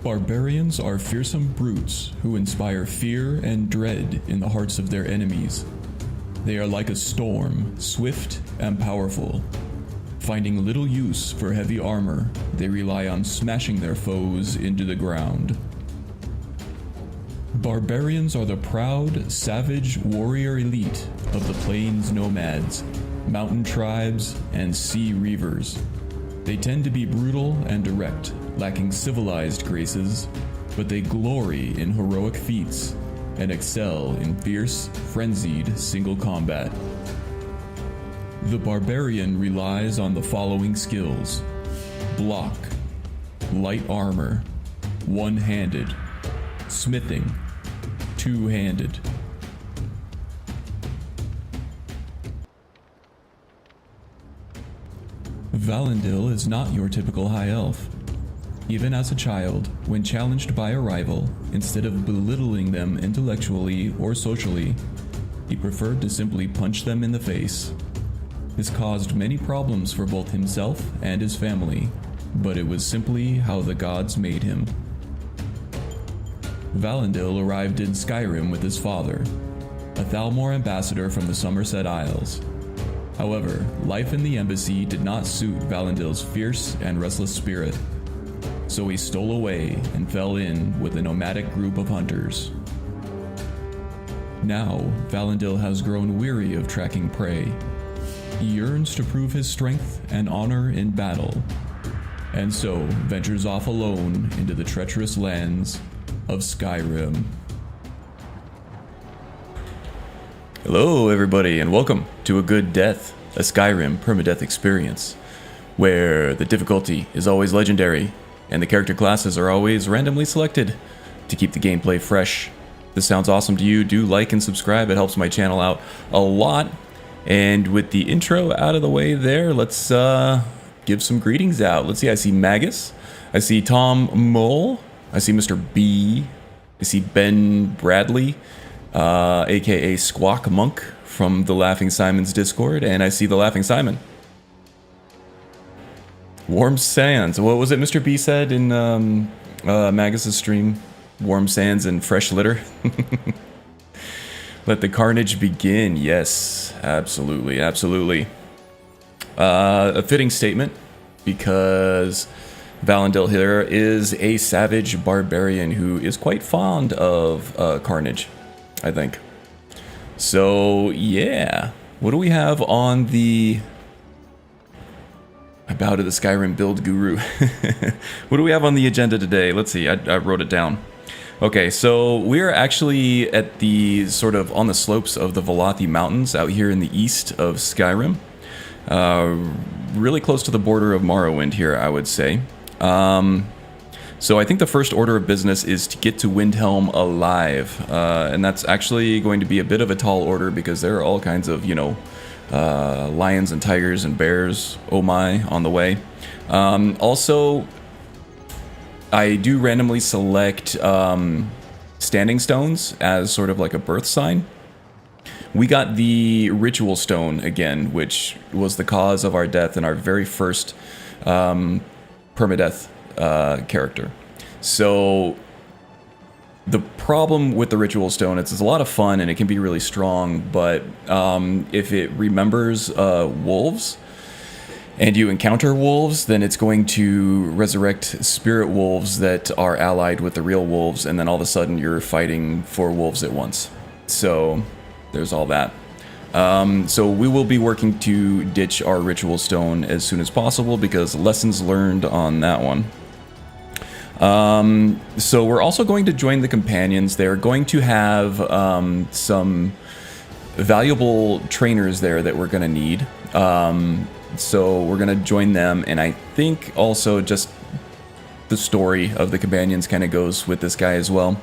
Barbarians are fearsome brutes who inspire fear and dread in the hearts of their enemies. They are like a storm, swift and powerful. Finding little use for heavy armor, they rely on smashing their foes into the ground. Barbarians are the proud, savage warrior elite of the plains nomads, mountain tribes, and sea reavers. They tend to be brutal and direct, lacking civilized graces, but they glory in heroic feats and excel in fierce, frenzied single combat. The Barbarian relies on the following skills: block, light armor, one-handed, smithing, two-handed. Valandil is not your typical high elf. Even as a child, when challenged by a rival, instead of belittling them intellectually or socially, he preferred to simply punch them in the face. This caused many problems for both himself and his family, but it was simply how the gods made him. Valandil arrived in Skyrim with his father, a Thalmor ambassador from the Somerset Isles. However, life in the embassy did not suit Valandil's fierce and restless spirit, so he stole away and fell in with a nomadic group of hunters. Now, Valandil has grown weary of tracking prey. He yearns to prove his strength and honor in battle, and so ventures off alone into the treacherous lands of Skyrim. Hello everybody, and welcome to A Good Death, a Skyrim permadeath experience, where the difficulty is always legendary, and the character classes are always randomly selected to keep the gameplay fresh. If this sounds awesome to you, do like and subscribe, it helps my channel out a lot. And with the intro out of the way there, let's give some greetings out. Let's see, I see Magus, I see Tom Mole, I see Mr. B, I see Ben Bradley, aka Squawk Monk from the Laughing Simon's Discord, and I see the Laughing Simon. Warm sands. What was it Mr. B said in Magus's stream? Warm sands and fresh litter. Let the carnage begin. Yes, absolutely, absolutely. A fitting statement, because Valandil here is a savage barbarian who is quite fond of carnage, I think. So, yeah. What do we have on the... I bow to the Skyrim build guru. What do we have on the agenda today? Let's see, I wrote it down. Okay, so we're actually at the sort of on the slopes of the Velothi Mountains out here in the east of Skyrim. Really close to the border of Morrowind here, I would say. So I think the first order of business is to get to Windhelm alive. And that's actually going to be a bit of a tall order because there are all kinds of, you know, lions and tigers and bears, oh my, on the way. Also, I do randomly select standing stones as sort of like a birth sign. We got the ritual stone again, which was the cause of our death in our very first permadeath character. So the problem with the ritual stone, it's a lot of fun and it can be really strong, but if it remembers wolves and you encounter wolves, then it's going to resurrect spirit wolves that are allied with the real wolves, and then all of a sudden you're fighting 4 wolves at once. So there's all that. So we will be working to ditch our ritual stone as soon as possible because lessons learned on that one. So we're also going to join the companions. They're going to have some valuable trainers there that we're going to need. So we're going to join them, and I think also just the story of the companions kind of goes with this guy as well.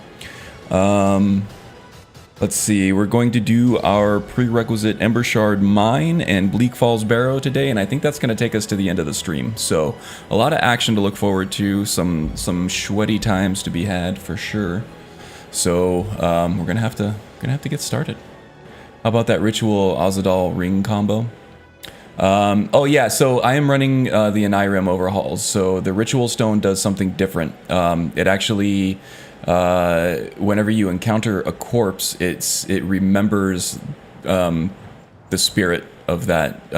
Let's see, we're going to do our prerequisite Embershard Mine and Bleak Falls Barrow today, and I think that's going to take us to the end of the stream. So a lot of action to look forward to, some sweaty times to be had for sure. So we're gonna have to get started. How about that ritual Azadal ring combo? Oh yeah, so I am running the Skyrim overhauls. So the ritual stone does something different. It actually, whenever you encounter a corpse, it remembers the spirit of that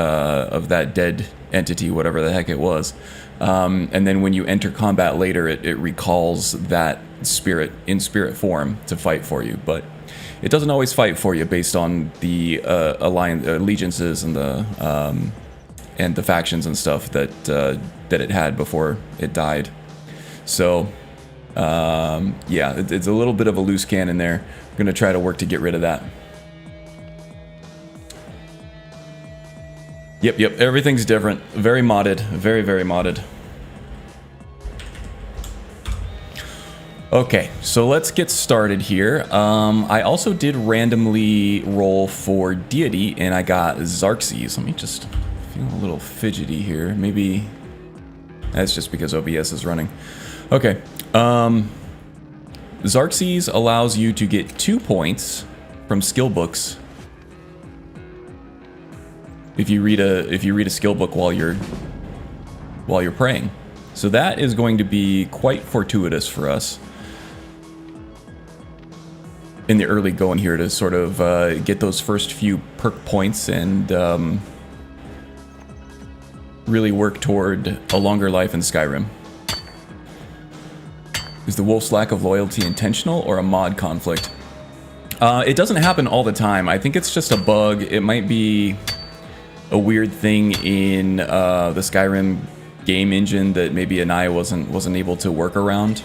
dead entity, whatever the heck it was. And then when you enter combat later, it recalls that spirit in spirit form to fight for you. But it doesn't always fight for you based on the allegiances and the factions and stuff that it had before it died. So yeah, it's a little bit of a loose cannon there. I'm gonna try to work to get rid of that. Yep, everything's different. Very modded. Very, very modded. Okay, so let's get started here. I also did randomly roll for deity, and I got Xerxes. Let me just feel a little fidgety here. Maybe that's just because OBS is running. Okay. Xerxes allows you to get 2 points from skill books if you read a skill book while you're praying. So that is going to be quite fortuitous for us in the early going here to sort of get those first few perk points and really work toward a longer life in Skyrim. Is the wolf's lack of loyalty intentional or a mod conflict? It doesn't happen all the time. I think it's just a bug. It might be a weird thing in the Skyrim game engine that maybe Anaya wasn't able to work around.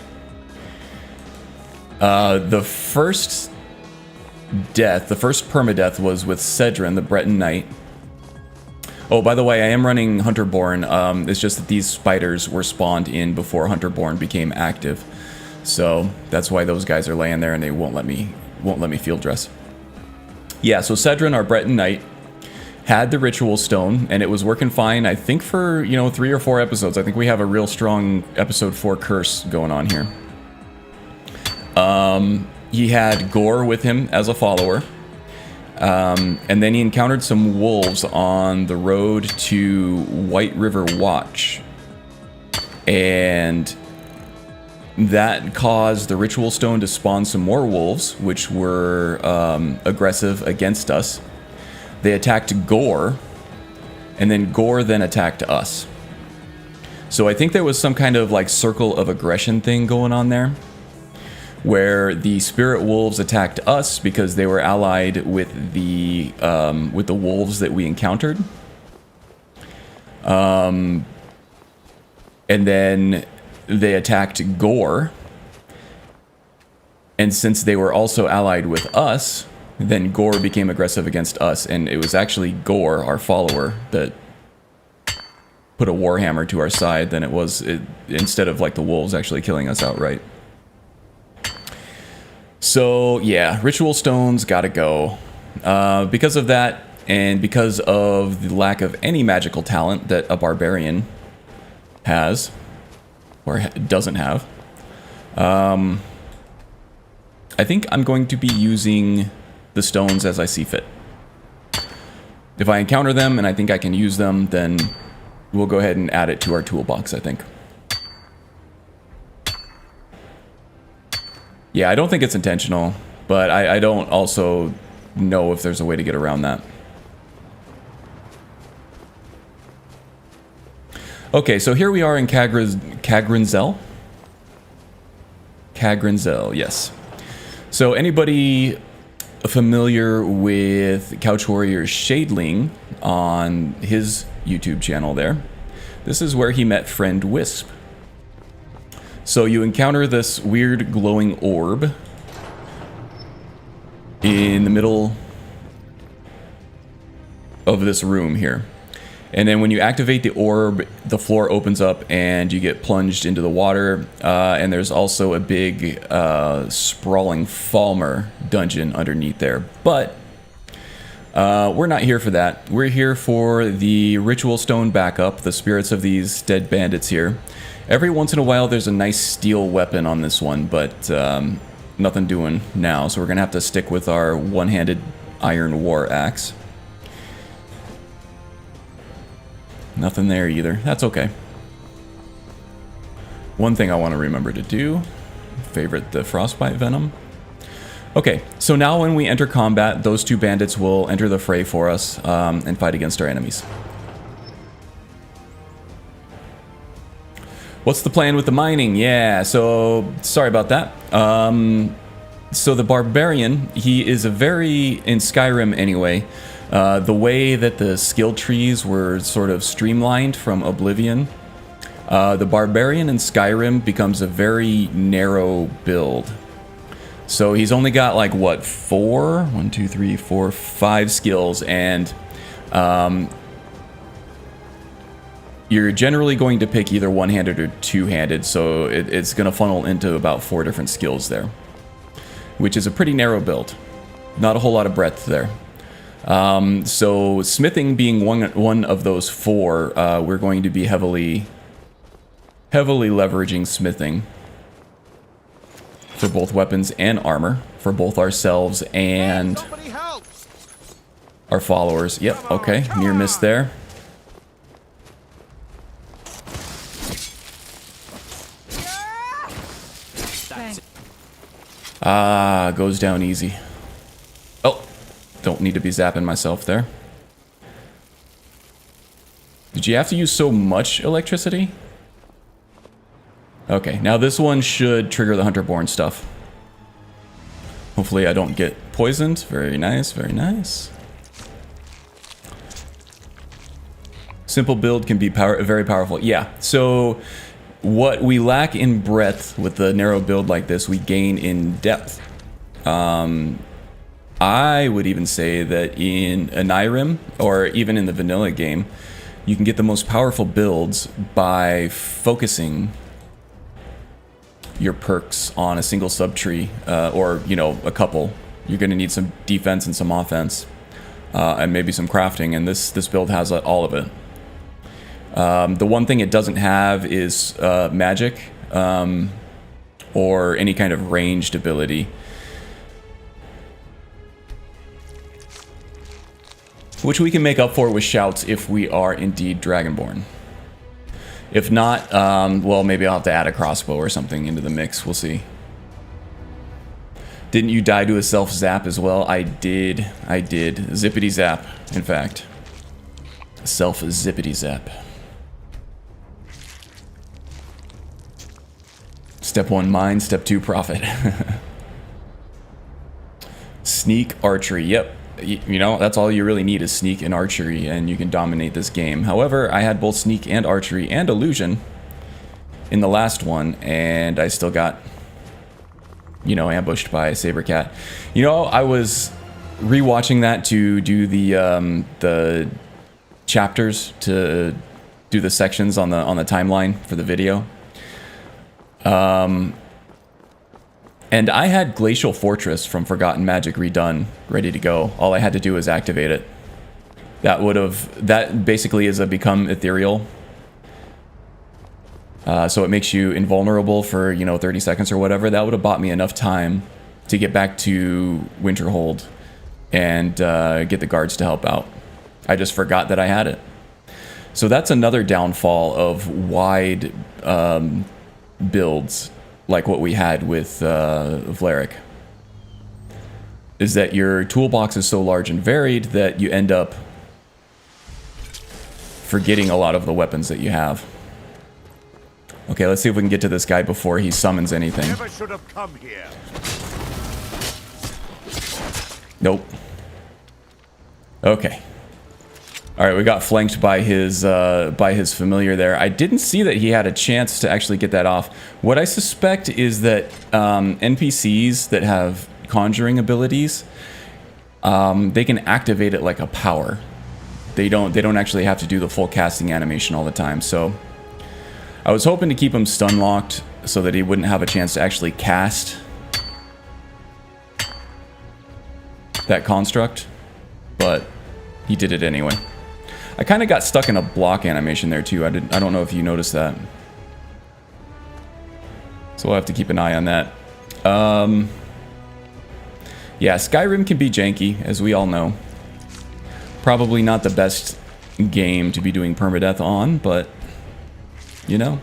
The first death, the first permadeath, was with Cedrin, the Breton Knight. Oh, by the way, I am running Hunterborn. It's just that these spiders were spawned in before Hunterborn became active, so that's why those guys are laying there and they won't let me field dress. Yeah, so Cedrin, our Breton Knight, had the ritual stone, and it was working fine, I think, for, 3 or 4 episodes. I think we have a real strong episode 4 curse going on here. He had Gore with him as a follower. And then he encountered some wolves on the road to White River Watch. And that caused the ritual stone to spawn some more wolves, which were aggressive against us. They attacked Gore, and then Gore then attacked us. So I think there was some kind of like circle of aggression thing going on there, where the spirit wolves attacked us because they were allied with the wolves that we encountered. And then they attacked Gore, and since they were also allied with us, then Gore became aggressive against us, and it was actually Gore, our follower, that put a warhammer to our side than it was instead of like the wolves actually killing us outright. So yeah, ritual stones gotta go. Because of that, and because of the lack of any magical talent that a barbarian has, or doesn't have, I think I'm going to be using the stones as I see fit. If I encounter them and I think I can use them, then we'll go ahead and add it to our toolbox, I think. Yeah, I don't think it's intentional, but I don't also know if there's a way to get around that. Okay, so here we are in Kagrinzel. Kagrinzel, yes. So anybody familiar with Couch Warrior Shadeling on his YouTube channel there, this is where he met friend Wisp. So you encounter this weird glowing orb in the middle of this room here. And then when you activate the orb, the floor opens up and you get plunged into the water. And there's also a big sprawling Falmer dungeon underneath there. But we're not here for that. We're here for the ritual stone backup, the spirits of these dead bandits here. Every once in a while there's a nice steel weapon on this one, but nothing doing now. So we're going to have to stick with our one-handed iron war axe. Nothing there either. That's okay. One thing I want to remember to do, favorite the frostbite venom. Okay, so now when we enter combat, those two bandits will enter the fray for us and fight against our enemies. What's the plan with the mining? Yeah, so sorry about that. So the Barbarian, he is a very, in Skyrim anyway, the way that the skill trees were sort of streamlined from Oblivion, the Barbarian in Skyrim becomes a very narrow build. So he's only got like, what, 5 skills, and you're generally going to pick either one-handed or two-handed, so it's going to funnel into about 4 different skills there, which is a pretty narrow build. Not a whole lot of breadth there. So smithing being one of those 4, we're going to be heavily leveraging smithing for both weapons and armor, for both ourselves and our followers. Yep, okay, near miss there. Ah, goes down easy. Oh, don't need to be zapping myself there. Did you have to use so much electricity? Okay, now this one should trigger the Hunterborn stuff. Hopefully I don't get poisoned. Very nice, very nice. Simple build can be very powerful. Yeah, so what we lack in breadth with the narrow build like this, we gain in depth. I would even say that in a Skyrim, or even in the vanilla game, you can get the most powerful builds by focusing your perks on a single subtree, or, you know, a couple. You're going to need some defense and some offense, and maybe some crafting, and this build has all of it. The one thing it doesn't have is magic, or any kind of ranged ability. Which we can make up for with shouts if we are indeed Dragonborn. If not, well, maybe I'll have to add a crossbow or something into the mix. We'll see. Didn't you die to a self-zap as well? I did. I did. Zippity-zap, in fact. Self-zippity-zap. Step 1, mine. Step 2, profit. Sneak, archery. Yep. You know, that's all you really need is sneak and archery, and you can dominate this game. However, I had both sneak and archery and illusion in the last one, and I still got, you know, ambushed by a saber cat. You know, I was rewatching that to do the chapters, to do the sections on the timeline for the video. And I had Glacial Fortress from Forgotten Magic redone, ready to go. All I had to do was activate it. That basically is a become ethereal. So it makes you invulnerable for, you know, 30 seconds or whatever. That would have bought me enough time to get back to Winterhold and get the guards to help out. I just forgot that I had it. So that's another downfall of wide builds, like what we had with Vlerick, is that your toolbox is so large and varied that you end up forgetting a lot of the weapons that you have. Okay, let's see if we can get to this guy before he summons anything. Never should have come here. Nope. Okay. All right, we got flanked by his familiar there. I didn't see that he had a chance to actually get that off. What I suspect is that NPCs that have conjuring abilities, they can activate it like a power. They don't actually have to do the full casting animation all the time. So I was hoping to keep him stun locked so that he wouldn't have a chance to actually cast that construct, but he did it anyway. I kind of got stuck in a block animation there too. I don't know if you noticed that. So we'll have to keep an eye on that. Yeah, Skyrim can be janky, as we all know. Probably not the best game to be doing permadeath on, but, you know.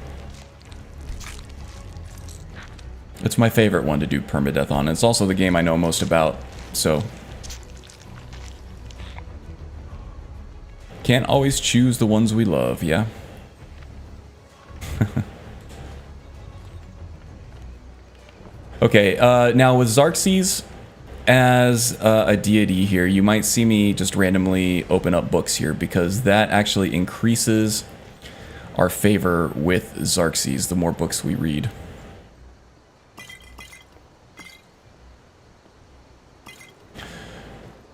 It's my favorite one to do permadeath on. It's also the game I know most about, so... Can't always choose the ones we love, yeah? Okay, now with Xerxes as a deity here, you might see me just randomly open up books here because that actually increases our favor with Xerxes the more books we read.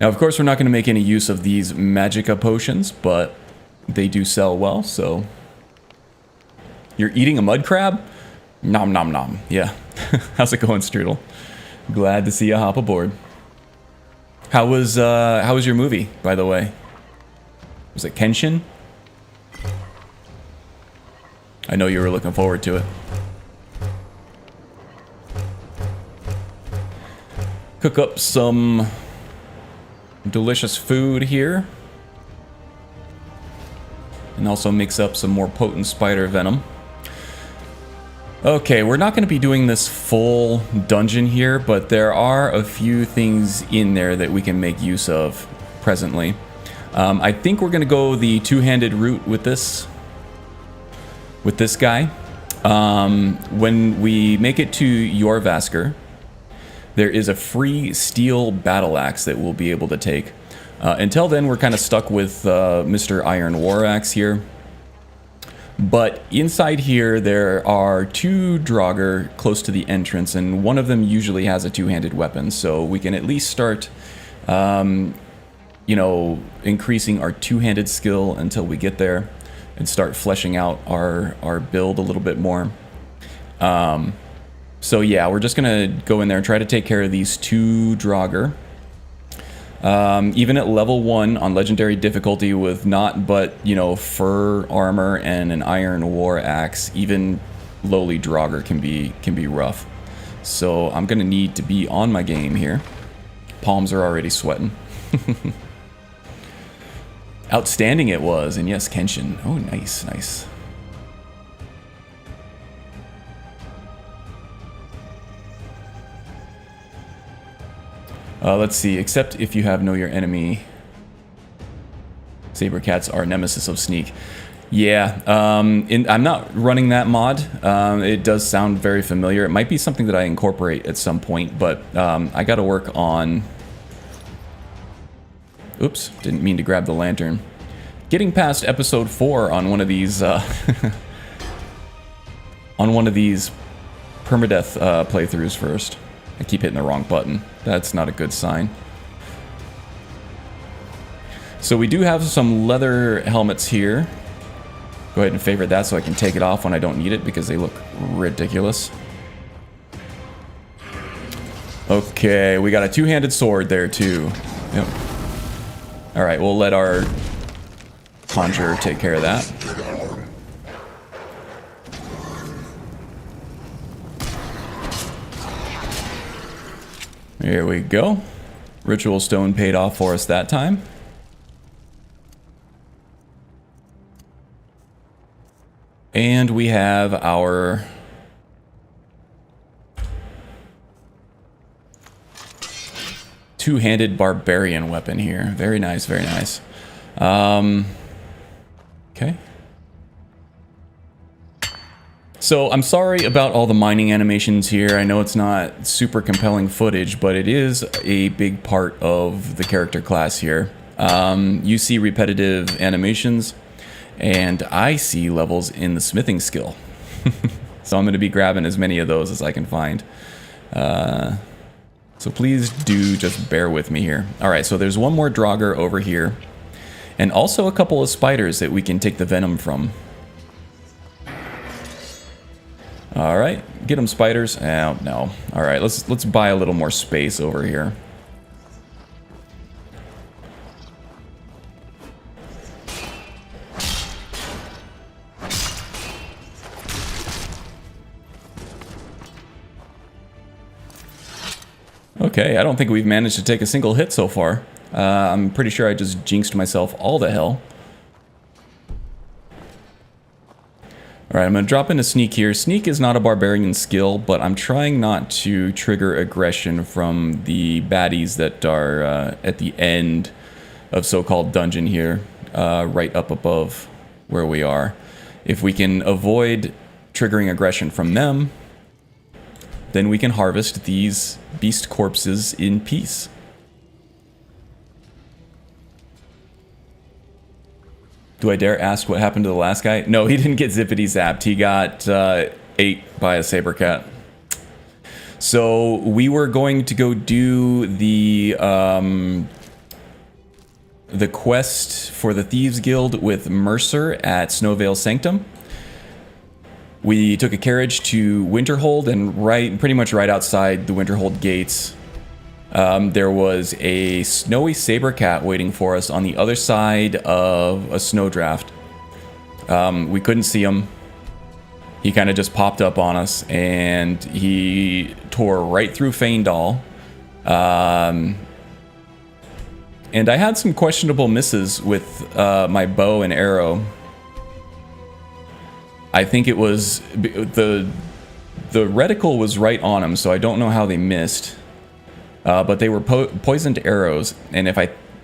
Now, of course, we're not going to make any use of these Magicka potions, but they do sell well, so... You're eating a mud crab? Nom nom nom. Yeah. How's it going, Strudel? Glad to see you hop aboard. How was your movie, by the way? Was it Kenshin? I know you were looking forward to it. Cook up some delicious food here. And also mix up some more potent spider venom. Okay, we're not going to be doing this full dungeon here, but there are a few things in there that we can make use of presently. I think we're going to go the two-handed route with this guy. When we make it to Jorvaskr, there is a free steel battle axe that we'll be able to take. Until then, we're kind of stuck with Mr. Iron War Axe here. But inside here, there are two Draugr close to the entrance, and one of them usually has a two-handed weapon, so we can at least start, you know, increasing our two-handed skill until we get there, and start fleshing out our build a little bit more. So yeah, we're just gonna go in there and try to take care of these two Draugr. Even at level 1 on legendary difficulty with not but, you know, fur armor and an iron war axe, even lowly Draugr can be rough. So I'm gonna need to be on my game here. Palms are already sweating. Outstanding it was, and yes, Kenshin. Oh, nice, nice. Let's see, except if you have Know Your Enemy. Saber Cats are nemesis of sneak. Yeah, I'm not running that mod. It does sound very familiar. It might be something that I incorporate at some point, but I gotta work on... Oops, didn't mean to grab the lantern. Getting past episode 4 on one of these, on one of these permadeath playthroughs first. I keep hitting the wrong button. That's not a good sign. So we do have some leather helmets here. Go ahead and favorite that so I can take it off when I don't need it because they look ridiculous. Okay, we got a two-handed sword there too. Yep. Alright, we'll let our conjurer take care of that. Here we go. Ritual stone paid off for us that time. And we have our two-handed barbarian weapon here. Very nice, very nice. Okay. So I'm sorry about all the mining animations here. I know it's not super compelling footage, but it is a big part of the character class here. You see repetitive animations, and I see levels in the smithing skill. So I'm going to be grabbing as many of those as I can find. So please do just bear with me here. Alright, so there's one more Draugr over here, and also a couple of spiders that we can take the venom from. Alright, get them spiders. Oh, no. Alright, let's buy a little more space over here. Okay, I don't think we've managed to take a single hit so far. I'm pretty sure I just jinxed myself all the hell. Alright, I'm going to drop in a sneak here. Sneak is not a barbarian skill, but I'm trying not to trigger aggression from the baddies that are at the end of so-called dungeon here, right up above where we are. If we can avoid triggering aggression from them, then we can harvest these beast corpses in peace. Do I dare ask what happened to the last guy? No, he didn't get zippity zapped. He got ate by a saber cat. So we were going to go do the quest for the Thieves Guild with Mercer at Snowvale Sanctum. We took a carriage to Winterhold, and pretty much right outside the Winterhold gates, there was a snowy saber cat waiting for us on the other side of a snowdraft. We couldn't see him. He kind of just popped up on us, and he tore right through Faendal. And I had some questionable misses with my bow and arrow. I think it was the reticle was right on him, so I don't know how they missed. But they were poisoned arrows, and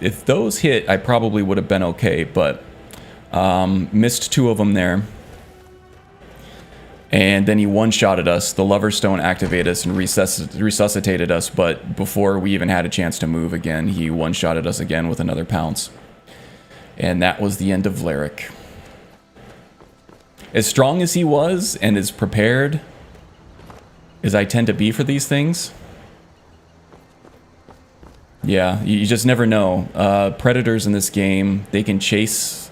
if those hit, I probably would have been okay. But missed 2 of them there, and then he one-shotted us. The Lover's Stone activated us and resuscitated us, but before we even had a chance to move again, he one-shotted us again with another pounce, and that was the end of Vlerick. As strong as he was, and as prepared as I tend to be for these things, yeah, you just never know. Predators in this game, they can chase,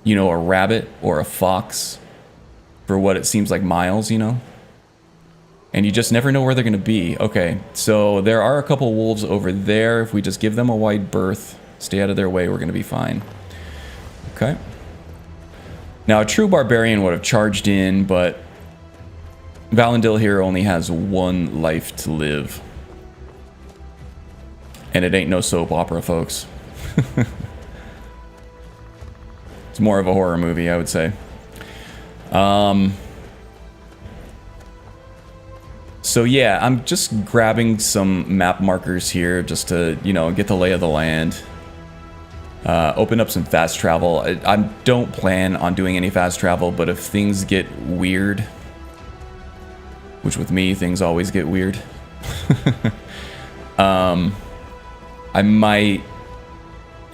you know, a rabbit or a fox for what it seems like miles, you know? And you just never know where they're going to be. Okay, so there are a couple wolves over there. If we just give them a wide berth, stay out of their way, we're going to be fine. Okay. Now, a true barbarian would have charged in, but Valandil here only has 1 life to live. And it ain't no soap opera, folks. It's more of a horror movie, I would say. So yeah, I'm just grabbing some map markers here just to, you know, get the lay of the land. Open up some fast travel. I don't plan on doing any fast travel, but if things get weird, which with me, things always get weird, I might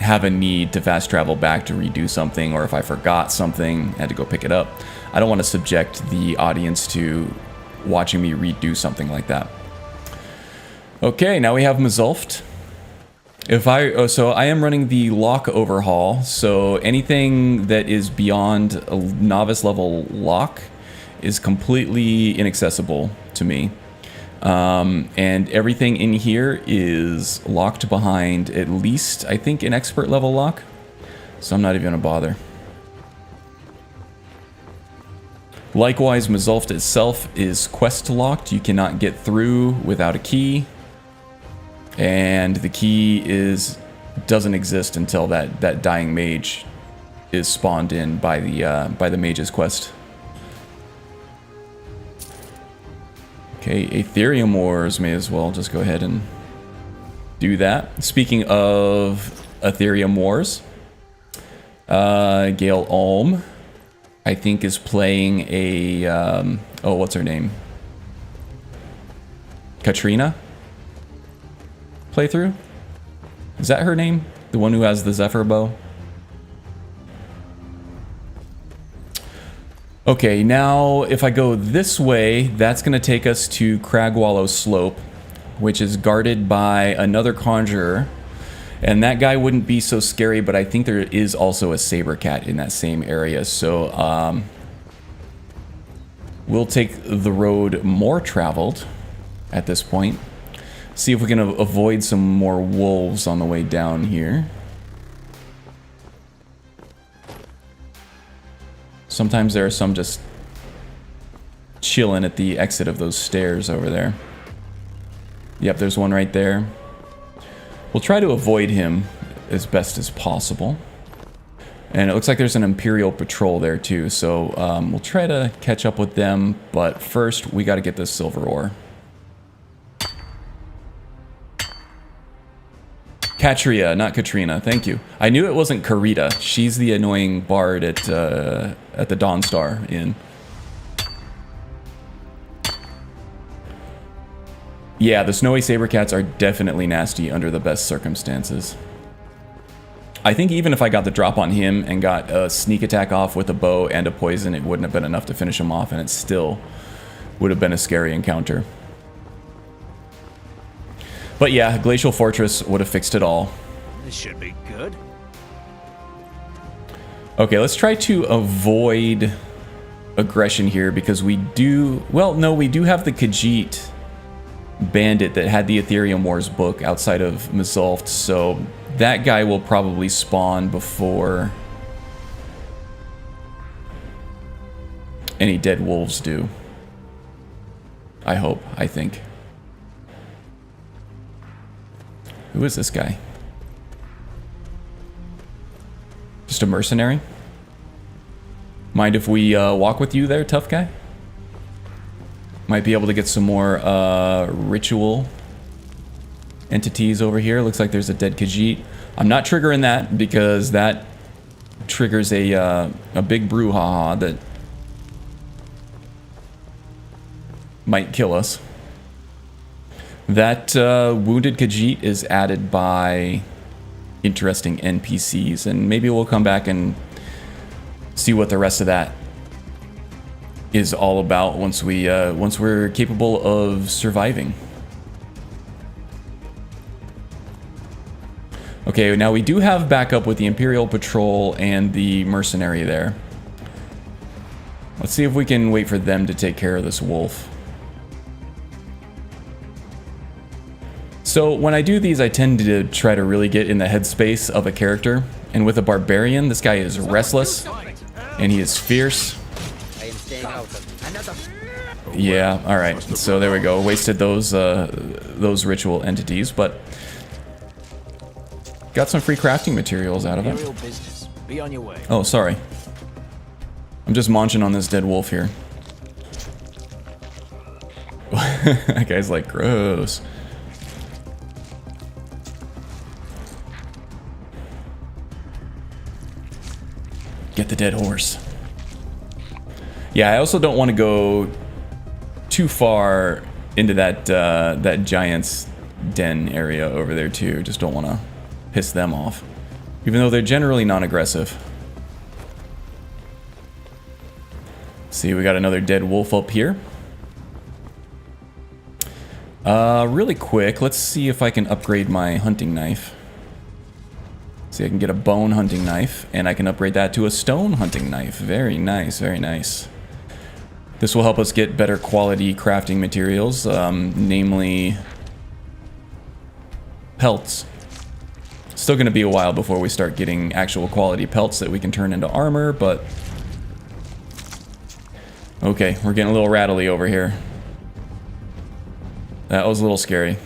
have a need to fast travel back to redo something, or if I forgot something, I had to go pick it up. I don't want to subject the audience to watching me redo something like that. Okay, now we have Mzulft. So I am running the lock overhaul, so anything that is beyond a novice level lock is completely inaccessible to me. And everything in here is locked behind at least, I think, an expert level lock. So I'm not even gonna bother. Likewise, Mzulft itself is quest locked. You cannot get through without a key. And the key doesn't exist until that dying mage is spawned in by the mage's quest. Okay, Aetherium Wars, may as well just go ahead and do that. Speaking of Aetherium Wars, Gale Ulm, I think, is playing a, oh, what's her name? Katrina playthrough? Is that her name? The one who has the Zephyr bow? Okay, now if I go this way, that's going to take us to Cragwallow Slope, which is guarded by another conjurer. And that guy wouldn't be so scary, but I think there is also a saber cat in that same area. So we'll take the road more traveled at this point. See if we can avoid some more wolves on the way down here. Sometimes there are some just chilling at the exit of those stairs over there. Yep, there's one right there. We'll try to avoid him as best as possible. And it looks like there's an Imperial patrol there too, so we'll try to catch up with them, but first we got to get this silver ore. Katria, not Katrina, thank you. I knew it wasn't Karita. She's the annoying bard at the Dawnstar Inn. Yeah, the snowy sabercats are definitely nasty under the best circumstances. I think even if I got the drop on him and got a sneak attack off with a bow and a poison, it wouldn't have been enough to finish him off, and it still would have been a scary encounter. But yeah, Glacial Fortress would have fixed it all. This should be good. Okay, let's try to avoid aggression here because we do... Well, no, we do have the Khajiit bandit that had the Ethereum Wars book outside of Mzulft, so that guy will probably spawn before any dead wolves do. I hope, I think. Who is this guy? Just a mercenary? Mind if we walk with you there, tough guy? Might be able to get some more ritual entities over here. Looks like there's a dead Khajiit. I'm not triggering that because that triggers a big brouhaha that might kill us. That wounded Khajiit is added by interesting NPCs, and maybe we'll come back and see what the rest of that is all about once we're capable of surviving. Okay, now we do have backup with the Imperial Patrol and the mercenary there. Let's see if we can wait for them to take care of this wolf. So when I do these, I tend to try to really get in the headspace of a character. And with a Barbarian, this guy is restless and he is fierce. Yeah, alright. So there we go. Wasted those ritual entities, but got some free crafting materials out of it. Be on your way. Oh, sorry. I'm just munching on this dead wolf here. That guy's like, gross. Get the dead horse. Yeah, I also don't want to go too far into that that giant's den area over there too. Just don't want to piss them off, even though they're generally non-aggressive. See, we got another dead wolf up here. Really quick, let's see if I can upgrade my hunting knife. See, I can get a bone hunting knife, and I can upgrade that to a stone hunting knife. Very nice, very nice. This will help us get better quality crafting materials, namely pelts. Still going to be a while before we start getting actual quality pelts that we can turn into armor, but... Okay, we're getting a little rattly over here. That was a little scary.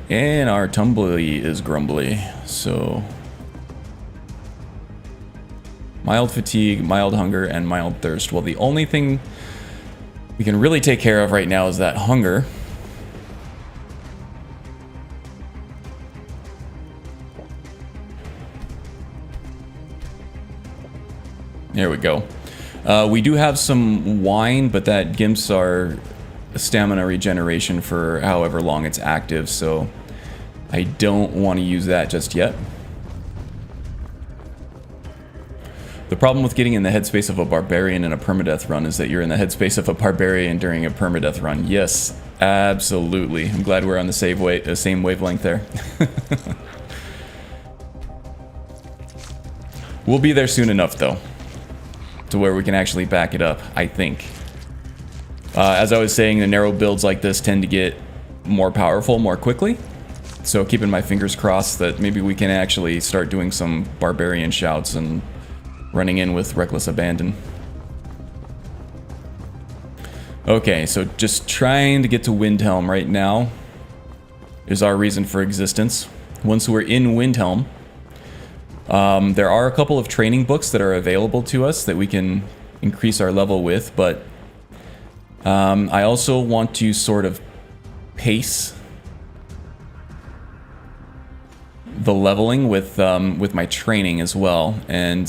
And our tumbly is grumbly, so... Mild fatigue, mild hunger, and mild thirst. Well, the only thing we can really take care of right now is that hunger. There we go. We do have some wine, but that gimps our stamina regeneration for however long it's active, so I don't want to use that just yet. The problem with getting in the headspace of a barbarian in a permadeath run is that you're in the headspace of a barbarian during a permadeath run. Yes, absolutely. I'm glad we're on the same wavelength there. We'll be there soon enough, though, to where we can actually back it up, I think. As I was saying, the narrow builds like this tend to get more powerful more quickly. So keeping my fingers crossed that maybe we can actually start doing some barbarian shouts and running in with reckless abandon. Okay, so just trying to get to Windhelm right now. is our reason for existence. Once we're in Windhelm, there are a couple of training books that are available to us that we can increase our level with, but I also want to sort of pace the leveling with my training as well, and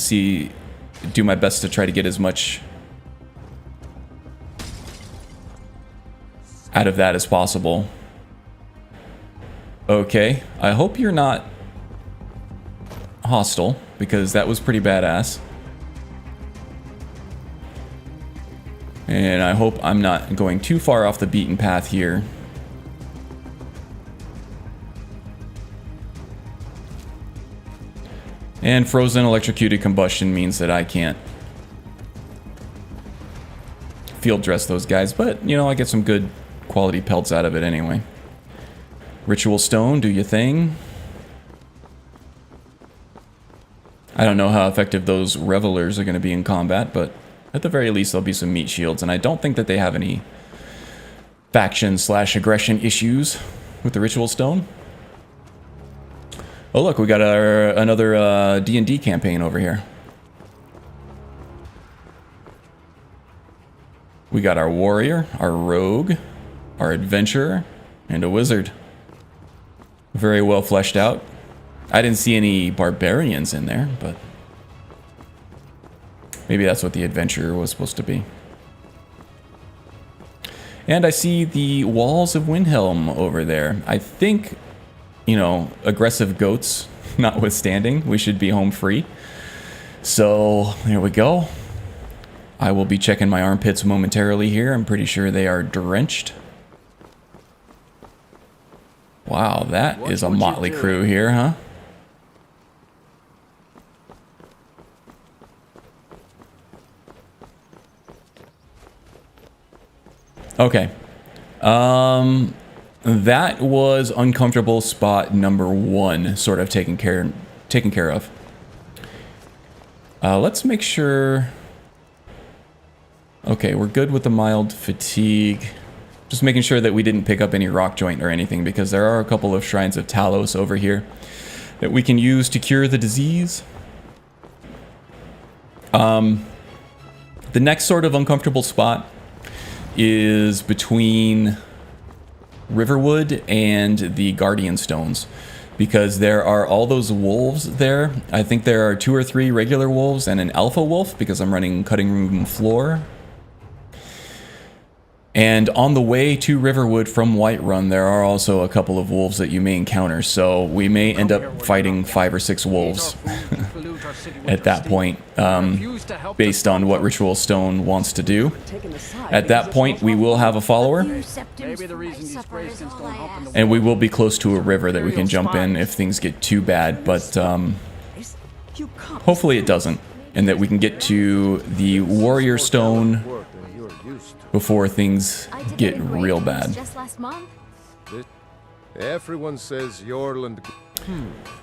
do my best to try to get as much out of that as possible. Okay, I hope you're not hostile, because that was pretty badass. And I hope I'm not going too far off the beaten path here. And frozen electrocuted combustion means that I can't field dress those guys, but you know, I get some good quality pelts out of it anyway. Ritual stone, do your thing. I don't know how effective those revelers are going to be in combat, but at the very least there'll be some meat shields, and I don't think that they have any faction/aggression issues with the ritual stone. Oh look, we got another D&D campaign over here. We got our warrior, our rogue, our adventurer, and a wizard. Very well fleshed out. I didn't see any barbarians in there, but maybe that's what the adventurer was supposed to be. And I see the walls of Windhelm over there. I think, you know, aggressive goats notwithstanding, we should be home free. So there we go. I will be checking my armpits momentarily here. I'm pretty sure they are drenched. Wow, that is a motley crew here, huh? Okay. That was uncomfortable spot number 1, sort of taken care of. Let's make sure. Okay, we're good with the mild fatigue. Just making sure that we didn't pick up any rock joint or anything, because there are a couple of shrines of Talos over here that we can use to cure the disease. The next sort of uncomfortable spot is between Riverwood and the Guardian Stones, because there are all those wolves there. I think there are 2 or 3 regular wolves and an alpha wolf, because I'm running cutting room floor. And on the way to Riverwood from Whiterun, there are also a couple of wolves that you may encounter, so we may end up fighting 5 or 6 wolves at that point, based on what Ritual Stone wants to do. At that point, we will have a follower, and we will be close to a river that we can jump in if things get too bad, but hopefully it doesn't, and that we can get to the Warrior Stone before things get real bad. Everyone says Yorland.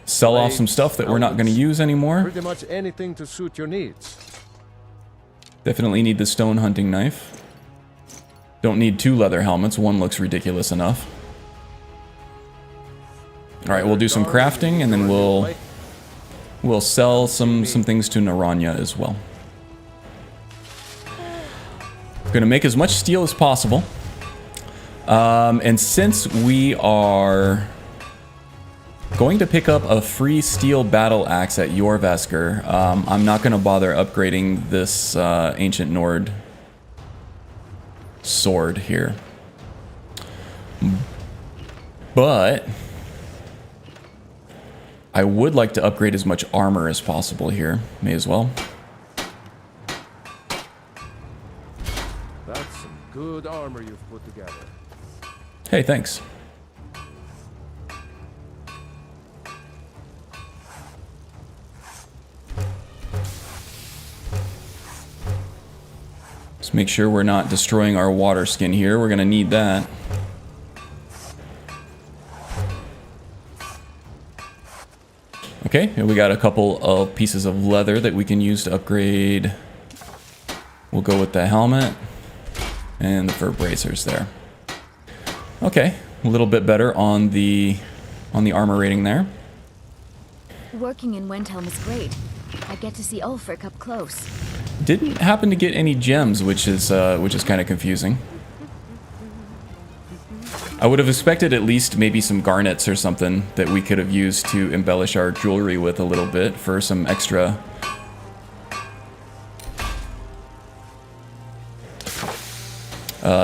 Sell off some stuff that we're not going to use anymore. Pretty much anything to suit your needs. Definitely need the stone hunting knife. Don't need 2 leather helmets. 1 looks ridiculous enough. All right, we'll do some crafting, and then we'll sell some things to Naranya as well. Going to make as much steel as possible. And since we are going to pick up a free steel battle axe at Jorvaskr, I'm not going to bother upgrading this ancient Nord sword here. But I would like to upgrade as much armor as possible here. May as well. That's some good armor you've put together. Hey, thanks. Let's make sure we're not destroying our water skin here. We're going to need that. Okay, and we got a couple of pieces of leather that we can use to upgrade. We'll go with the helmet and the fur bracers there. Okay, a little bit better on the armor rating there. Working in Windhelm is great. I get to see Ulfric up close. Didn't happen to get any gems, which is kind of confusing. I would have expected at least maybe some garnets or something that we could have used to embellish our jewelry with a little bit for some extra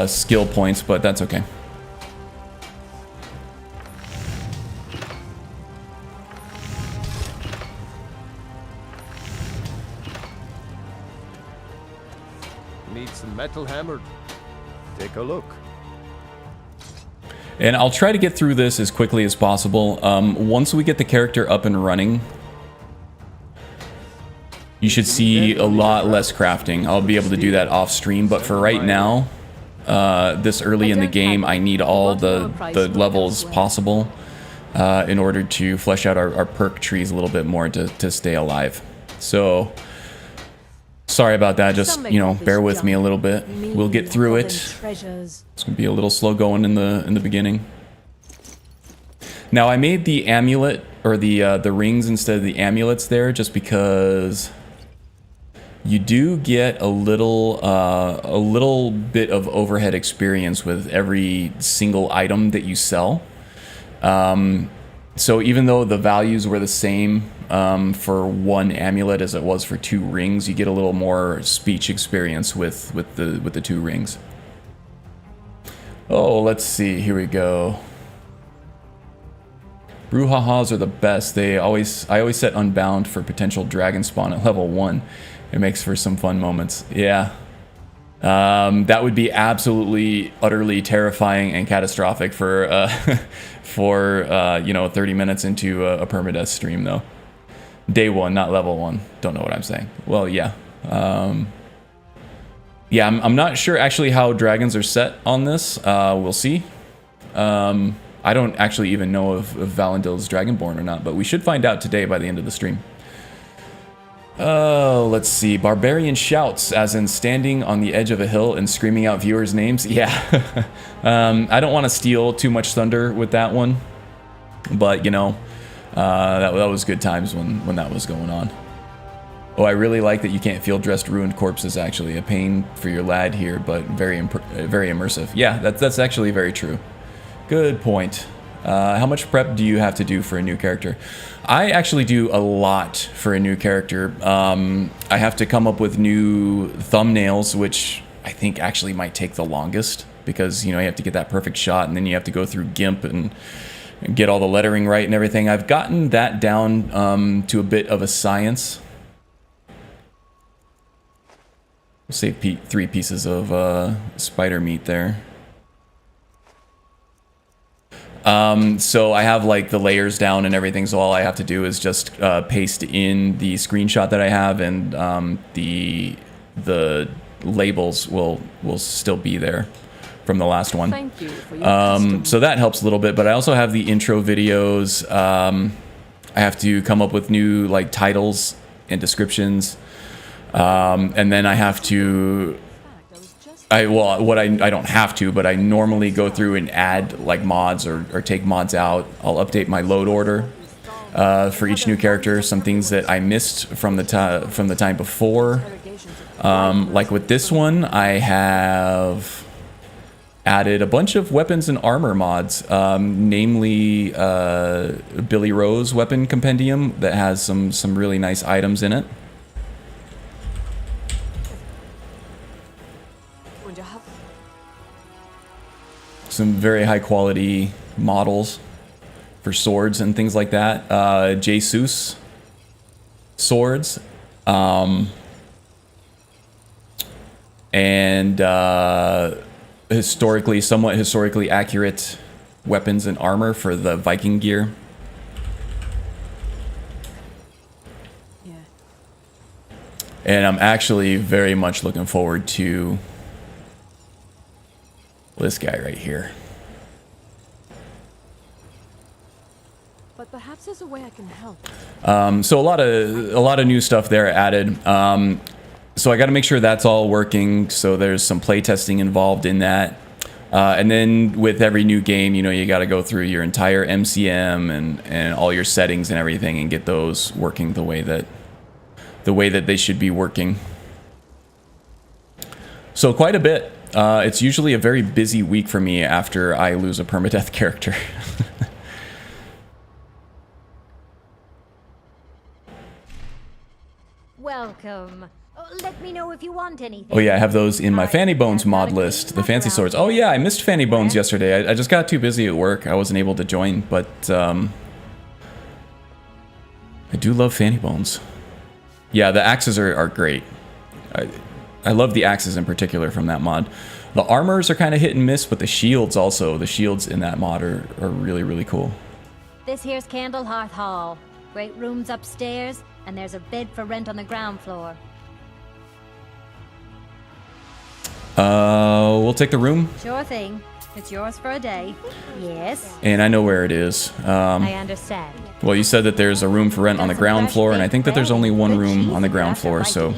skill points, but that's okay. Need some metal hammered? Take a look. And I'll try to get through this as quickly as possible. Once we get the character up and running, you should see a lot less crafting. I'll be able to do that off stream, but for right now, this early in the game, I need all the levels possible in order to flesh out our perk trees a little bit more to stay alive. So, sorry about that. Just, you know, bear with me a little bit. We'll get through it. It's gonna be a little slow going in the beginning. Now I made the amulet or the rings instead of the amulets there, just because you do get a little bit of overhead experience with every single item that you sell. So even though the values were the same for one amulet as it was for 2 rings, you get a little more speech experience with the 2 rings. Oh, let's see. Here we go. Brouhahas are the best. I always set Unbound for potential dragon spawn at level 1. It makes for some fun moments. Yeah. That would be absolutely, utterly terrifying and catastrophic for you know, 30 minutes into a permadeath stream, though. Day 1, not level 1. Don't know what I'm saying. Well, yeah. Yeah, I'm not sure actually how dragons are set on this. We'll see. I don't actually even know if Valendil's Dragonborn or not, but we should find out today by the end of the stream. Oh, let's see. Barbarian shouts, as in standing on the edge of a hill and screaming out viewers' names. Yeah. I don't want to steal too much thunder with that one, but, you know, that was good times when that was going on. Oh, I really like that you can't field dressed ruined corpses, actually. A pain for your lad here, but very immersive. Yeah, that's actually very true. Good point. How much prep do you have to do for a new character? I actually do a lot for a new character. I have to come up with new thumbnails, which I think actually might take the longest, because, you know, you have to get that perfect shot, and then you have to go through GIMP and get all the lettering right and everything. I've gotten that down to a bit of a science. We'll save 3 pieces of spider meat there. So I have like the layers down and everything, so all I have to do is just paste in the screenshot that I have, and the labels will still be there from the last one. Thank you for your so that helps a little bit, but I also have the intro videos. I have to come up with new like titles and descriptions, and then I have to I don't have to, but I normally go through and add like mods or take mods out. I'll update my load order for each new character. Some things that I missed from the time before, like with this one, I have added a bunch of weapons and armor mods, namely Billy Rose weapon compendium that has some really nice items in it. Some very high quality models for swords and things like that. Jesus swords, and somewhat historically accurate weapons and armor for the Viking gear. Yeah. And I'm actually very much looking forward to this guy right here. But perhaps there's a way I can help. So a lot of new stuff there added. So I got to make sure that's all working. So there's some playtesting involved in that. And then with every new game, you know, you got to go through your entire MCM and all your settings and everything and get those working the way that they should be working. So quite a bit. It's usually a very busy week for me after I lose a permadeath character. Welcome. Let me know if you want anything. Oh yeah, I have those in my Fanny Bones mod list, the fancy swords. Oh yeah, I missed Fanny Bones yesterday. I just got too busy at work. I wasn't able to join, but I do love Fanny Bones. Yeah, the axes are great. I love the axes in particular from that mod. The armors are kind of hit and miss, but the shields also. The shields in that mod are really, really cool. This here's Candlehearth Hall. Great rooms upstairs, and there's a bed for rent on the ground floor. We'll take the room. Sure thing. It's yours for a day. Yes. And I know where it is. I understand. Well, you said that there's a room for rent on the ground floor, and I think that there's only one room on the ground floor, so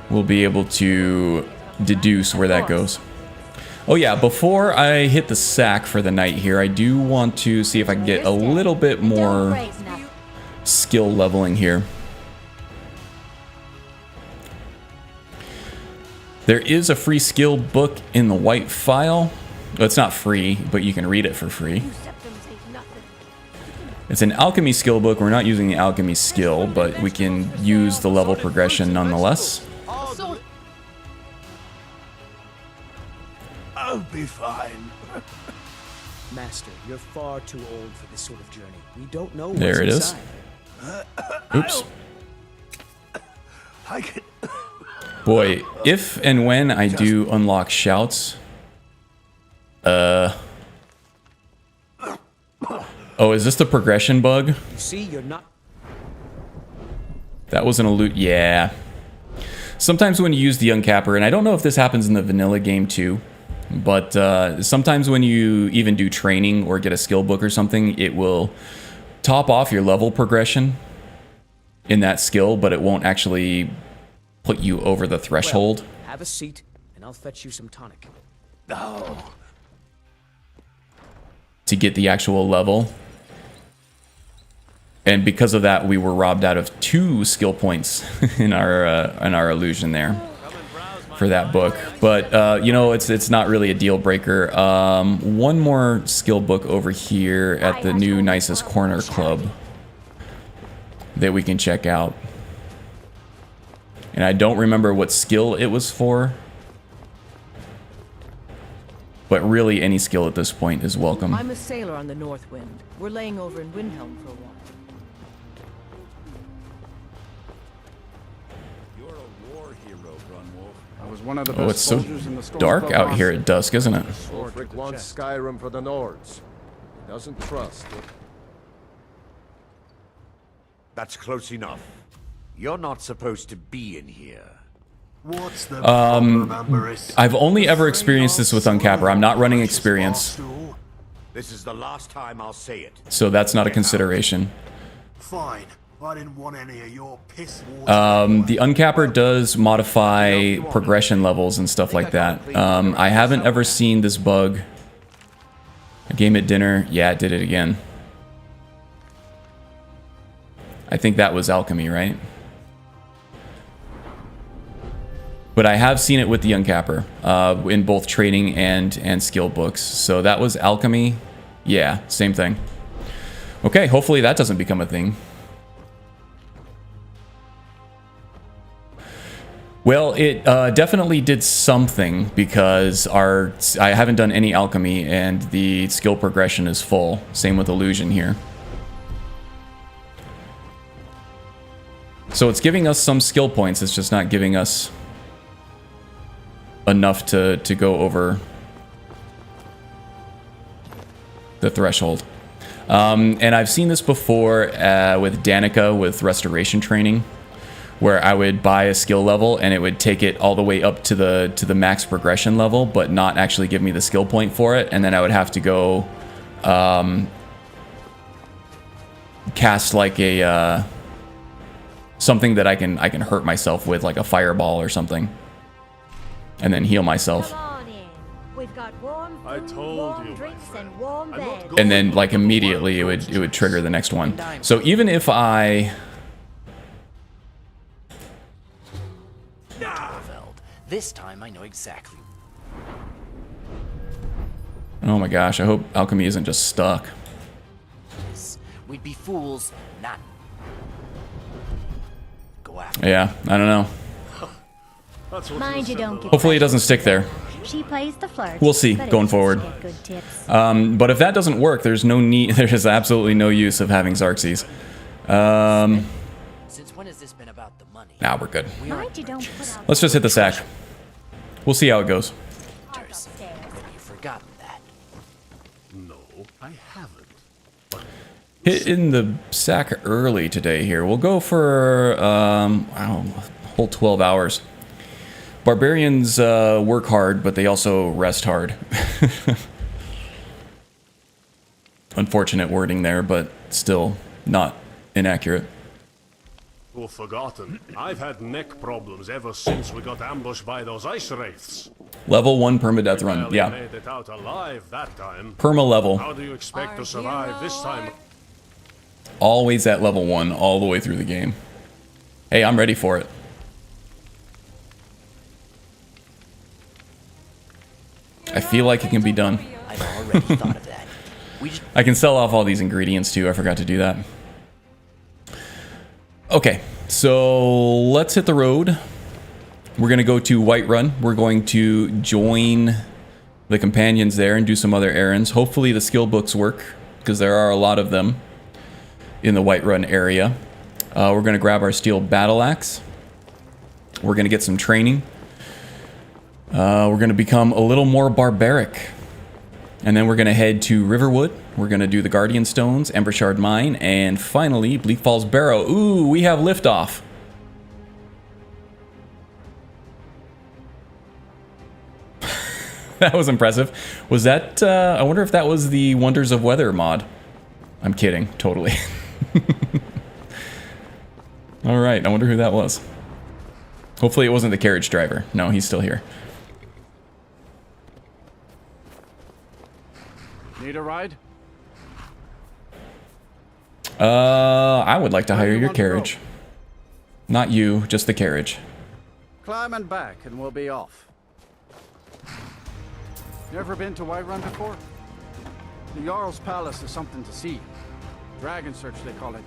we'll be able to deduce where that goes. Oh yeah, before I hit the sack for the night here, I do want to see if I can get a little bit more skill leveling here. There is a free skill book in the white file. Well, it's not free, but you can read it for free. It's an alchemy skill book. We're not using the alchemy skill, but we can use the level progression nonetheless. I'll be fine. Master, you're far too old for this sort of journey. We don't know what's There it is. Oops. I can... Boy, if and when I do unlock shouts... Oh, is this the progression bug? You see, you're not... That wasn't a loot. Yeah. Sometimes when you use the uncapper, and I don't know if this happens in the vanilla game too, but sometimes when you even do training or get a skill book or something, it will top off your level progression in that skill, but it won't actually put you over the threshold. Well, have a seat, and I'll fetch you some tonic. No. To get the actual level. And because of that, we were robbed out of 2 skill points in our illusion there for that book. But you know, it's not really a deal breaker. One more skill book over here at the new Nicest Corner Club that we can check out. And I don't remember what skill it was for. But really, any skill at this point is welcome. I'm a sailor on the North Wind. We're laying over in Windhelm for a while. You're a war hero, Grunwolf. I was one of the Oh, best it's so soldiers in the Storm dark Club out last here year. at dusk, isn't it? Ulfric wants Skyrim for the Nords. He doesn't trust it. That's close enough. You're not supposed to be in here. What's the problem, Amberist? I've only ever experienced this with Uncapper. I'm not running experience, This is the last time I'll say it. so that's not a consideration. Fine. I didn't want any of your piss water. The Uncapper does modify progression levels and stuff like that. I haven't ever seen this bug. A game at dinner. Yeah, it did it again. I think that was alchemy, right? But I have seen it with the Uncapper in both training and skill books. So that was alchemy. Yeah, same thing. Okay, hopefully that doesn't become a thing. Well, it definitely did something because I haven't done any alchemy and the skill progression is full. Same with illusion here. So it's giving us some skill points. It's just not giving us enough to go over the threshold. And I've seen this before with Danica with restoration training, where I would buy a skill level and it would take it all the way up to the max progression level, but not actually give me the skill point for it, and then I would have to go cast like a something that I can hurt myself with, like a fireball or something, and then heal myself. Come on in. We've got war I told warm you, my drinks friend. and warm I'm not beds. going And then for like the immediately wild it would trigger the next one. So even if I This time I know exactly. oh my gosh, I hope alchemy isn't just stuck. We'd be fools not go after. Yeah, I don't know. That's what Mind you said don't the get Hopefully it doesn't stick there. She plays the flirt. We'll see but going it's forward. to get good tips. But if that doesn't work, there's no need. There's absolutely no use of having Xerxes. Since when has this been about the money? Nah, we're good. Mind you don't put out Let's just hit the sack. We'll see how it goes. upstairs. You've forgotten that. No, I haven't. Hit in the sack early today here. We'll go for, I don't know, a whole 12 hours. Barbarians work hard, but they also rest hard. Unfortunate wording there, but still not inaccurate. Oh, forgotten. I've had neck problems ever since we got ambushed by those ice wraiths. Level 1 permadeath run. Barely Yeah. made it out alive that time. Perma level. How do you expect to survive this time? Always at level 1 all the way through the game. Hey, I'm ready for it. I feel like it can be done. I've already thought of that. We just I can sell off all these ingredients too. I forgot to do that. Okay, so let's hit the road. We're going to go to Whiterun. We're going to join the companions there and do some other errands. Hopefully the skill books work, because there are a lot of them in the Whiterun area. We're going to grab our steel battle axe. We're going to get some training. We're going to become a little more barbaric. And then we're going to head to Riverwood. We're going to do the Guardian Stones, Embershard Mine, and finally, Bleak Falls Barrow. Ooh, we have liftoff. That was impressive. Was that, I wonder if that was the Wonders of Weather mod. I'm kidding, totally. Alright, I wonder who that was. Hopefully it wasn't the carriage driver. No, he's still here. Need a ride? I would like to Where do hire you your want to go? carriage. Not you, just the carriage. Climb and back, and we'll be off. Never been to Whiterun before? The Jarl's Palace is something to see. Dragon Search, they call it.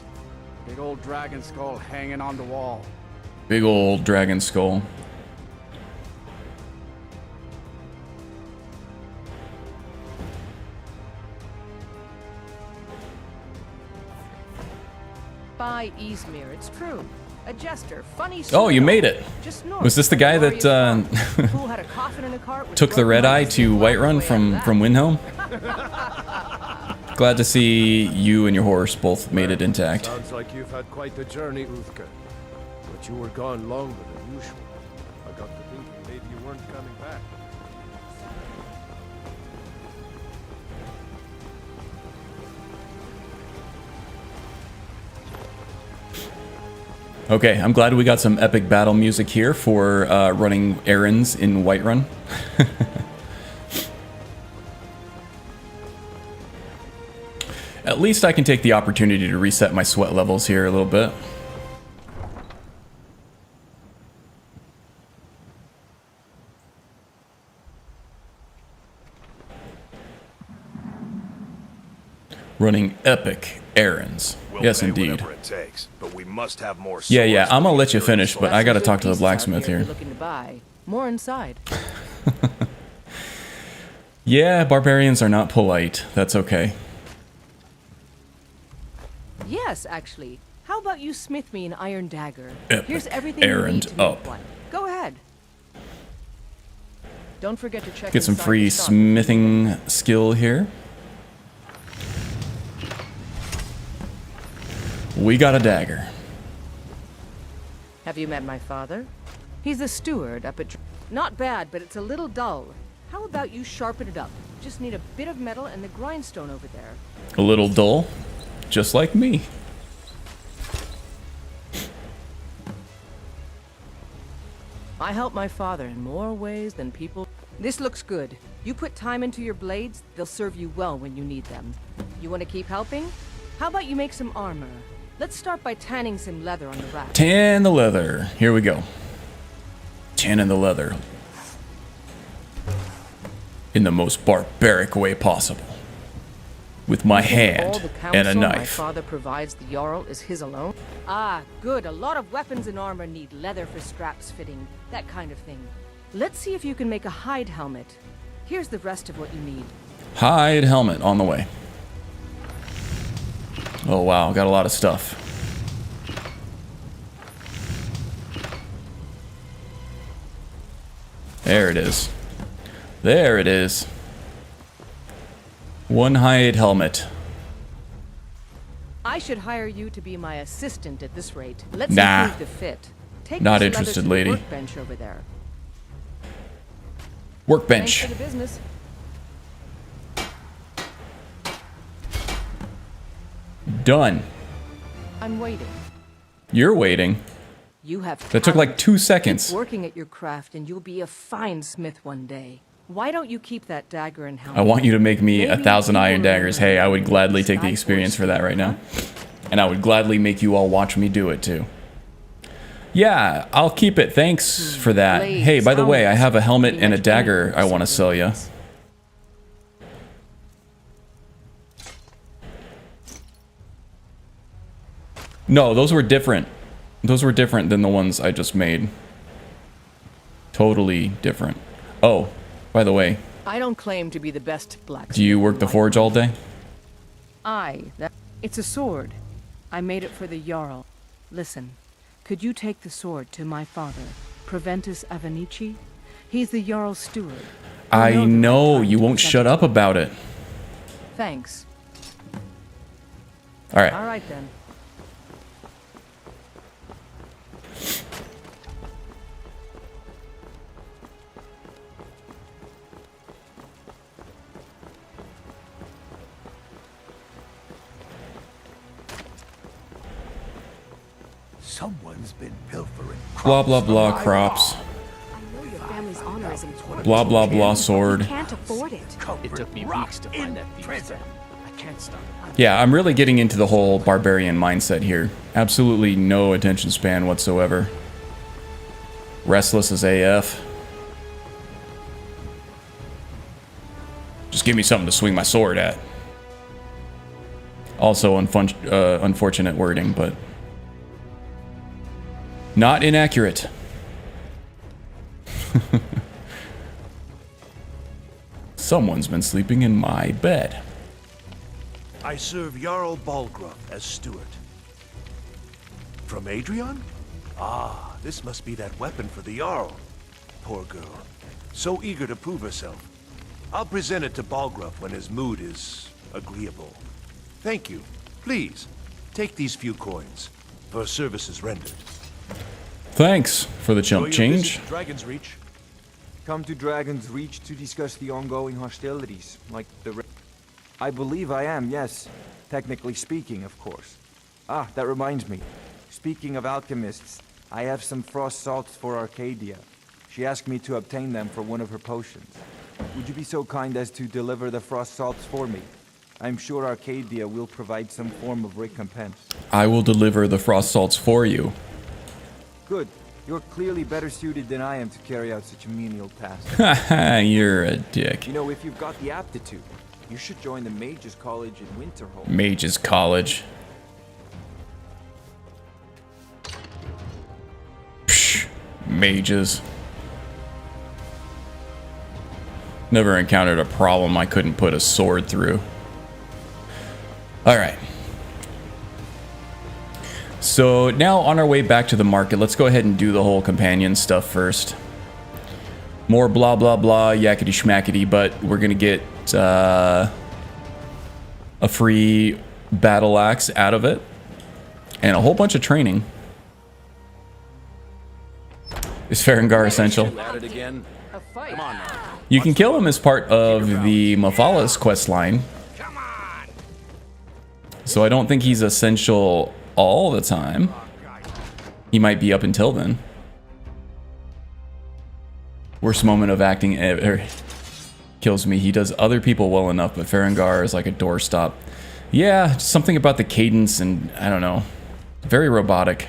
Big old dragon skull hanging on the wall. Big old dragon skull. By Eastmere, it's true. A jester, funny Oh, you pseudo. made it. Just north Was this the of guy Glorious that Farm. Who had a coffin in a cart with took the broken red eye legs to and walked Whiterun away from after Windhelm? Glad to see you and your horse both made it intact. Sounds like you've had quite the journey, Uthka. But you were gone longer than usual. I got to thinking maybe you weren't coming back. Okay, I'm glad we got some epic battle music here for running errands in Whiterun. At least I can take the opportunity to reset my sweat levels here a little bit. Running epic errands. Yes, indeed. It takes, but we must have more Yeah, swords I'm gonna for let you the finish, but I gotta talk to the Pieces out blacksmith if here. you're looking to buy. More inside. Yeah, barbarians are not polite. That's okay. Yes, actually. How about you smith me an iron dagger? Epic Here's everything you errand need to make up. one. Go ahead. Don't forget to check Get some inside free the stock. smithing skill here. We got a dagger. Have you met my father? He's a steward up at... Not bad, but it's a little dull. How about you sharpen it up? Just need a bit of metal and the grindstone over there. A little dull, just like me. I help my father in more ways than people... This looks good. You put time into your blades, they'll serve you well when you need them. You want to keep helping? How about you make some armor? Let's start by tanning some leather on the rack. Tan the leather. Here we go. Tanning the leather. In the most barbaric way possible. With my hand and a My knife. father provides the Jarl is his alone. Ah, good. A lot of weapons and armor need leather for straps fitting, that kind of thing. Let's see if you can make a hide helmet. Here's the rest of what you need. Hide helmet on the way. Oh wow, got a lot of stuff. There it is. There it is. One hide helmet. I should hire you to be my assistant at this rate. Let's Nah. improve the fit. Take Not this leather interested, to the lady. Workbench over there. Workbench. Thanks for the business. Done. I'm waiting. You're waiting. You have That took like talent. 2 seconds. Keep working at your craft and you'll be a fine smith one day. Why don't you keep that dagger and helmet? I want you to make me Maybe 1,000 iron people daggers. Hey, I would gladly take the Skyforce experience for that right now. huh? And I would gladly make you all watch me do it too. Yeah, I'll keep it. Thanks for that. Blades, Hey, by the way, I have a helmet helmets, and a much dagger better I want to sell you. No, those were different. Those were different than the ones I just made. Totally different. Oh, by the way, I don't claim to be the best blacksmith. do you work the forge all day? It's a sword. I made it for the Jarl. Listen, could you take the sword to my father, Preventus Avenici? He's the Jarl's steward. I the right know, time you to won't present shut it. up about it. Thanks. All right. All right then. Someone's been pilfering. Blah, blah, blah, crops. I know your family's honor is important. Blah, blah, blah, sword. Can't afford it. It took me weeks to find that thief. I can't stop it. Yeah, I'm really getting into the whole barbarian mindset here. Absolutely no attention span whatsoever. Restless as AF. Just give me something to swing my sword at. Also unfortunate wording, but not inaccurate. Someone's been sleeping in my bed. I serve Jarl Balgruff as steward. From Adrian? Ah, this must be that weapon for the Jarl. Poor girl. So eager to prove herself. I'll present it to Balgruff when his mood is agreeable. Thank you. Please, take these few coins for services rendered. Thanks for the chump Enjoy your change. visit to Dragon's Reach. Come to Dragon's Reach to discuss the ongoing hostilities, like the... I believe I am, yes. Technically speaking, of course. Ah, that reminds me. Speaking of alchemists, I have some frost salts for Arcadia. She asked me to obtain them for one of her potions. Would you be so kind as to deliver the frost salts for me? I'm sure Arcadia will provide some form of recompense. I will deliver the frost salts for you. Good. You're clearly better suited than I am to carry out such a menial task. Haha, you're a dick. You know, if you've got the aptitude, you should join the Mages College in Winterholm. Mages College. Psh, mages. Never encountered a problem I couldn't put a sword through. Alright. So now on our way back to the market, let's go ahead and do the whole companion stuff first. More blah blah blah, yakety schmackety, but we're gonna get a free battle axe out of it. And a whole bunch of training. Is Farengar essential? At it again. A fight. Come on now. You can kill him as part of the Mephalas questline. So I don't think he's essential all the time. He might be up until then. Worst moment of acting ever. Kills me. He does other people well enough, but Farengar is like a doorstop. Yeah, something about the cadence and I don't know. Very robotic.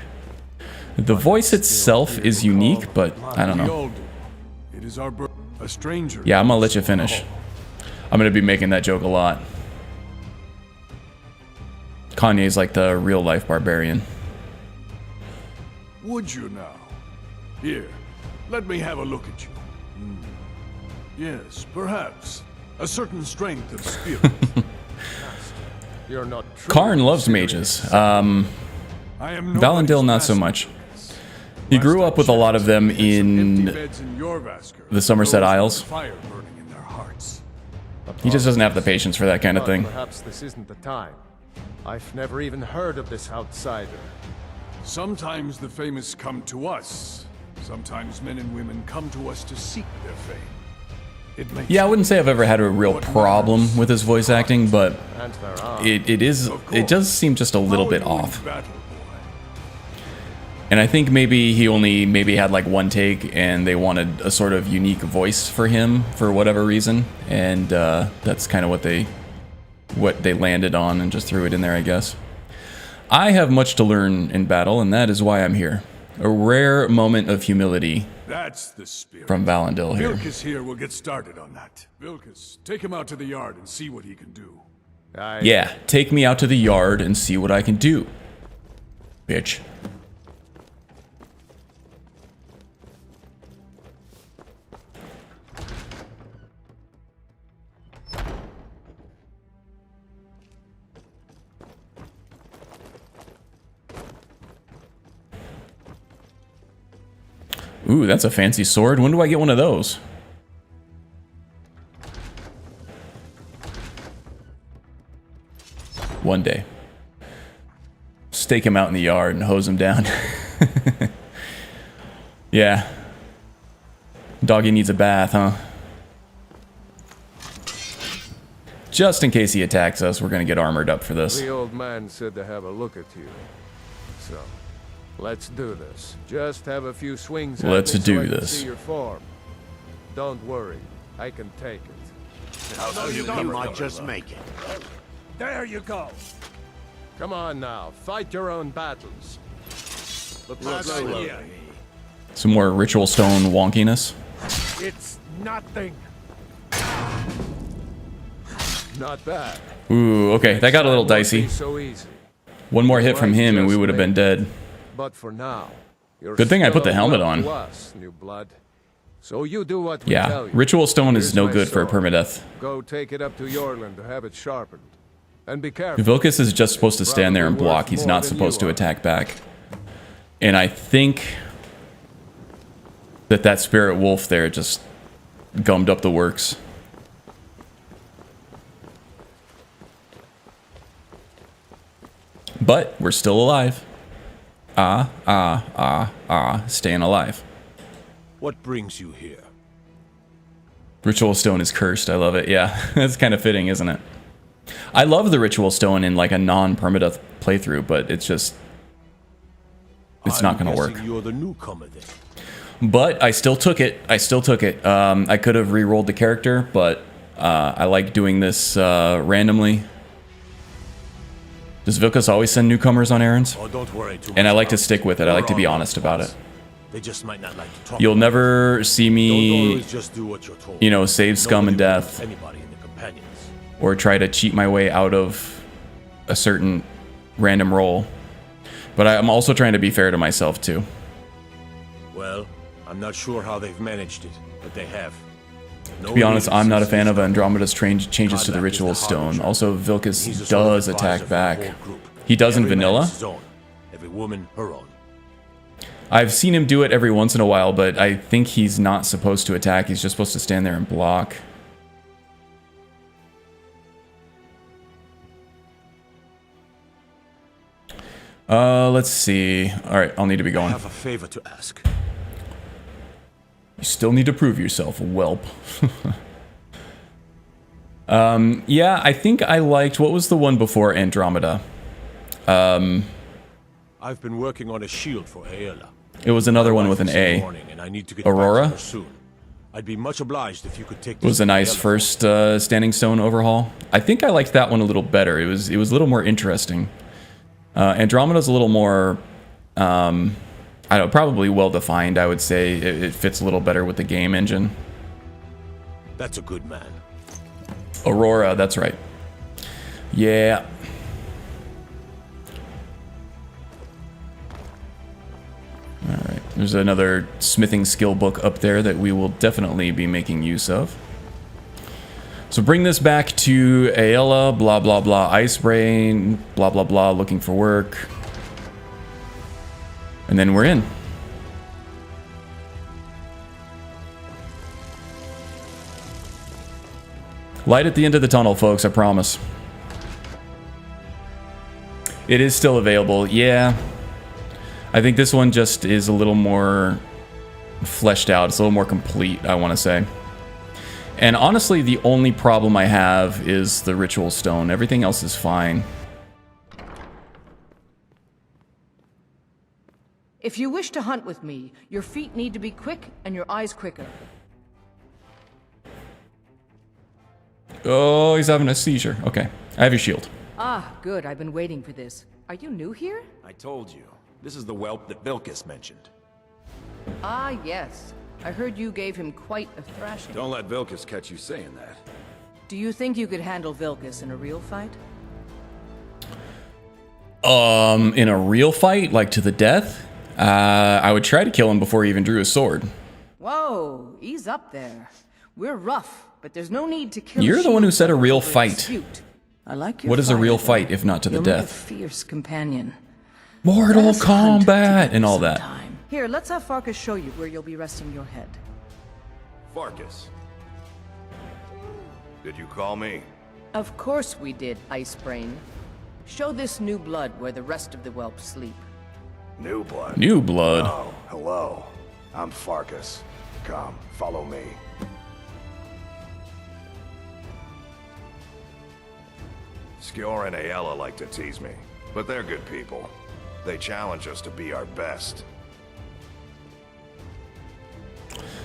The voice itself is unique, but I don't know. It is a stranger. Yeah, I'm gonna let you finish. I'm gonna be making that joke a lot. Kanye's like the real life barbarian. Would you now? Here, let me have a look at you. Yes, perhaps. A certain strength of spirit. You're not Karn loves mages. Valandil not so much. He grew up with a lot of them in the Somerset Isles. He just doesn't have the patience for that kind of thing. Perhaps this isn't the time. I've never even heard of this outsider. Sometimes the famous come to us. Sometimes men and women come to us to seek their fame. Yeah, I wouldn't say I've ever had a real problem with his voice acting, but it does seem just a little bit off. And I think maybe he only had like one take, and they wanted a sort of unique voice for him for whatever reason, and that's kind of what they landed on and just threw it in there, I guess. I have much to learn in battle, and that is why I'm here. A rare moment of humility. That's the spirit. From Valandil here. Vilkas here will get started on that. Vilkas, take him out to the yard and see what he can do. Yeah, take me out to the yard and see what I can do. Bitch. Ooh, that's a fancy sword. When do I get one of those? One day. Stake him out in the yard and hose him down. Yeah. Doggy needs a bath, huh? Just in case he attacks us, we're gonna get armored up for this. The old man said to have a look at you. So, let's do this. Just have a few swings. Let's do so I can this. see your form. Don't worry, I can take it. You might just make it. There you go. Come on now, fight your own battles. Some more ritual stone wonkiness. It's nothing. Not bad. Ooh, okay, that got a little dicey. So easy. One more hit from him and we would have been dead. But for now, good thing I put the helmet on. New blood. So you do what we tell you. Ritual stone is no good for a permadeath. Go take it up to Yorland to have it sharpened. And be careful. Vilkas is just supposed to stand there and block. He's not supposed to attack back. And I think that spirit wolf there just gummed up the works. But we're still alive. Staying alive. What brings you here? Ritual stone is cursed. I love it. Yeah, that's kind of fitting, isn't it? I love the ritual stone in like a non-permadeath playthrough, but it's just... it's not going to work. You're the newcomer then. But I still took it. I could have re-rolled the character, but I like doing this randomly. Does Vilkas always send newcomers on errands? Oh, don't worry too much. And I like to stick with it. I like to be honest about it. They just might not like to talk. You'll never see me, always just do what you're told. you know, save scum and death, Anybody in the companions. or try to cheat my way out of a certain random roll. But I'm also trying to be fair to myself too. Well, I'm not sure how they've managed it, but they have. To be honest, I'm not a fan of Andromeda's changes to the ritual stone. Also, Vilkas does attack back. He does in vanilla. Every woman her own. I've seen him do it every once in a while, but I think he's not supposed to attack. He's just supposed to stand there and block. Let's see. All right, I'll need to be going. I have a favor to ask. You still need to prove yourself, whelp. Yeah, I think I liked... what was the one before Andromeda? I've been working on a shield for Aela. It was another one with an A. And I need to get Aurora? back to her soon. I'd be much obliged if you could take It was a nice first Standing Stone overhaul. I think I liked that one a little better. It was a little more interesting. Andromeda's a little more, I don't know, probably well defined. I would say it fits a little better with the game engine. That's a good man. Aurora, that's right. Yeah. Alright, there's another smithing skill book up there that we will definitely be making use of. So bring this back to Aella, blah blah blah, Ice Brain, blah blah blah, looking for work. And then we're in. Light at the end of the tunnel, folks, I promise. It is still available, yeah. I think this one just is a little more fleshed out. It's a little more complete, I want to say. And honestly, the only problem I have is the ritual stone. Everything else is fine. If you wish to hunt with me, your feet need to be quick and your eyes quicker. Oh, he's having a seizure. Okay, I have your shield. Ah, good. I've been waiting for this. Are you new here? I told you. This is the whelp that Vilkas mentioned. Ah, yes. I heard you gave him quite a thrashing. Don't let Vilkas catch you saying that. Do you think you could handle Vilkas in a real fight? In a real fight, like to the death? I would try to kill him before he even drew his sword. Whoa, ease up there. We're rough, but there's no need to kill. You're the one who said a real fight. I like your What is a real fire, fight if not to the You'll make death? a fierce companion. Mortal Let us hunt combat together and all that. sometime. Here, let's have Farkas show you where you'll be resting your head. Farkas. Did you call me? Of course we did, Icebrain. Show this new blood where the rest of the whelps sleep. New blood. New blood. Oh, hello. I'm Farkas. Come, follow me. Skjor and Aella like to tease me, but they're good people. They challenge us to be our best.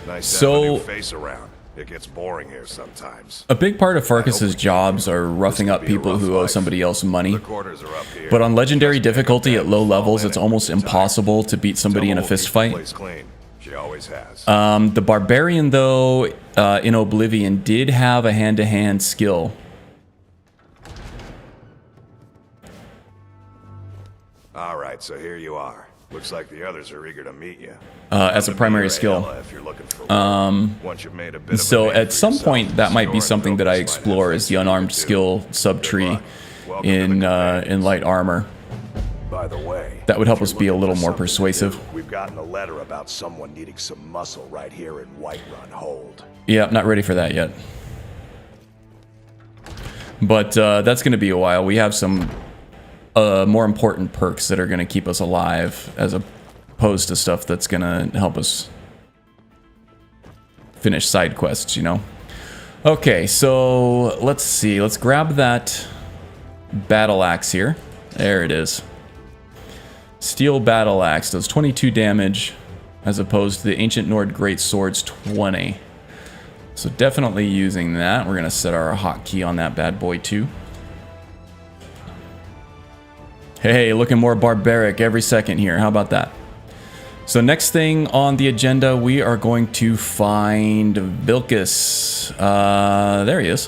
Nice to have a new face around. It gets boring here sometimes. A big part of Farkas's jobs are roughing up people who owe somebody else money. But on legendary difficulty at low levels, it's almost impossible to beat somebody in a fist fight. She always has. The Barbarian, though, in Oblivion, did have a hand-to-hand skill. All right, so here you are. Looks like the others are eager to meet you. As a primary skill. So at some point, that might be something that I explore as the unarmed skill subtree in light armor. By the way, that would help us be a little more persuasive. We've gotten a letter about someone needing some muscle right here in Whiterun Hold. Yeah, not ready for that yet. But that's going to be a while. We have some more important perks that are going to keep us alive as opposed to stuff that's going to help us finish side quests, you know? Okay, so let's see. Let's grab that battle axe here. There it is. Steel battle axe does 22 damage as opposed to the ancient Nord great swords 20. So definitely using that. We're going to set our hotkey on that bad boy too. Hey, looking more barbaric every second here. How about that? So next thing on the agenda, we are going to find Vilkas. There he is.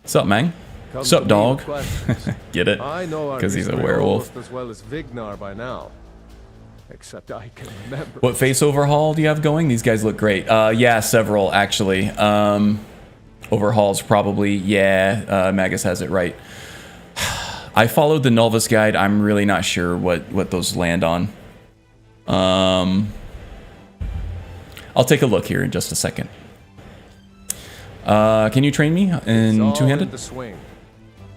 What's up, man? What's up, dog? Get it? Because he's a werewolf. As well as Vignar by now. Except I can remember. What face overhaul do you have going? These guys look great. Yeah, several actually. Overhauls probably, yeah, Magus has it right. I followed the Novice guide. I'm really not sure what those land on. I'll take a look here in just a second. Can you train me in two-handed?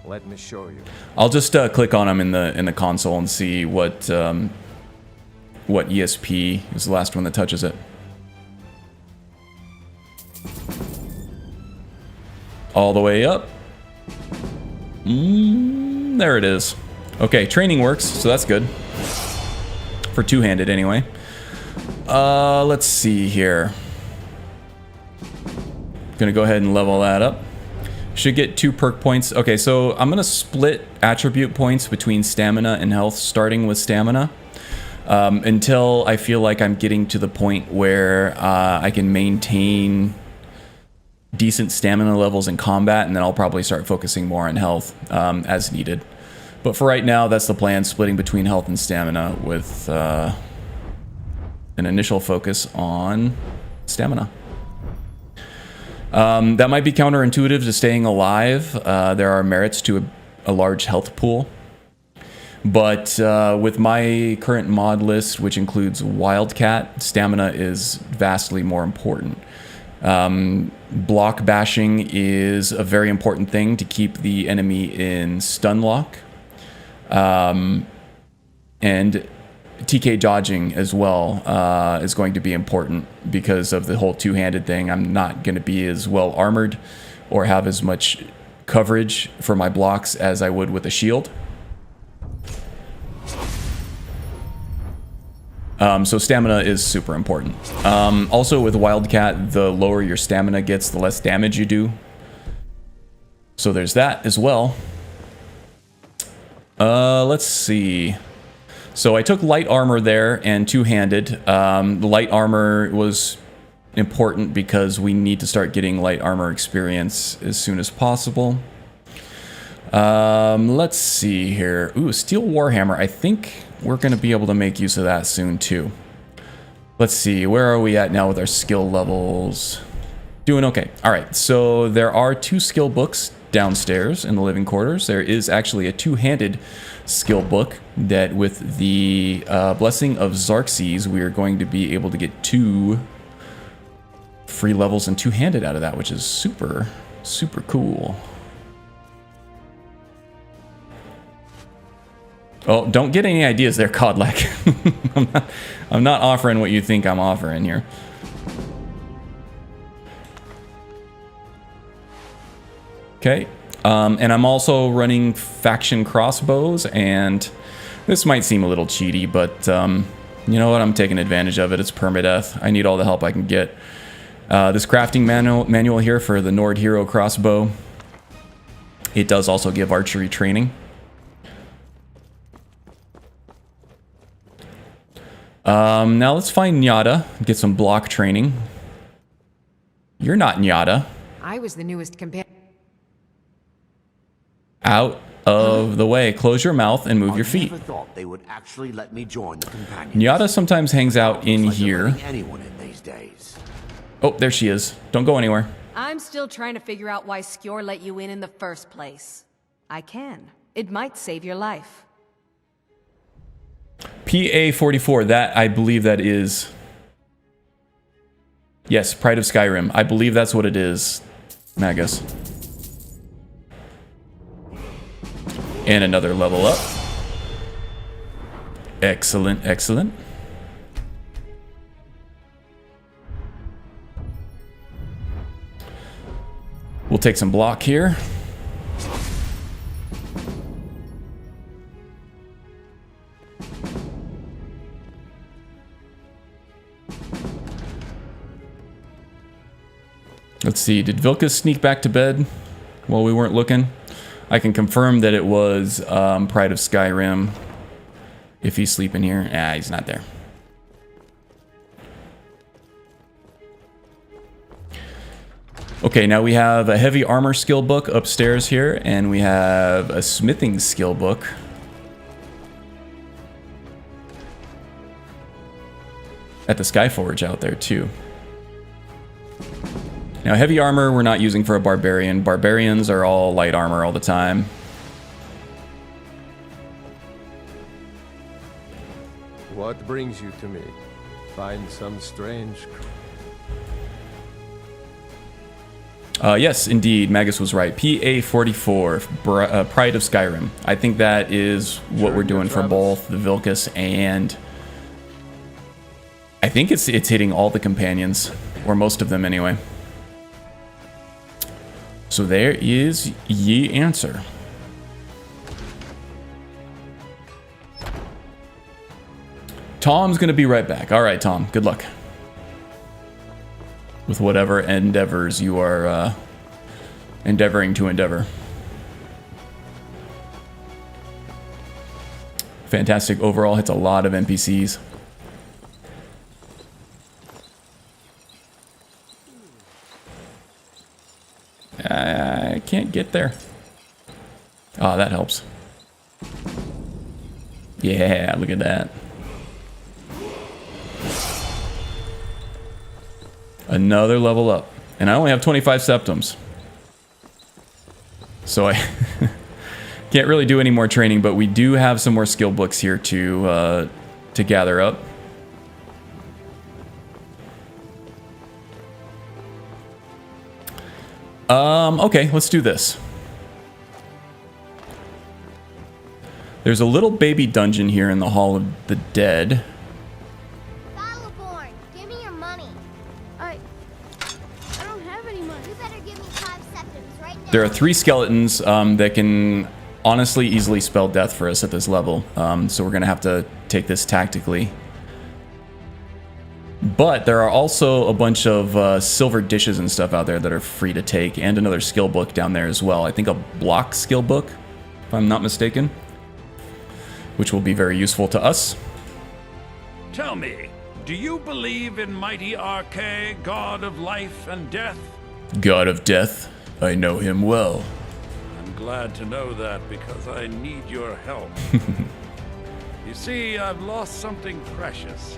Let me show you. I'll just click on them in the console and see what ESP is the last one that touches it. All the way up. There it is. Okay, training works, so that's good. For two-handed, anyway. Let's see here. Gonna go ahead and level that up. Should get 2 perk points. Okay, so I'm gonna split attribute points between stamina and health, starting with stamina, until I feel like I'm getting to the point where I can maintain decent stamina levels in combat, and then I'll probably start focusing more on health as needed. But for right now, that's the plan, splitting between health and stamina with an initial focus on stamina. That might be counterintuitive to staying alive. There are merits to a large health pool. But with my current mod list, which includes Wildcat, stamina is vastly more important. Block bashing is a very important thing to keep the enemy in stun lock. And TK dodging as well is going to be important because of the whole two-handed thing. I'm not going to be as well armored or have as much coverage for my blocks as I would with a shield. So stamina is super important. Also with Wildcat, the lower your stamina gets, the less damage you do. So there's that as well. Let's see. So I took light armor there and two-handed. The light armor was important because we need to start getting light armor experience as soon as possible. Let's see here. Ooh, steel warhammer. I think we're going to be able to make use of that soon too. Let's see. Where are we at now with our skill levels? Doing okay. All right. So there are 2 skill books downstairs in the living quarters. There is actually a two-handed skill book that with the blessing of Xerxes, we are going to be able to get 2 free levels and two-handed out of that, which is super, super cool. Oh, don't get any ideas there, Codlack. I'm not offering what you think I'm offering here. Okay, and I'm also running faction crossbows, and this might seem a little cheaty, but you know what? I'm taking advantage of it. It's permadeath. I need all the help I can get. This crafting manual here for the Nord Hero crossbow. It does also give archery training. Now let's find Nyada, get some block training. You're not Nyada. I was the newest companion. Out of the way. Close your mouth and move your feet. I never thought they would actually let me join the companions. Nyada sometimes hangs out in Like here. letting anyone in these days. Oh, there she is. Don't go anywhere. I'm still trying to figure out why Skjor let you in the first place. I can. It might save your life. PA44, that, I believe that is... Yes, Pride of Skyrim. I believe that's what it is, Magus. And another level up. Excellent, excellent. We'll take some block here. Let's see, did Vilkas sneak back to bed while we weren't looking? I can confirm that it was Pride of Skyrim. If he's sleeping here. Ah, he's not there. Okay, now we have a heavy armor skill book upstairs here, and we have a smithing skill book. At the Skyforge out there too. Now, heavy armor we're not using for a barbarian. Barbarians are all light armor all the time. What brings you to me? Find some strange... Yes, indeed, Magus was right. PA44, Pride of Skyrim. I think that is what we're doing for both the Vilkas and... I think it's hitting all the companions, or most of them anyway. So there is ye answer. Tom's gonna be right back. All right, Tom. Good luck with whatever endeavors you are endeavoring to endeavor. Fantastic overall. Hits a lot of NPCs. I can't get there. Ah, that helps. Yeah, look at that. Another level up. And I only have 25 septums. So I can't really do any more training, but we do have some more skill books here to gather up. Okay, let's do this. There's a little baby dungeon here in the Hall of the Dead. Battleborn, give me your money. I don't have any money. You better give me 5 septums right now. There are 3 skeletons that can honestly easily spell death for us at this level. So we're going to have to take this tactically. But there are also a bunch of silver dishes and stuff out there that are free to take, and another skill book down there as well. I think a block skill book, if I'm not mistaken, which will be very useful to us. Tell me, do you believe in mighty Arche, god of life and death? God of death, I know him well. I'm glad to know that because I need your help. You see, I've lost something precious.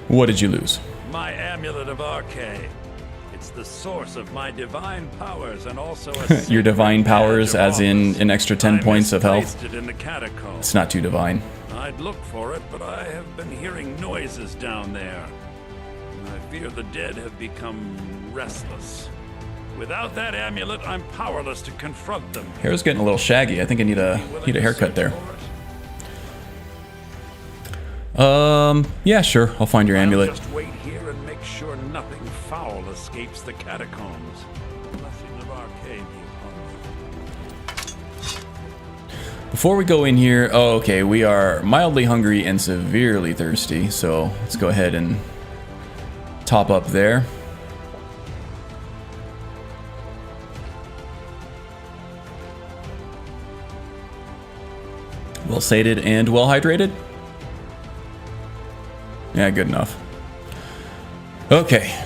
What did you lose? My amulet of Arche. It's the source of my divine powers and also a Your divine powers, as in an extra 10 points of health? Placed it in the catacombs. It's not too divine. I'd look for it, but I have been hearing noises down there. I fear the dead have become restless. Without that amulet, I'm powerless to confront them. Hair's getting a little shaggy. I think I need a haircut there. Yeah, sure. I'll find your amulet. Just wait here and make sure nothing foul escapes the catacombs. Blessing of Arche be upon you. Before we go in here, oh, okay, we are mildly hungry and severely thirsty, so let's go ahead and top up there. Well sated and well hydrated. Yeah, good enough. Okay.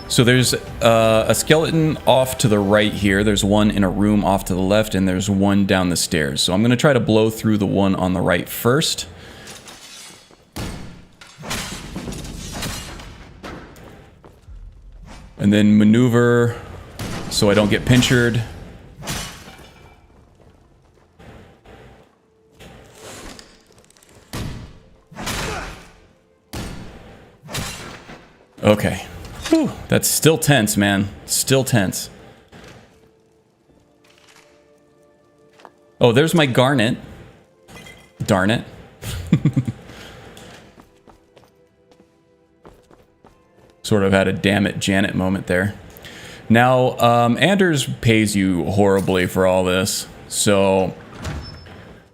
So there's a skeleton off to the right here. There's one in a room off to the left, and there's one down the stairs. So I'm going to try to blow through the one on the right first. And then maneuver so I don't get pinchered. Okay. Whew, that's still tense, man. Still tense. Oh, there's my garnet. Darn it. Sort of had a damn it Janet moment there. Now, Anders pays you horribly for all this, so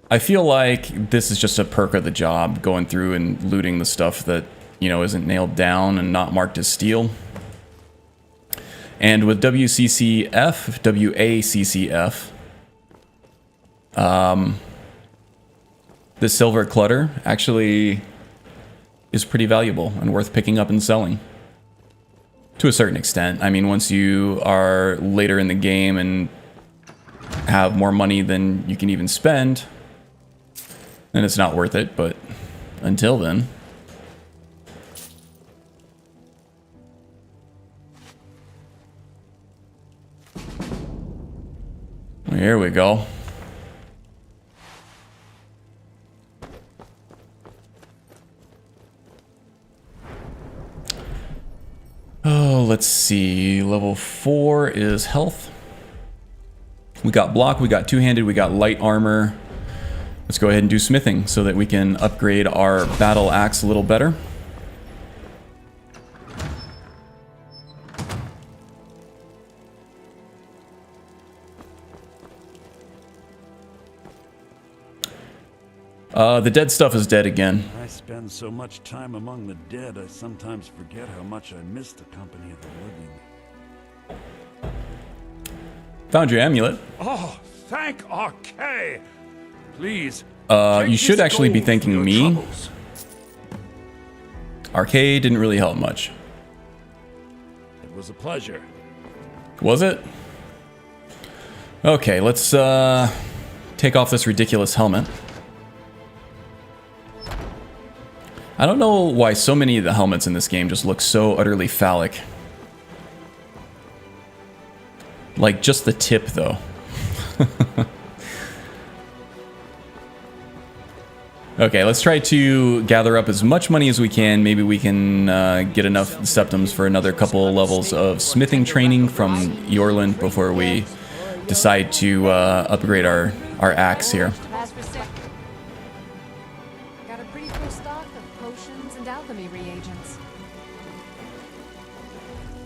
I feel like this is just a perk of the job, going through and looting the stuff that, you know, isn't nailed down and not marked as steel. And with WACCF, this silver clutter actually is pretty valuable and worth picking up and selling. To a certain extent. I mean, once you are later in the game and have more money than you can even spend, then it's not worth it, but until then. Here we go. Oh, let's see. Level 4 is health. We got block, we got two-handed, we got light armor. Let's go ahead and do smithing so that we can upgrade our battle axe a little better. The dead stuff is dead again. I spend so much time among the dead, I sometimes forget how much I miss the company of the living. Found your amulet. Oh, thank Archay! Please. You should actually be thanking me. Arcade didn't really help much. It was a pleasure. Was it? Okay, let's take off this ridiculous helmet. I don't know why so many of the helmets in this game just look so utterly phallic. Like, just the tip, though. Okay, let's try to gather up as much money as we can. Maybe we can get enough septums for another couple levels of smithing training from Yorland before we decide to upgrade our axe here. Got a pretty full stock of potions and alchemy reagents.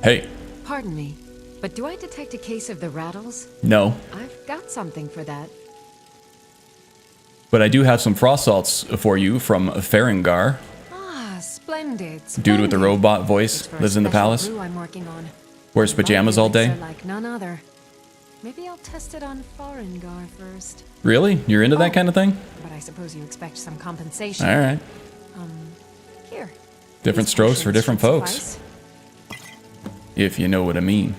Hey. Pardon me, but do I detect a case of the rattles? No. I've got something for that. But I do have some frost salts for you from Farengar. Ah, splendid. Dude with the robot voice lives in the palace. I'm working on. Wears pajamas all day. Like none other. Maybe I'll test it on Farengar first. Really? You're into that kind of thing? But I suppose you expect some compensation. All right. Here. Different strokes for different folks. If you know what I mean.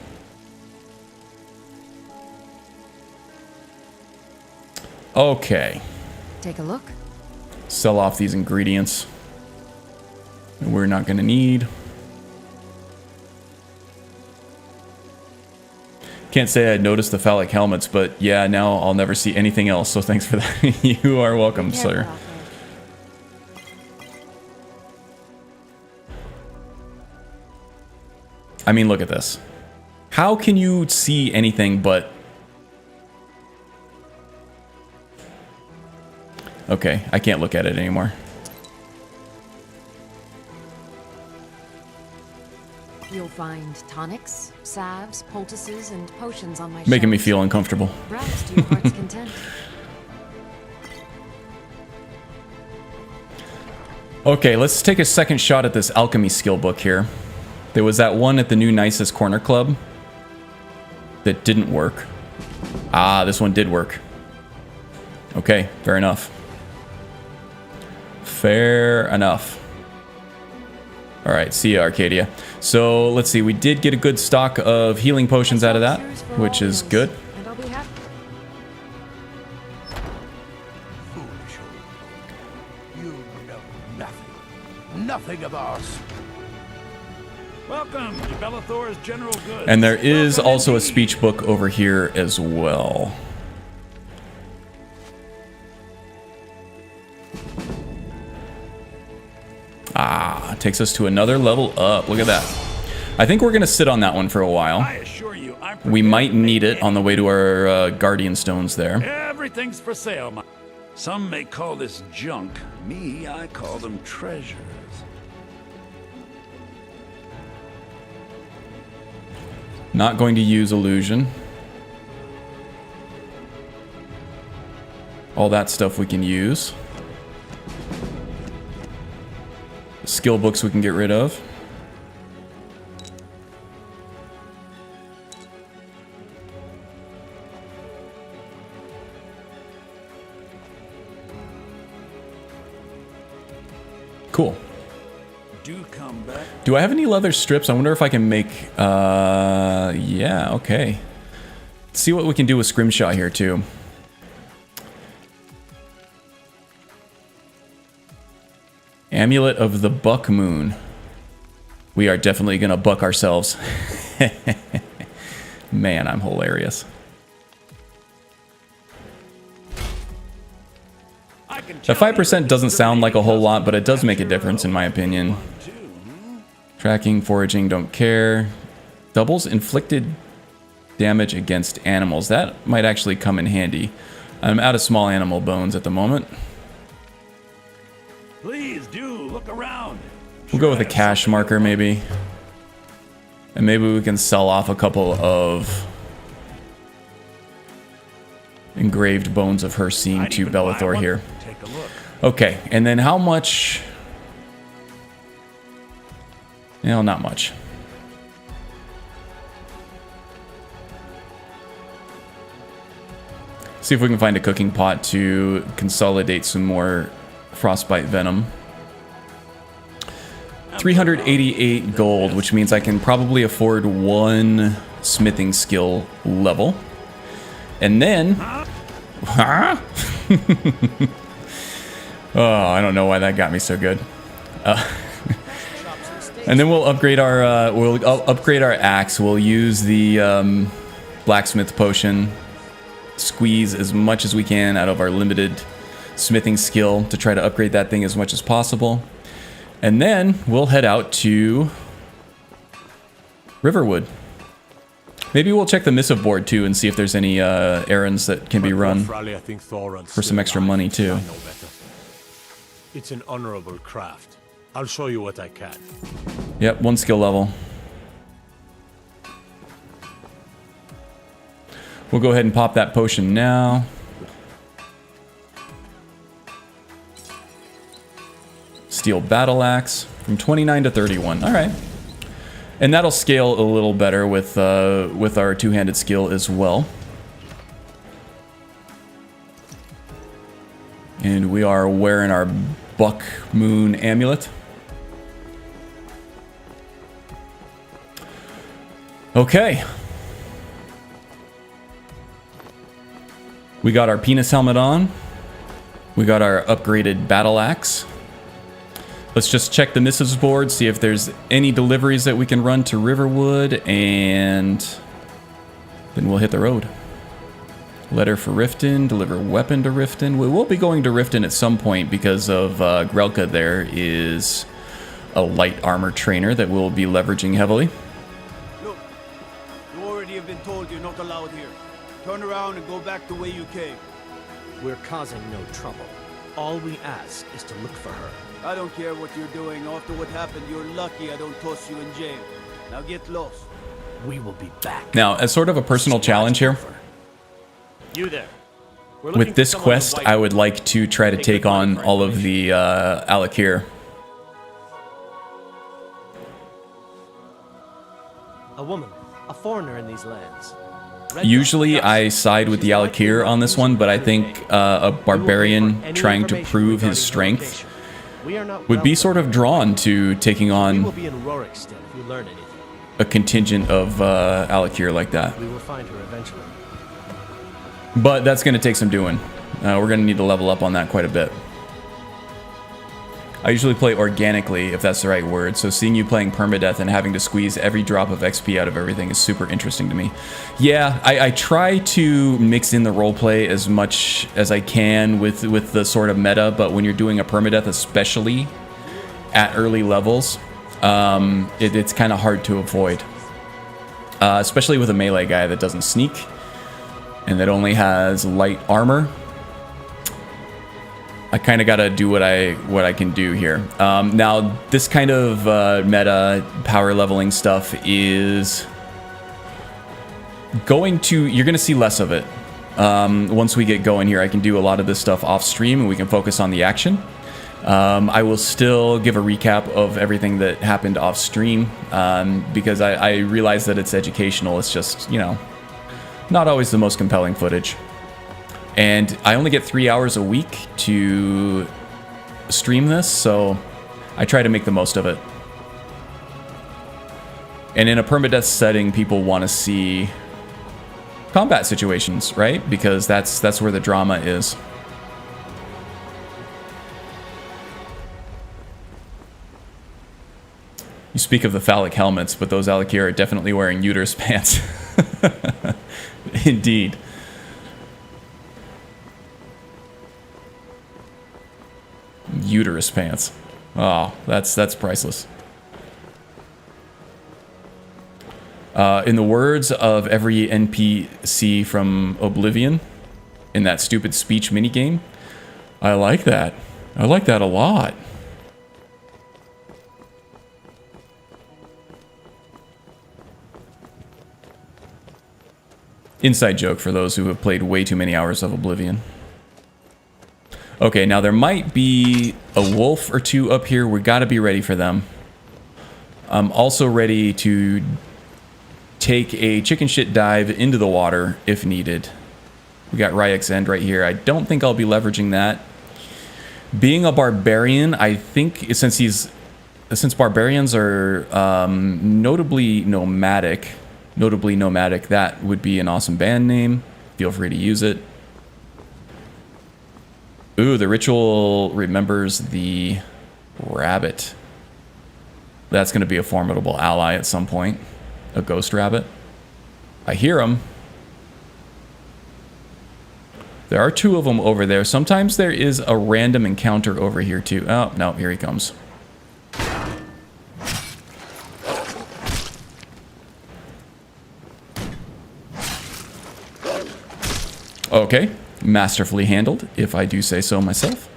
Okay. Take a look. Sell off these ingredients that we're not going to need. Can't say I noticed the phallic helmets, but yeah, now I'll never see anything else, so thanks for that. You are welcome, sir. I mean, look at this. How can you see anything but... Okay, I can't look at it anymore. You'll find tonics, salves, poultices, and potions on my Making me feel uncomfortable. Browse to your heart's content. Okay, let's take a second shot at this alchemy skill book here. There was that one at the new Nicest Corner Club that didn't work. Ah, this one did work. Okay, fair enough. Fair enough. All right, see ya, Arcadia. So let's see, we did get a good stock of healing potions out of that, which is good. And I'll be happy. Foolish old. You know nothing. Nothing of ours. Welcome to Bellathor's General Goods. And there is also a speech book over here as well. Ah, takes us to another level up. Look at that. I think we're going to sit on that one for a while. I assure you, We might need it on the way to our Guardian Stones there. everything's for sale. Some may call this junk. Me, I call them treasures. Not going to use illusion. All that stuff we can use. Skill books we can get rid of. Cool. Do come back. Do I have any leather strips? I wonder if I can make... yeah, okay. Let's see what we can do with Scrimshaw here, too. Amulet of the Buck Moon. We are definitely going to buck ourselves. Man, I'm hilarious. The 5% doesn't sound like a whole lot, but it does make a difference in my opinion. Tracking, foraging, don't care. Doubles inflicted damage against animals. That might actually come in handy. I'm out of small animal bones at the moment. Please do look around. We'll go with a cash marker maybe. And maybe we can sell off a couple of engraved bones of her seen to Bellathor here. Okay, and then how much? No, not much. See if we can find a cooking pot to consolidate some more frostbite venom. 388 gold, which means I can probably afford one smithing skill level. And then... Huh? Oh, I don't know why that got me so good. And then we'll upgrade our axe. We'll use the blacksmith potion, squeeze as much as we can out of our limited smithing skill to try to upgrade that thing as much as possible. And then we'll head out to Riverwood. Maybe we'll check the missive board too and see if there's any errands that can be run for some extra money too. It's an honorable craft. I'll show you what I can. Yep, one skill level. We'll go ahead and pop that potion now. Steel battle axe from 29 to 31. All right. And that'll scale a little better with our two-handed skill as well. And we are wearing our Buck Moon amulet. Okay. We got our penis helmet on. We got our upgraded battle axe. Let's just check the missives board, see if there's any deliveries that we can run to Riverwood, and then we'll hit the road. Letter for Riften, deliver weapon to Riften. We will be going to Riften at some point because of Grelka there is a light armor trainer that we'll be leveraging heavily. Look, you already have been told you're not allowed here. Turn around and go back the way you came. We're causing no trouble. All we ask is to look for her. I don't care what you're doing. After what happened, you're lucky I don't toss you in jail. Now get lost. We will be back. Now, as sort of a personal challenge here, You there. with this quest, I would like to try to take on all of the Alakir. A woman, a foreigner in these lands. Usually I side with the Alakir on this one, but I think a Barbarian trying to prove his strength would be sort of drawn to taking on a contingent of Alakir like that. We will find her eventually. But that's going to take some doing. We're going to need to level up on that quite a bit. I usually play organically, if that's the right word, so seeing you playing Permadeath and having to squeeze every drop of XP out of everything is super interesting to me. Yeah, I try to mix in the roleplay as much as I can with the sort of meta, but when you're doing a Permadeath, especially at early levels, it's kind of hard to avoid. Especially with a melee guy that doesn't sneak and that only has light armor. I kind of got to do what I can do here. Now, this kind of meta power leveling stuff is you're going to see less of it. Once we get going here, I can do a lot of this stuff off stream and we can focus on the action. I will still give a recap of everything that happened off stream because I realize that it's educational. It's just, you know, not always the most compelling footage. And I only get 3 hours a week to stream this, so I try to make the most of it. And in a permadeath setting, people want to see combat situations, right? Because that's where the drama is. You speak of the phallic helmets, but those Alakir are definitely wearing uterus pants. Indeed. Uterus pants. Oh, that's priceless. In the words of every NPC from Oblivion, in that stupid speech minigame, I like that. I like that a lot. Inside joke for those who have played way too many hours of Oblivion. Okay, now there might be a wolf or two up here. We got to be ready for them. I'm also ready to take a chicken shit dive into the water if needed. We got Ryek's End right here. I don't think I'll be leveraging that. Being a barbarian, I think since barbarians are notably nomadic, that would be an awesome band name. Feel free to use it. Ooh, the ritual remembers the rabbit. That's going to be a formidable ally at some point. A ghost rabbit. I hear him. There are two of them over there. Sometimes there is a random encounter over here too. Oh, no, here he comes. Okay, masterfully handled, if I do say so myself.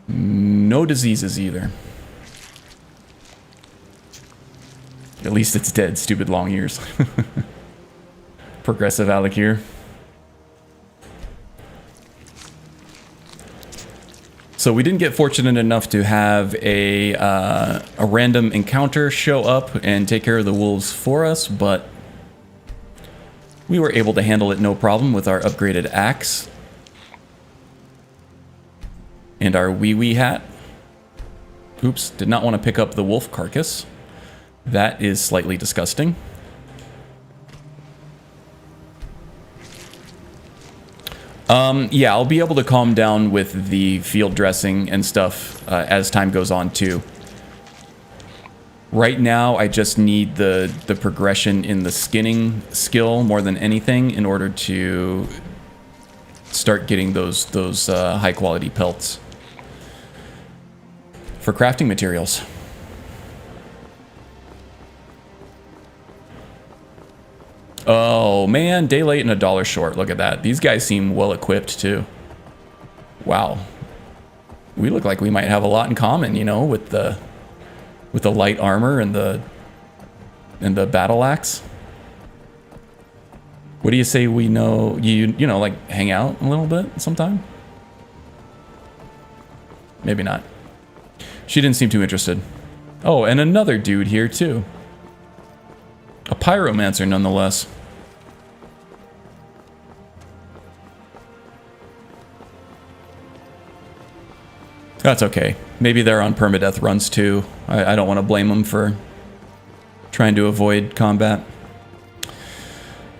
No diseases either. At least it's dead, stupid long ears. Progressive Alec here. So we didn't get fortunate enough to have a random encounter show up and take care of the wolves for us, but we were able to handle it no problem with our upgraded axe and our wee hat. Oops, did not want to pick up the wolf carcass. That is slightly disgusting. Yeah, I'll be able to calm down with the field dressing and stuff as time goes on too. Right now, I just need the progression in the skinning skill more than anything in order to start getting those high quality pelts for crafting materials. Oh man, day late and $1 short. Look at that. These guys seem well equipped too. Wow. We look like we might have a lot in common, you know, with the light armor and the battle axe. What do you say we know you know, like hang out a little bit sometime? Maybe not. She didn't seem too interested. Oh, and another dude here too. A pyromancer nonetheless. That's okay. Maybe they're on permadeath runs too. I don't want to blame them for trying to avoid combat.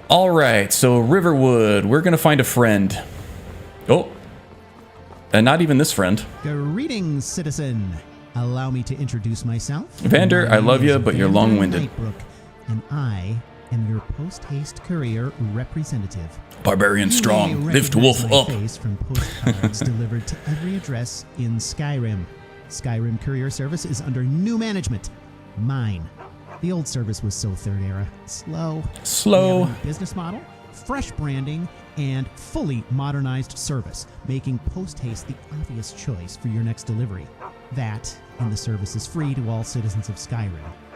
Alright, so Riverwood. We're going to find a friend. Oh. And not even this friend. Greetings, citizen. Allow me to introduce myself. Vander, I love you, but you're long-winded. And I am your post-haste courier representative. Barbarian strong. Lift wolf up. From postcards delivered to every address in Skyrim. Skyrim courier service is under new management. Mine. The old service was so third era. Slow. Slow. Business model, fresh branding, and fully modernized service, making post-haste the obvious choice for your next delivery. That, and the service is free to all citizens of Skyrim,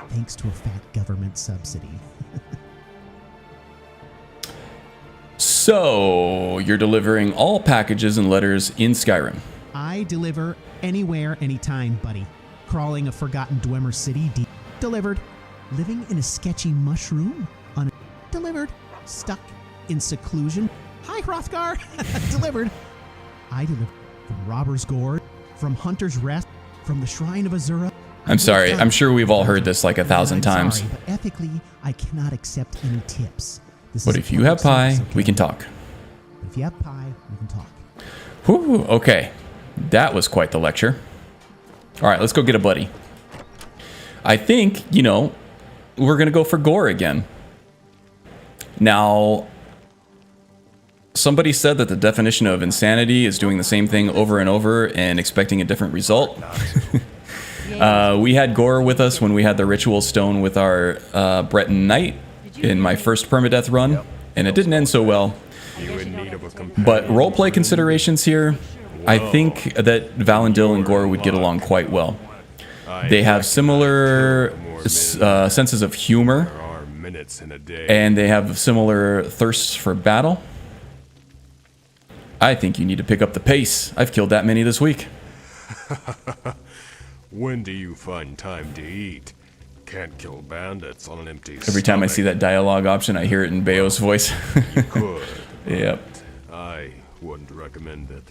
thanks to a fat government subsidy. So, you're delivering all packages and letters in Skyrim. I deliver anywhere, anytime, buddy. Crawling a forgotten Dwemer city, delivered. Living in a sketchy mushroom, delivered. Stuck in seclusion, hi Hrothgar, delivered. I deliver from Robber's Gorge, from Hunter's Rest, from the Shrine of Azura. I'm sorry, I'm sure we've all heard this like 1,000 times. Sorry, but ethically, I cannot accept any tips. But if you have pie, we can talk. If you have pie, we can talk. Whew, okay. That was quite the lecture. Alright, let's go get a buddy. I think, you know, we're going to go for gore again. Now, somebody said that the definition of insanity is doing the same thing over and over and expecting a different result. We had gore with us when we had the ritual stone with our Breton Knight in my first permadeath run, and it didn't end so well. But roleplay considerations here, I think that Valandil and Gore would get along quite well. They have similar senses of humor, and they have similar thirsts for battle. I think you need to pick up the pace. I've killed that many this week. When do you find time to eat? Can't kill bandits on an empty Every time I see that dialogue option, I hear it in Bayo's voice. Good. Yep. I wouldn't recommend it.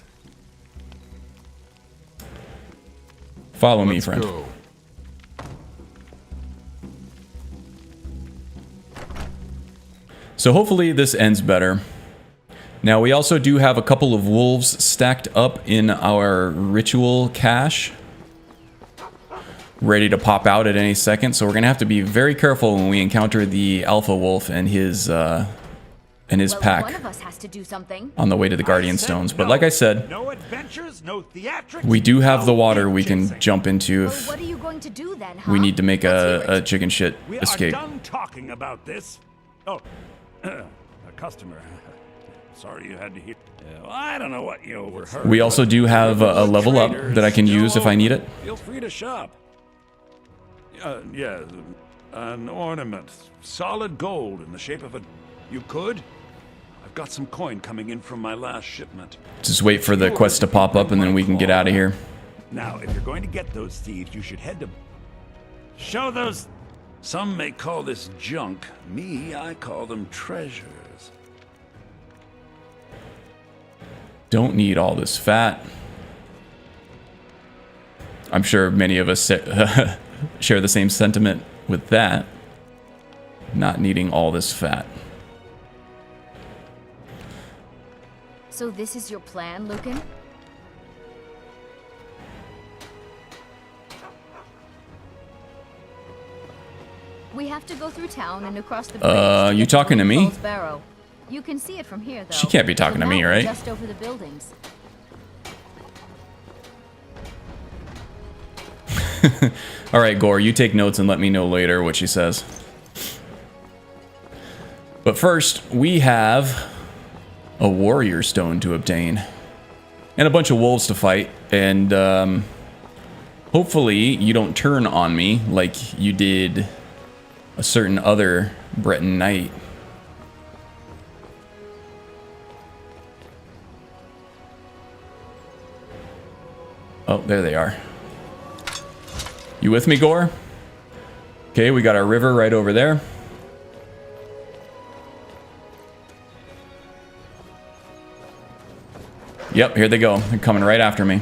Follow me, friend. Go. So hopefully this ends better. Now we also do have a couple of wolves stacked up in our ritual cache, ready to pop out at any second. So we're gonna have to be very careful when we encounter the alpha wolf and his pack One of us has to do something. on the way to the Guardian Stones. But like I said, No adventures, no theatrics. we do have the water we can jump into if What are you going to do then, huh? we need to make a chicken shit We escape. are done talking about this. Oh, a customer. Sorry you had to hear. Well, I don't know what you overheard. We also do have a level up that I can use if I need it. Feel free to shop. Yeah, an ornament, solid gold in the shape of a. You could. I've got some coin coming in from my last shipment. Just wait for the quest to pop up and then we can get out of here. Now, if you're going to get those thieves, you should head to. Show those. Some may call this junk. Me, I call them treasures. Don't need all this fat. I'm sure many of us share the same sentiment with that. Not needing all this fat. So this is your plan, Lucan? We have to go through town and across the bridge. You talking to me? Barrow. You can see it from here, though. She can't be talking to me, The mountain right? Just over the buildings. All right, Gore, you take notes and let me know later what she says. But first, we have a warrior stone to obtain and a bunch of wolves to fight. And hopefully you don't turn on me like you did a certain other Breton knight. Oh, there they are. You with me, Gore? Okay, we got our river right over there. Yep, here they go. They're coming right after me.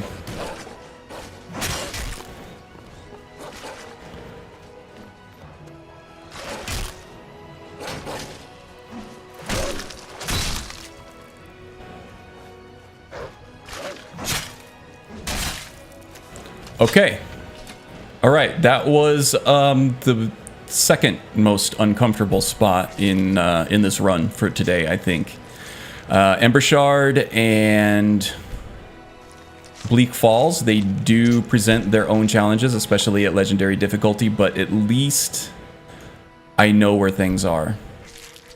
Okay. All right, that was the second most uncomfortable spot in this run for today, I think. Embershard and Bleak Falls, they do present their own challenges, especially at legendary difficulty, but at least I know where things are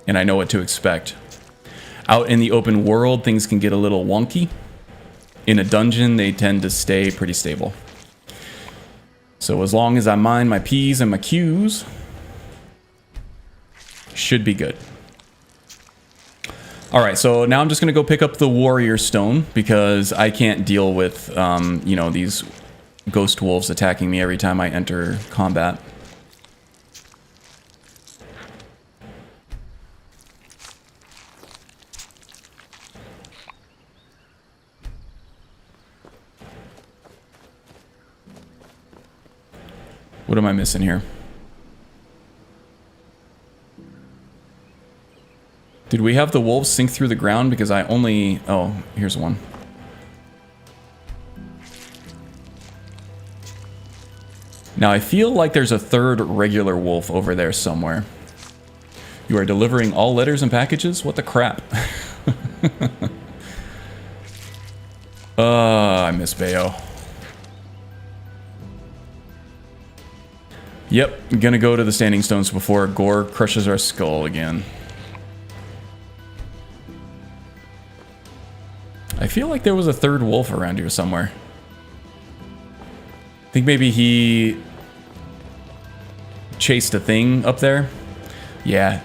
and I know what to expect. Out in the open world, things can get a little wonky. In a dungeon, they tend to stay pretty stable. So as long as I mind my P's and my Q's, should be good. All right, so now I'm just going to go pick up the warrior stone because I can't deal with, you know, these ghost wolves attacking me every time I enter combat. What am I missing here? Did we have the wolves sink through the ground? Because I only... Oh, here's one. Now, I feel like there's a third regular wolf over there somewhere. You are delivering all letters and packages? What the crap? I miss Bayo. Yep, gonna go to the Standing Stones before Gore crushes our skull again. I feel like there was a third wolf around here somewhere. I think maybe he chased a thing up there. Yeah.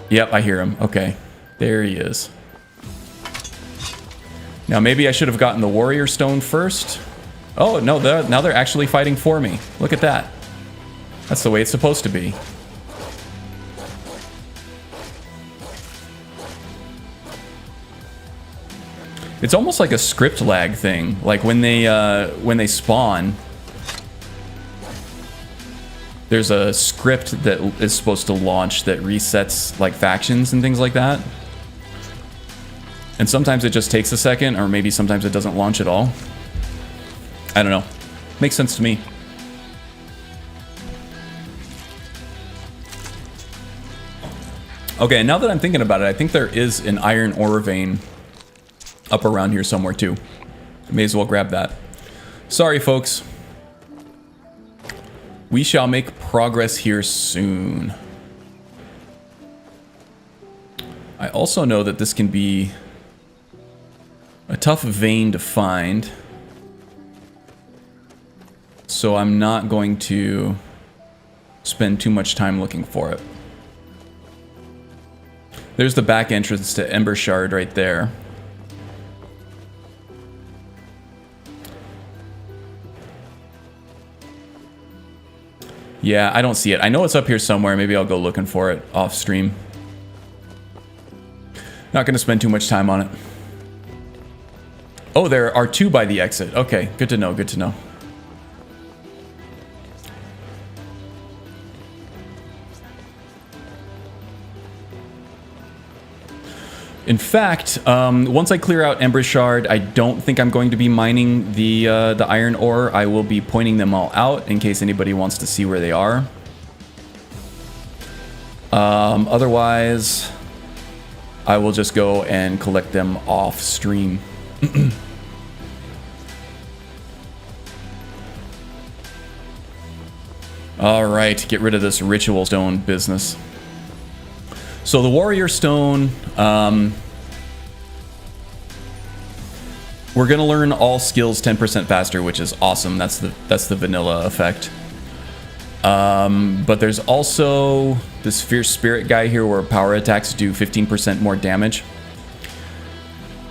Yep, I hear him. Okay. There he is. Now maybe I should have gotten the warrior stone first. Oh, no, now they're actually fighting for me. Look at that. That's the way it's supposed to be. It's almost like a script lag thing. Like when they spawn, there's a script that is supposed to launch that resets like factions and things like that. And sometimes it just takes a second, or maybe sometimes it doesn't launch at all. I don't know. Makes sense to me. Okay, now that I'm thinking about it, I think there is an iron ore vein up around here somewhere too. May as well grab that. Sorry, folks. We shall make progress here soon. I also know that this can be a tough vein to find. So I'm not going to spend too much time looking for it. There's the back entrance to Embershard right there. Yeah, I don't see it. I know it's up here somewhere. Maybe I'll go looking for it off stream. Not going to spend too much time on it. Oh, there are two by the exit. Okay, good to know, good to know. In fact, once I clear out Embershard, I don't think I'm going to be mining the iron ore. I will be pointing them all out in case anybody wants to see where they are. Otherwise, I will just go and collect them off stream. All right, get rid of this ritual stone business. So the warrior stone, we're gonna learn all skills 10% faster, which is awesome. That's the vanilla effect. But there's also this fierce spirit guy here where power attacks do 15% more damage.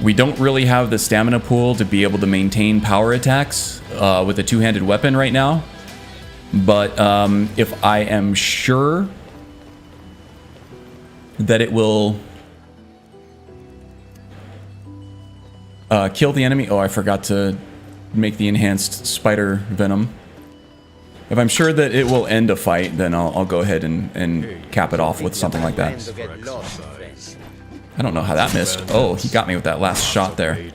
We don't really have the stamina pool to be able to maintain power attacks with a two-handed weapon right now. But if I am sure that it will kill the enemy. Oh, I forgot to make the enhanced spider venom. If I'm sure that it will end a fight, then I'll go ahead and cap it off with something like that. I don't know how that missed. Oh, he got me with that last shot there.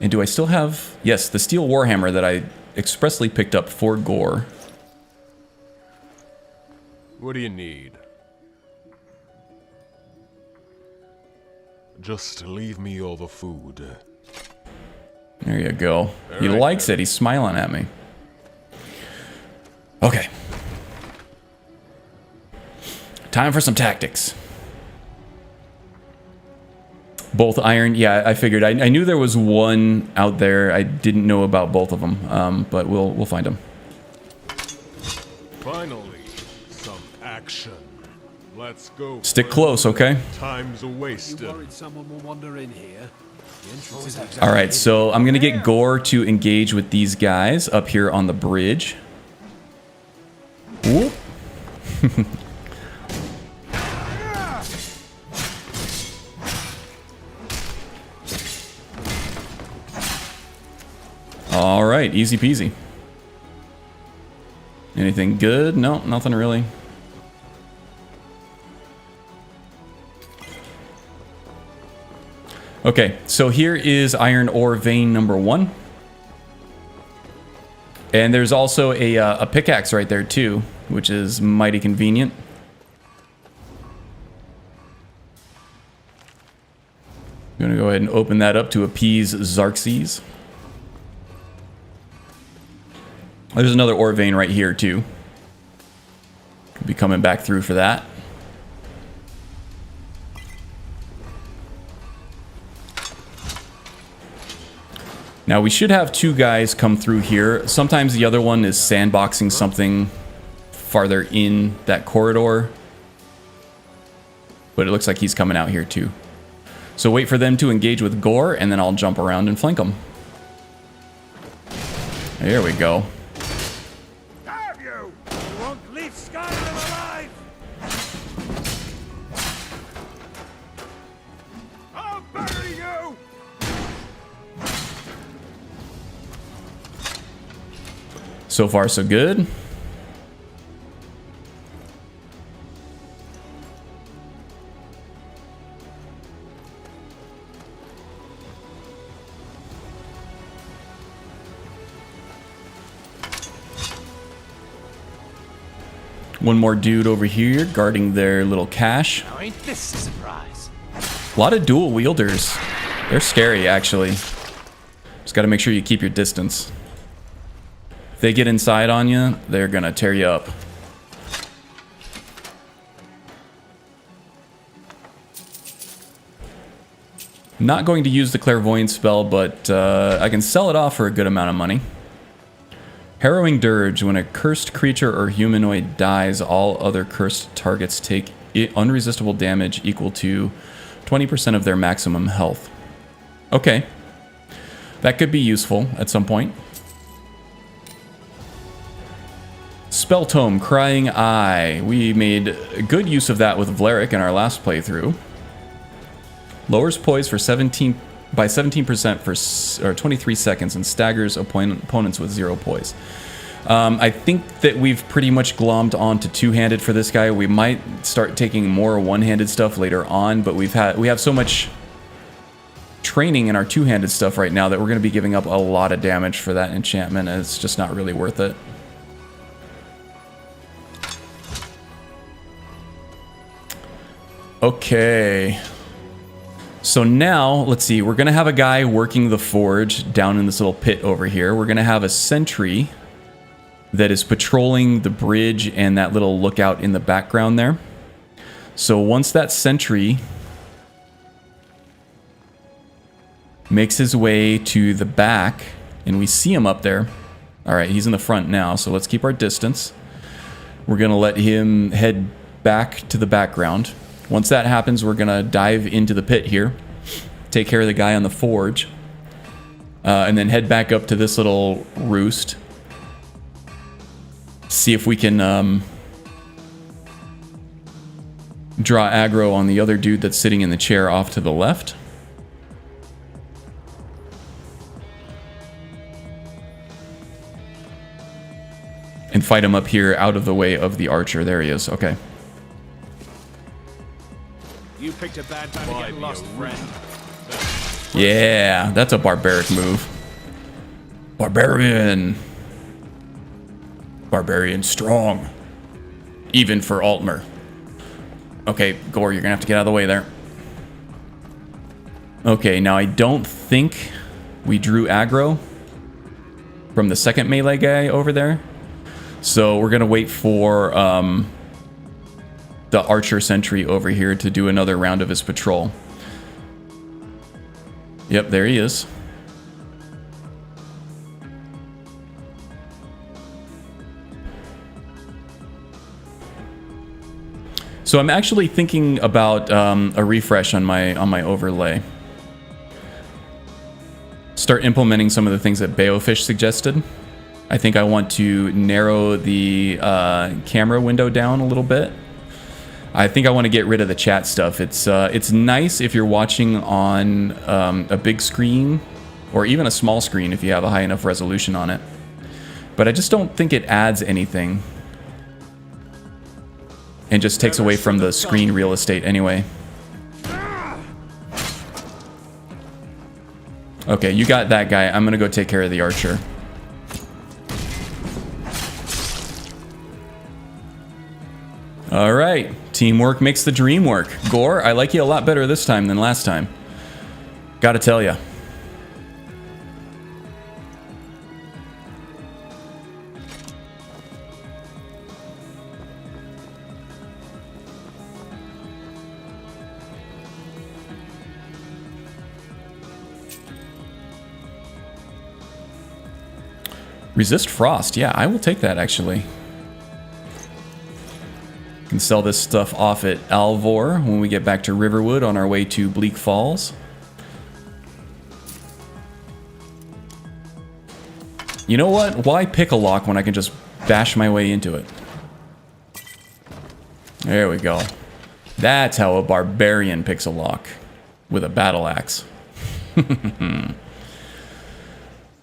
And do I still have... Yes, the steel warhammer that I expressly picked up for Gore. What do you need? Just leave me all the food. There you go. He likes it. He's smiling at me. Okay. Time for some tactics. Both iron. Yeah, I figured. I knew there was one out there. I didn't know about both of them, but we'll find them. Finally, some action. Let's go. Stick close, okay? Time's wasted. You worried someone will wander in here? All right, so I'm gonna get Gore to engage with these guys up here on the bridge. Whoop. All right, easy peasy. Anything good? No, nothing really. Okay, so here is iron ore vein number 1. And there's also a pickaxe right there too, which is mighty convenient. I'm gonna go ahead and open that up to appease Xerxes. There's another ore vein right here too. Be coming back through for that. Now we should have 2 guys come through here. Sometimes the other one is sandboxing something farther in that corridor. but it looks like he's coming out here too. So wait for them to engage with Gore, and then I'll jump around and flank them. There we go. Have you! You won't leave Skyrim alive! I'll bury you! So far, so good. One more dude over here guarding their little cache. Now ain't this a surprise? A lot of dual wielders. They're scary, actually. Just got to make sure you keep your distance. If they get inside on you, they're going to tear you up. Not going to use the clairvoyance spell, but I can sell it off for a good amount of money. Harrowing Dirge. When a cursed creature or humanoid dies, all other cursed targets take unresistible damage equal to 20% of their maximum health. Okay. That could be useful at some point. Spell Tome, Crying Eye. We made good use of that with Vlerick in our last playthrough. Lowers poise for 17% for 23 seconds and staggers opponents with 0 poise. I think that we've pretty much glommed onto two-handed for this guy. We might start taking more one-handed stuff later on, but we have so much training in our two-handed stuff right now that we're going to be giving up a lot of damage for that enchantment, and it's just not really worth it. Okay. So now, let's see, we're going to have a guy working the forge down in this little pit over here. We're going to have a sentry that is patrolling the bridge and that little lookout in the background there. So once that sentry makes his way to the back, and we see him up there. All right, he's in the front now, so let's keep our distance. We're going to let him head back to the background. Once that happens, we're going to dive into the pit here, take care of the guy on the forge, and then head back up to this little roost. See if we can draw aggro on the other dude that's sitting in the chair off to the left. And fight him up here out of the way of the archer. There he is. Okay. You picked a bad time to get lost, friend. Yeah, that's a barbaric move. Barbarian. Barbarian strong. Even for Altmer. Okay, Gore, you're gonna have to get out of the way there. Okay, now I don't think we drew aggro from the second melee guy over there. So we're gonna wait for the archer sentry over here to do another round of his patrol. Yep, there he is. So I'm actually thinking about a refresh on my overlay. Start implementing some of the things that Bayofish suggested. I think I want to narrow the camera window down a little bit. I think I want to get rid of the chat stuff. It's nice if you're watching on a big screen or even a small screen if you have a high enough resolution on it. But I just don't think it adds anything. And just takes away from the screen real estate anyway. Okay, you got that guy. I'm gonna go take care of the archer. All right, teamwork makes the dream work. Gore, I like you a lot better this time than last time. Gotta tell ya. Resist frost. Yeah, I will take that actually. Can sell this stuff off at Alvor when we get back to Riverwood on our way to Bleak Falls. You know what? Why pick a lock when I can just bash my way into it? There we go. That's how a barbarian picks a lock. With a battle axe.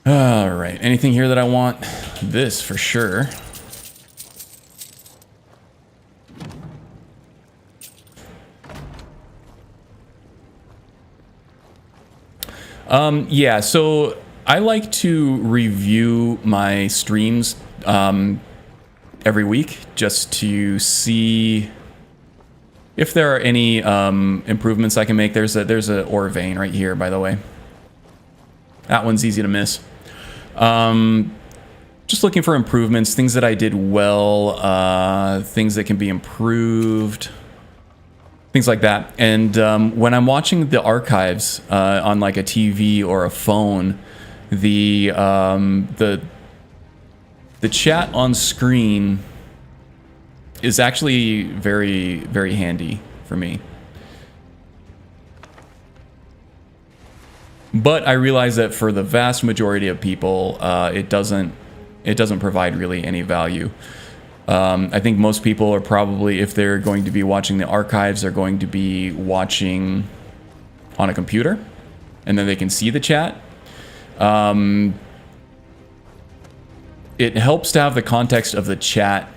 Alright, anything here that I want? This for sure. Yeah, so I like to review my streams every week just to see if there are any improvements I can make. There's a ore vein right here, by the way. That one's easy to miss. Just looking for improvements, things that I did well, things that can be improved, things like that. And when I'm watching the archives on like a TV or a phone, the chat on screen is actually very, very handy for me. But I realize that for the vast majority of people, it doesn't provide really any value. I think most people are probably, if they're going to be watching the archives, are going to be watching on a computer, and then they can see the chat. It helps to have the context of the chat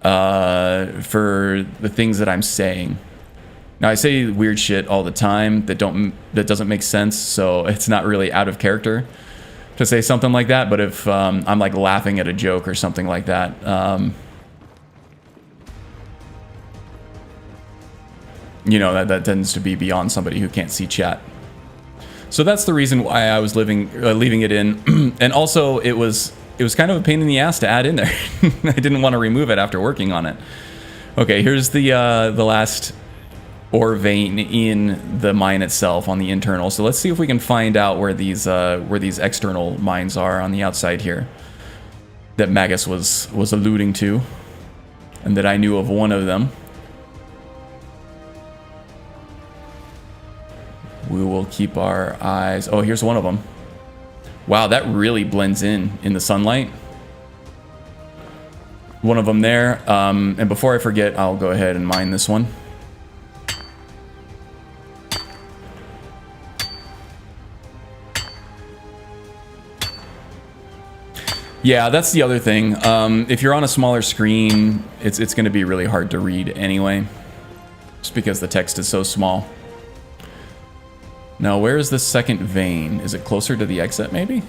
for the things that I'm saying. Now I say weird shit all the time that doesn't make sense, so it's not really out of character to say something like that. But if I'm like laughing at a joke or something like that, you know, that tends to be beyond somebody who can't see chat. So that's the reason why I was leaving it in. And also it was kind of a pain in the ass to add in there. I didn't want to remove it after working on it. Okay, here's the last ore vein in the mine itself on the internal. So let's see if we can find out where these external mines are on the outside here that Magus was alluding to, and that I knew of one of them. We will keep our eyes. Oh, here's one of them. Wow, that really blends in the sunlight. One of them there. And before I forget, I'll go ahead and mine this one. Yeah, that's the other thing. If you're on a smaller screen, it's going to be really hard to read anyway, just because the text is so small. Now, where is the second vein? Is it closer to the exit, maybe?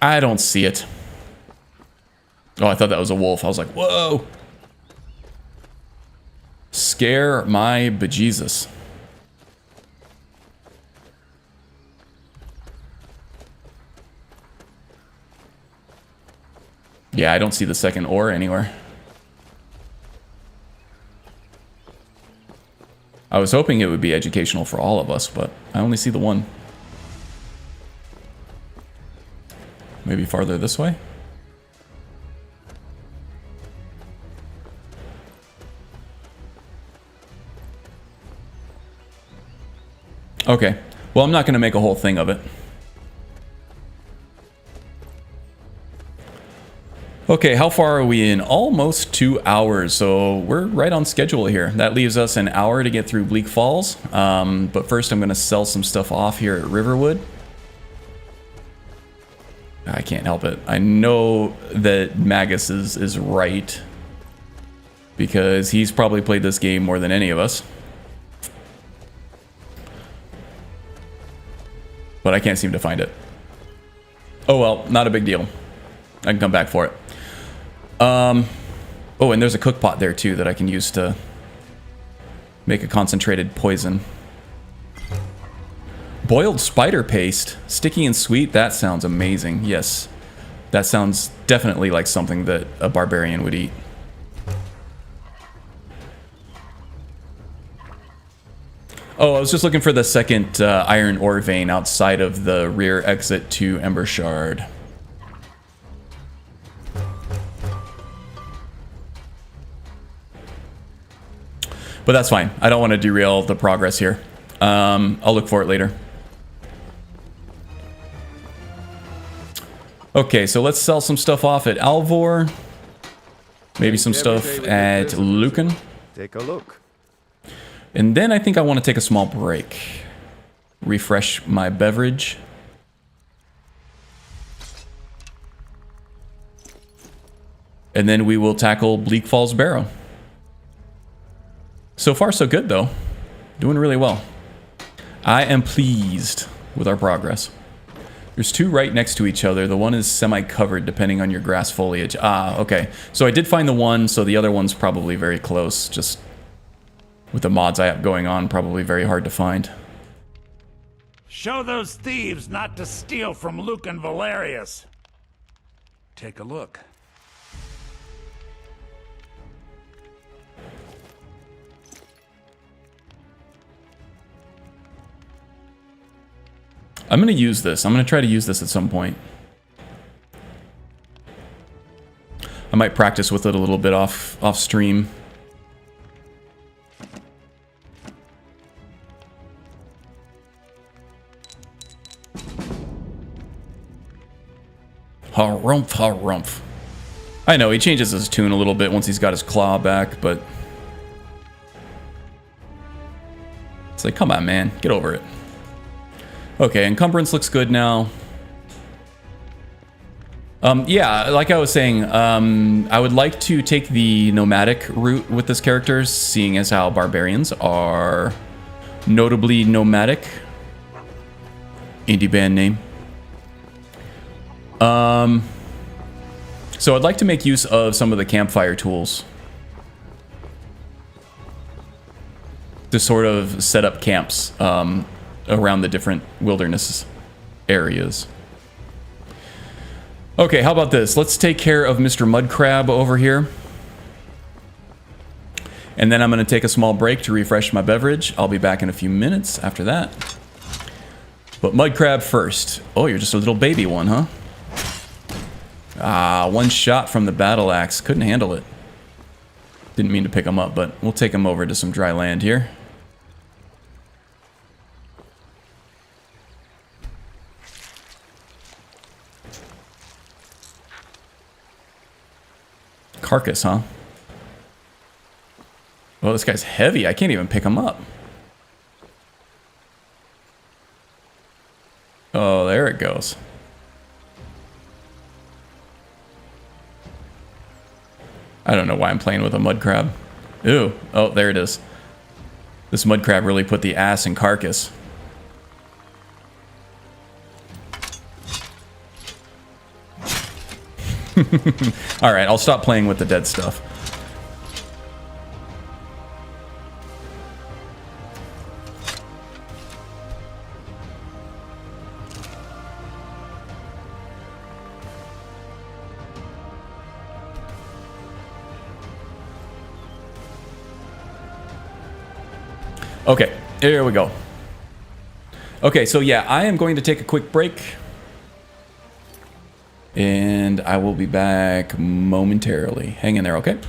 I don't see it. Oh, I thought that was a wolf. I was like, whoa! Scare my bejesus. Yeah, I don't see the second ore anywhere. I was hoping it would be educational for all of us, but I only see the one. Maybe farther this way? Okay. Well, I'm not going to make a whole thing of it. Okay, how far are we in? Almost 2 hours, so we're right on schedule here. That leaves us an hour to get through Bleak Falls. But first I'm going to sell some stuff off here at Riverwood. I can't help it. I know that Magus is right, because he's probably played this game more than any of us. But I can't seem to find it. Oh well, not a big deal. I can come back for it. Oh, and there's a cook pot there too that I can use to make a concentrated poison. Boiled spider paste, sticky and sweet. That sounds amazing. Yes, that sounds definitely like something that a barbarian would eat. Oh, I was just looking for the second iron ore vein outside of the rear exit to Embershard. But that's fine. I don't want to derail the progress here. I'll look for it later. Okay, so let's sell some stuff off at Alvor. Maybe some stuff at Lucan. Take a look. And then I think I want to take a small break. Refresh my beverage. And then we will tackle Bleak Falls Barrow. So far, so good, though. Doing really well. I am pleased with our progress. There's two right next to each other. The one is semi-covered, depending on your grass foliage. Ah, okay. So I did find the one, so the other one's probably very close. Just with the mods I have going on, probably very hard to find. Show those thieves not to steal from Luke and Valerius. Take a look. I'm going to use this. I'm going to try to use this at some point. I might practice with it a little bit off stream. Harumph, harumph. I know, he changes his tune a little bit once he's got his claw back, but... It's like, come on, man. Get over it. Okay, encumbrance looks good now. Yeah, like I was saying, I would like to take the nomadic route with this character, seeing as how barbarians are notably nomadic. Indie band name. So I'd like to make use of some of the campfire tools to sort of set up camps around the different wilderness areas. Okay, how about this? Let's take care of Mr. Mudcrab over here. And then I'm going to take a small break to refresh my beverage. I'll be back in a few minutes after that. But Mudcrab first. Oh, you're just a little baby one, huh? Ah, one shot from the battle axe. Couldn't handle it. Didn't mean to pick him up, but we'll take him over to some dry land here. Carcass, huh? Oh, this guy's heavy. I can't even pick him up. Oh, there it goes. I don't know why I'm playing with a mud crab. Ooh. Oh, there it is. This mud crab really put the ass in Carcass. Alright, I'll stop playing with the dead stuff. Okay, here we go. Okay, so yeah, I am going to take a quick break. And I will be back momentarily. Hang in there, okay?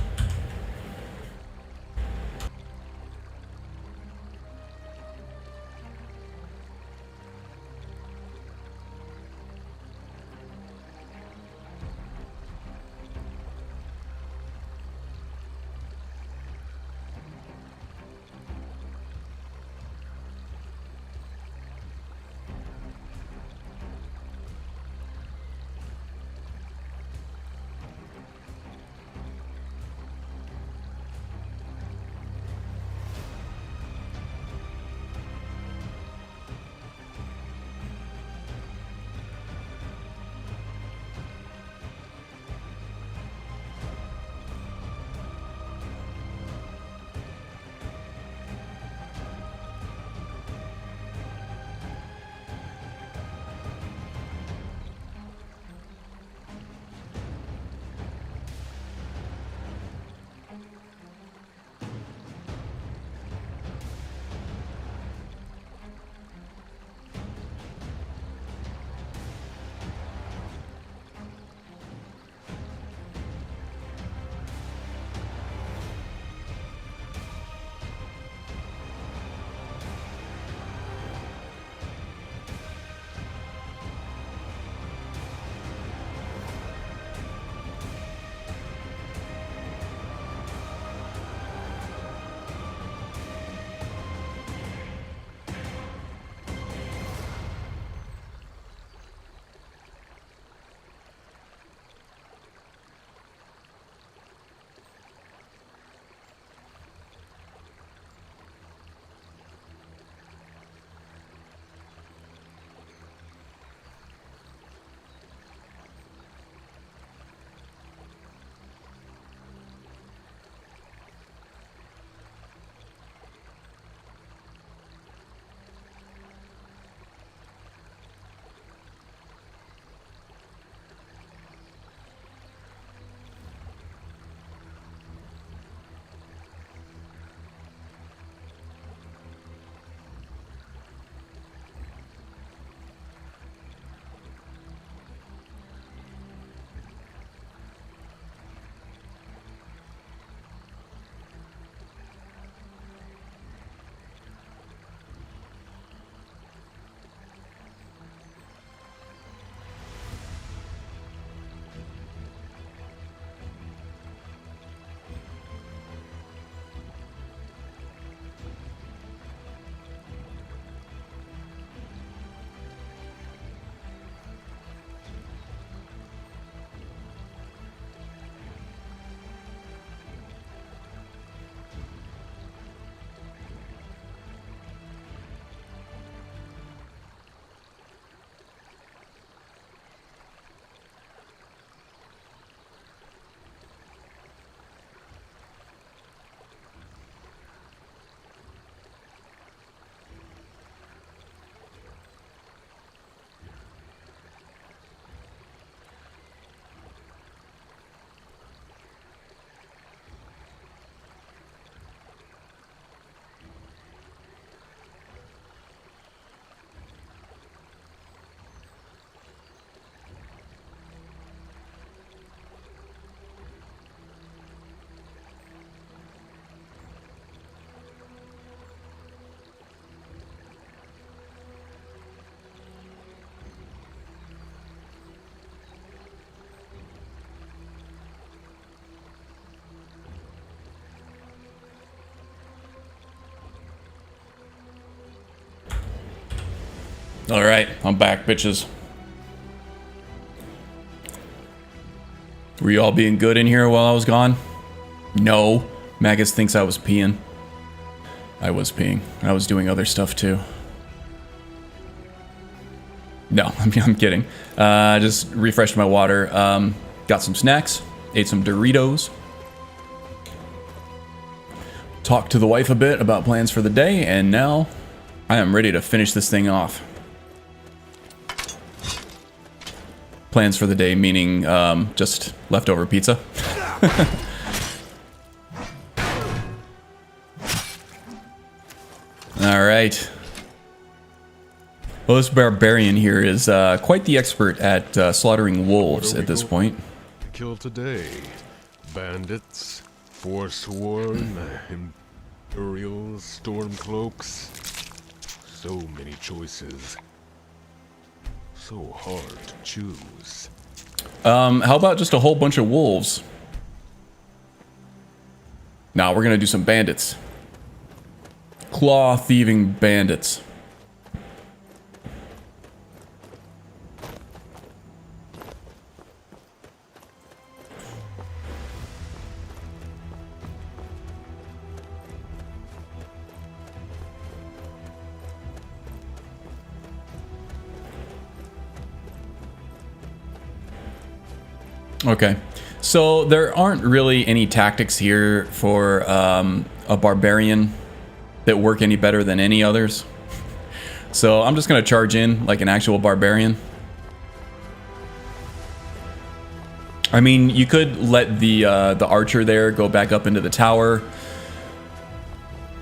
Alright, I'm back, bitches. Were you all being good in here while I was gone? No. Magus thinks I was peeing. I was peeing. I was doing other stuff too. No, I'm kidding. Just refreshed my water. Got some snacks. Ate some Doritos. Talked to the wife a bit about plans for the day, and now I am ready to finish this thing off. Plans for the day meaning just leftover pizza. Alright. Well, this barbarian here is quite the expert at slaughtering wolves at this point. Kill today. Bandits, Forsworn, Imperials, Stormcloaks. So many choices. So hard to choose. How about just a whole bunch of wolves? Now we're gonna do some bandits. Claw thieving bandits. Okay, so there aren't really any tactics here for a barbarian that work any better than any others. So I'm just gonna charge in like an actual barbarian. I mean, you could let the archer there go back up into the tower,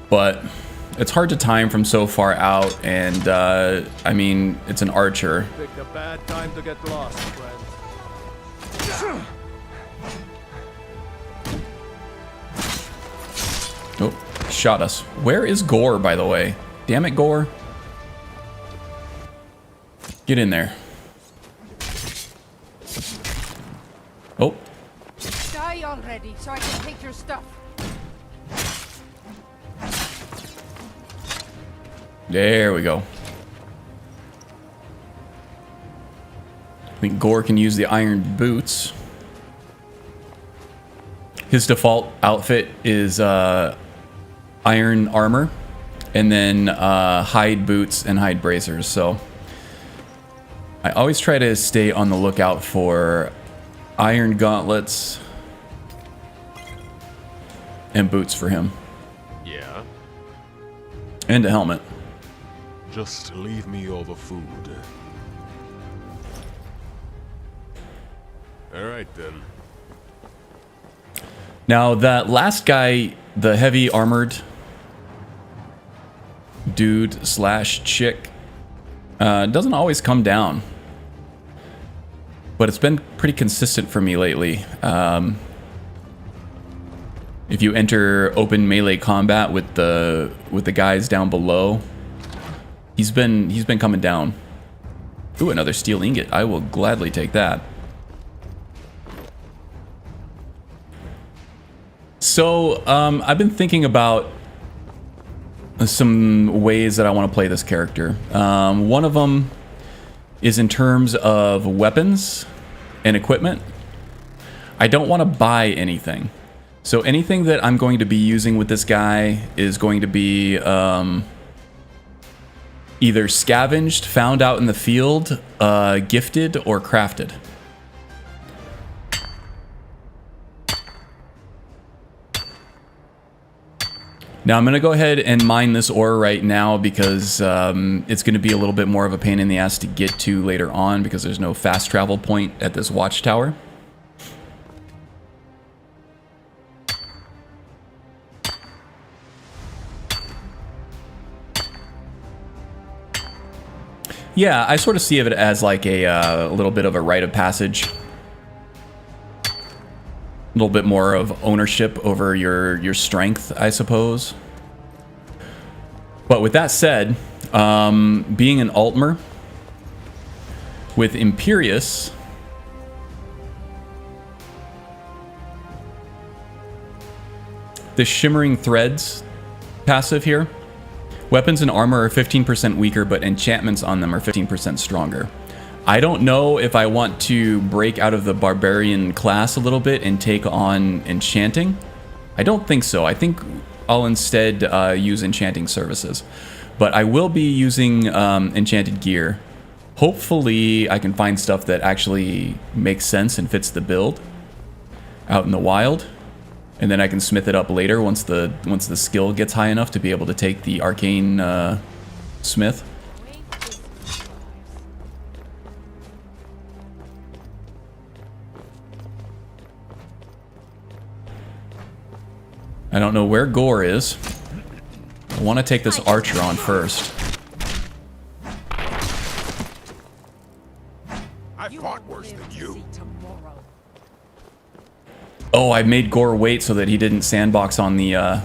but it's hard to time from so far out, and I mean, it's an archer. Picked a bad time to get lost, friend. Oh, shot us. Where is Gore, by the way? Damn it, Gore. Get in there. Oh. Die already so I can take your stuff. There we go. I think Gore can use the iron boots. His default outfit is iron armor, and then hide boots and hide bracers. So I always try to stay on the lookout for iron gauntlets and boots for him. Yeah. And a helmet. Just leave me all the food. Alright then. Now that last guy, the heavy armored dude slash chick, doesn't always come down. But it's been pretty consistent for me lately. If you enter open melee combat with the guys down below, he's been coming down. Ooh, another steel ingot. I will gladly take that. So, I've been thinking about some ways that I want to play this character. One of them is in terms of weapons and equipment. I don't want to buy anything. So anything that I'm going to be using with this guy is going to be either scavenged, found out in the field, gifted, or crafted. Now I'm going to go ahead and mine this ore right now because it's going to be a little bit more of a pain in the ass to get to later on because there's no fast travel point at this watchtower. Yeah, I sort of see it as like a little bit of a rite of passage. A little bit more of ownership over your strength, I suppose. But with that said, being an Altmer with Imperious, the Shimmering Threads passive here, Weapons and armor are 15% weaker, but enchantments on them are 15% stronger. I don't know if I want to break out of the Barbarian class a little bit and take on enchanting. I don't think so. I think I'll instead use enchanting services. But I will be using enchanted gear. Hopefully I can find stuff that actually makes sense and fits the build out in the wild. And then I can smith it up later once the skill gets high enough to be able to take the arcane smith. I don't know where Gore is. I want to take this archer on first. I fought worse than you. Oh, I made Gore wait so that he didn't sandbox on the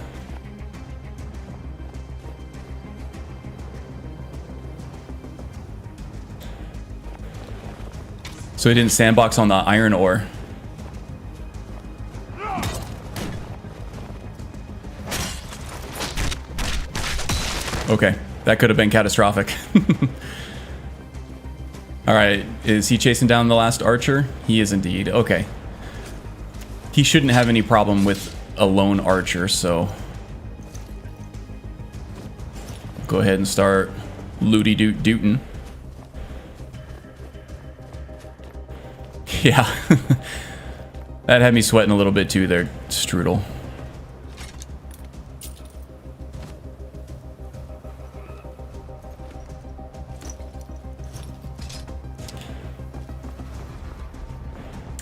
so he didn't sandbox on the iron ore. Okay, that could have been catastrophic. Alright, is he chasing down the last archer? He is indeed. Okay. He shouldn't have any problem with a lone archer, so... go ahead and start looty-doot-dootin'. Yeah. That had me sweating a little bit too there, Strudel.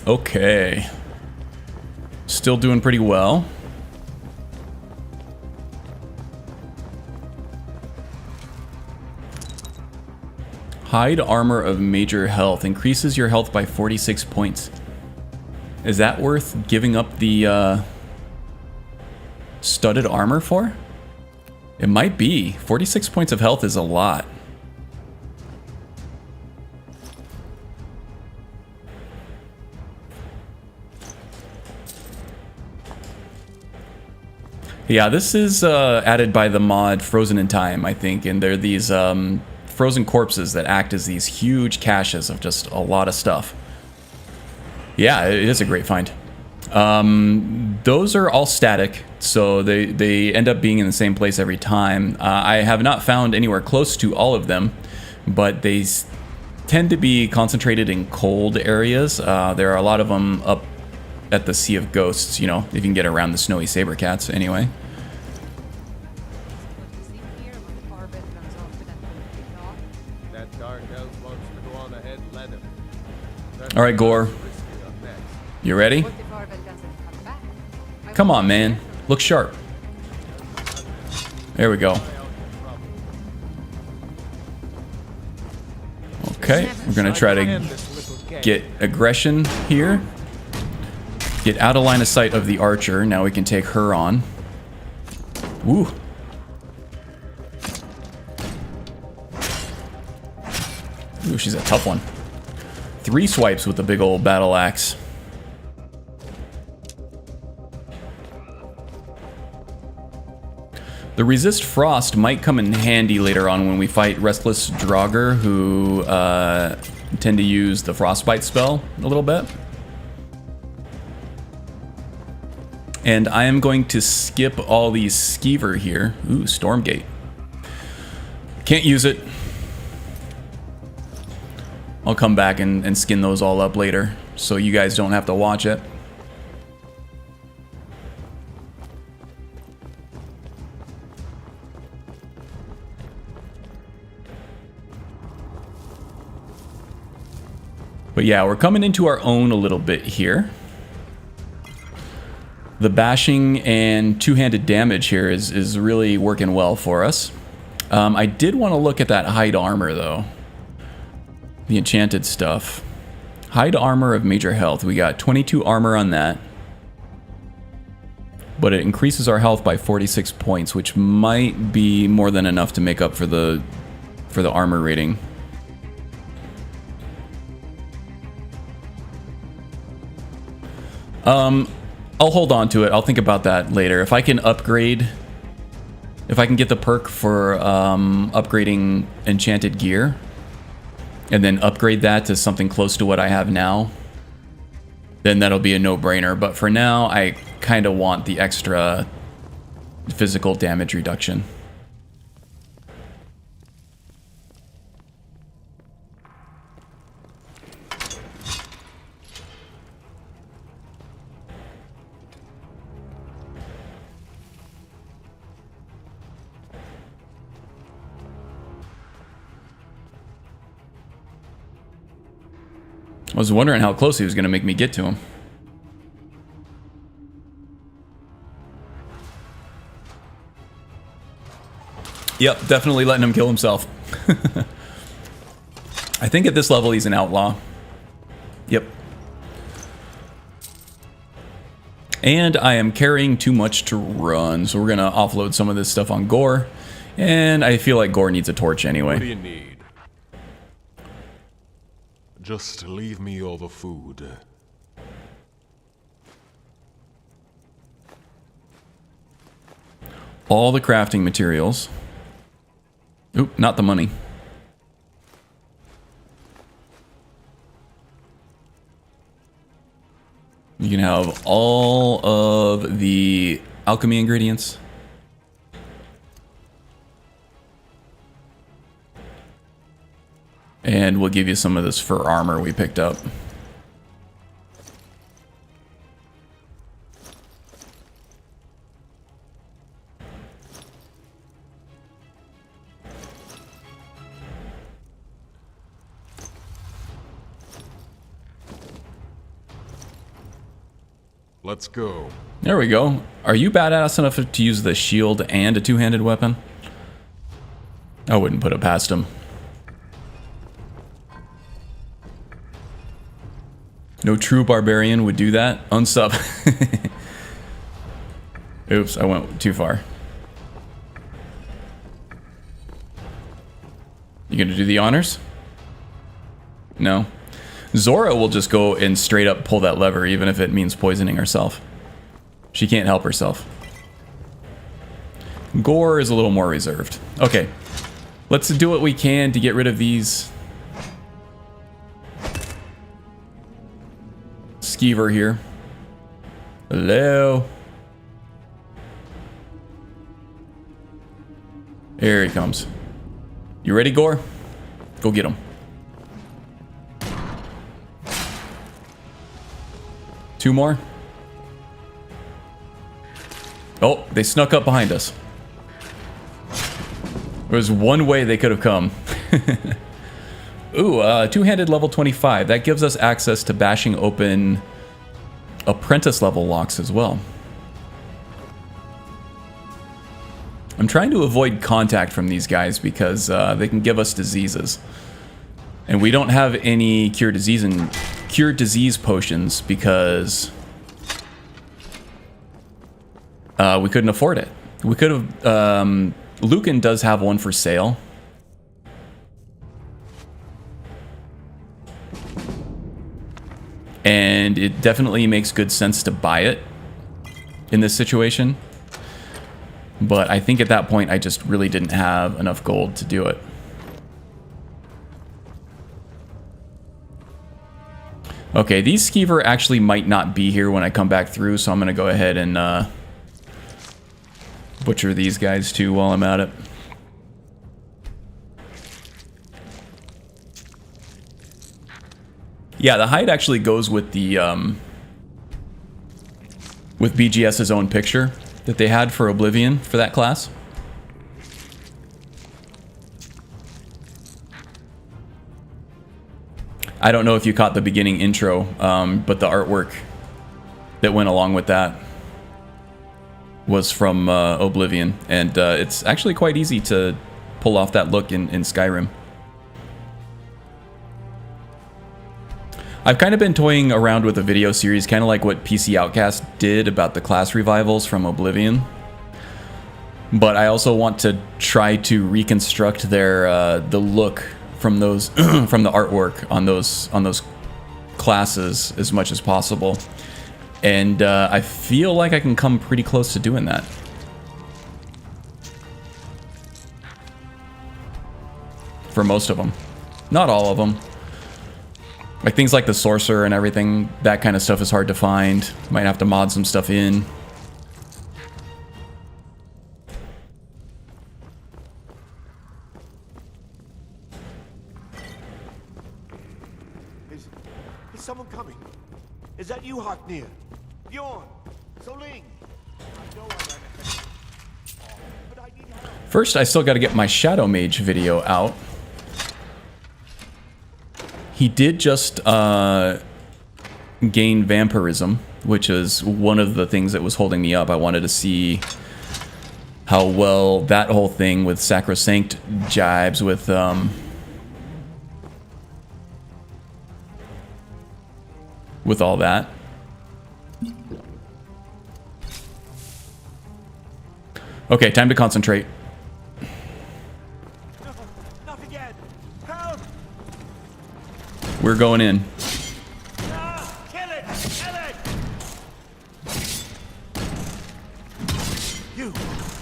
Okay. Still doing pretty well. Hide armor of major health. Increases your health by 46 points. Is that worth giving up the studded armor for? It might be. 46 points of health is a lot. Yeah, this is added by the mod Frozen in Time, I think, and they're these frozen corpses that act as these huge caches of just a lot of stuff. Yeah, it is a great find. Those are all static, so they end up being in the same place every time. I have not found anywhere close to all of them, but they tend to be concentrated in cold areas. There are a lot of them up at the Sea of Ghosts, you know, if you can get around the snowy saber cats anyway. All right, Gore. You ready? Come on, man. Look sharp. There we go. Okay, we're gonna try to get aggression here. Get out of line of sight of the archer. Now we can take her on. Woo. Ooh, she's a tough one. 3 swipes with the big old battle axe. The resist frost might come in handy later on when we fight restless Draugr, who tend to use the frostbite spell a little bit. And I am going to skip all these skeever here. Ooh, Stormgate. Can't use it. I'll come back and skin those all up later, so you guys don't have to watch it. But yeah, we're coming into our own a little bit here. The bashing and two-handed damage here is really working well for us. I did want to look at that hide armor though. The enchanted stuff. Hide armor of major health. We got 22 armor on that. But it increases our health by 46 points, which might be more than enough to make up for the armor rating. I'll hold on to it. I'll think about that later. If I can upgrade if I can get the perk for upgrading enchanted gear, and then upgrade that to something close to what I have now, then that'll be a no-brainer. But for now, I kind of want the extra physical damage reduction. I was wondering how close he was going to make me get to him. Yep, definitely letting him kill himself. I think at this level he's an outlaw. Yep. And I am carrying too much to run, so we're going to offload some of this stuff on Gore. And I feel like Gore needs a torch anyway. What do you need? Just leave me all the food. All the crafting materials. Oop, not the money. You can have all of the alchemy ingredients. And we'll give you some of this fur armor we picked up. Let's go. There we go. Are you badass enough to use the shield and a two-handed weapon? I wouldn't put it past him. No true barbarian would do that. Unsub. Oops, I went too far. You gonna do the honors? No. Zora will just go and straight up pull that lever, even if it means poisoning herself. She can't help herself. Gore is a little more reserved. Okay. Let's do what we can to get rid of these skeever here. Hello. Here he comes. You ready, Gore? Go get him. Two more. Oh, they snuck up behind us. There was one way they could have come. Ooh, two-handed level 25. That gives us access to bashing open apprentice level locks as well. I'm trying to avoid contact from these guys because they can give us diseases. And we don't have any cure disease potions because we couldn't afford it. We could have... Lucan does have one for sale. And it definitely makes good sense to buy it in this situation. But I think at that point I just really didn't have enough gold to do it. Okay, these skeever actually might not be here when I come back through, so I'm going to go ahead and butcher these guys too while I'm at it. Yeah, the hide actually goes with the with BGS's own picture that they had for Oblivion for that class. I don't know if you caught the beginning intro, but the artwork that went along with that was from Oblivion, and it's actually quite easy to pull off that look in Skyrim. I've kind of been toying around with a video series, kind of like what PC Outcast did about the class revivals from Oblivion. But I also want to try to reconstruct their the look from those from the artwork on those classes as much as possible. And I feel like I can come pretty close to doing that. for most of them. Not all of them. Like things like the sorcerer and everything, that kind of stuff is hard to find. Might have to mod some stuff in. Is someone coming? Is that you, Haknir? Bjorn? Soling? First, I still got to get my Shadow Mage video out. He did just gain vampirism, which is one of the things that was holding me up. I wanted to see how well that whole thing with Sacrosanct jibes with all that. Okay, time to concentrate. Not again! Help! We're going in. Kill it! Kill it! You,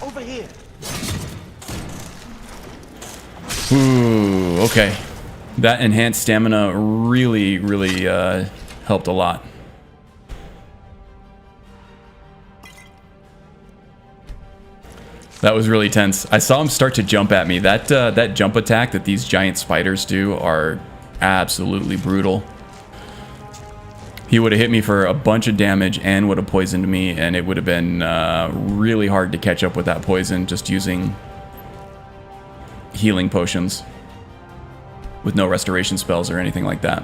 over here. Ooh, okay. That enhanced stamina really, really helped a lot. That was really tense. I saw him start to jump at me. That jump attack that these giant spiders do are absolutely brutal. He would have hit me for a bunch of damage and would have poisoned me, and it would have been really hard to catch up with that poison just using healing potions with no restoration spells or anything like that.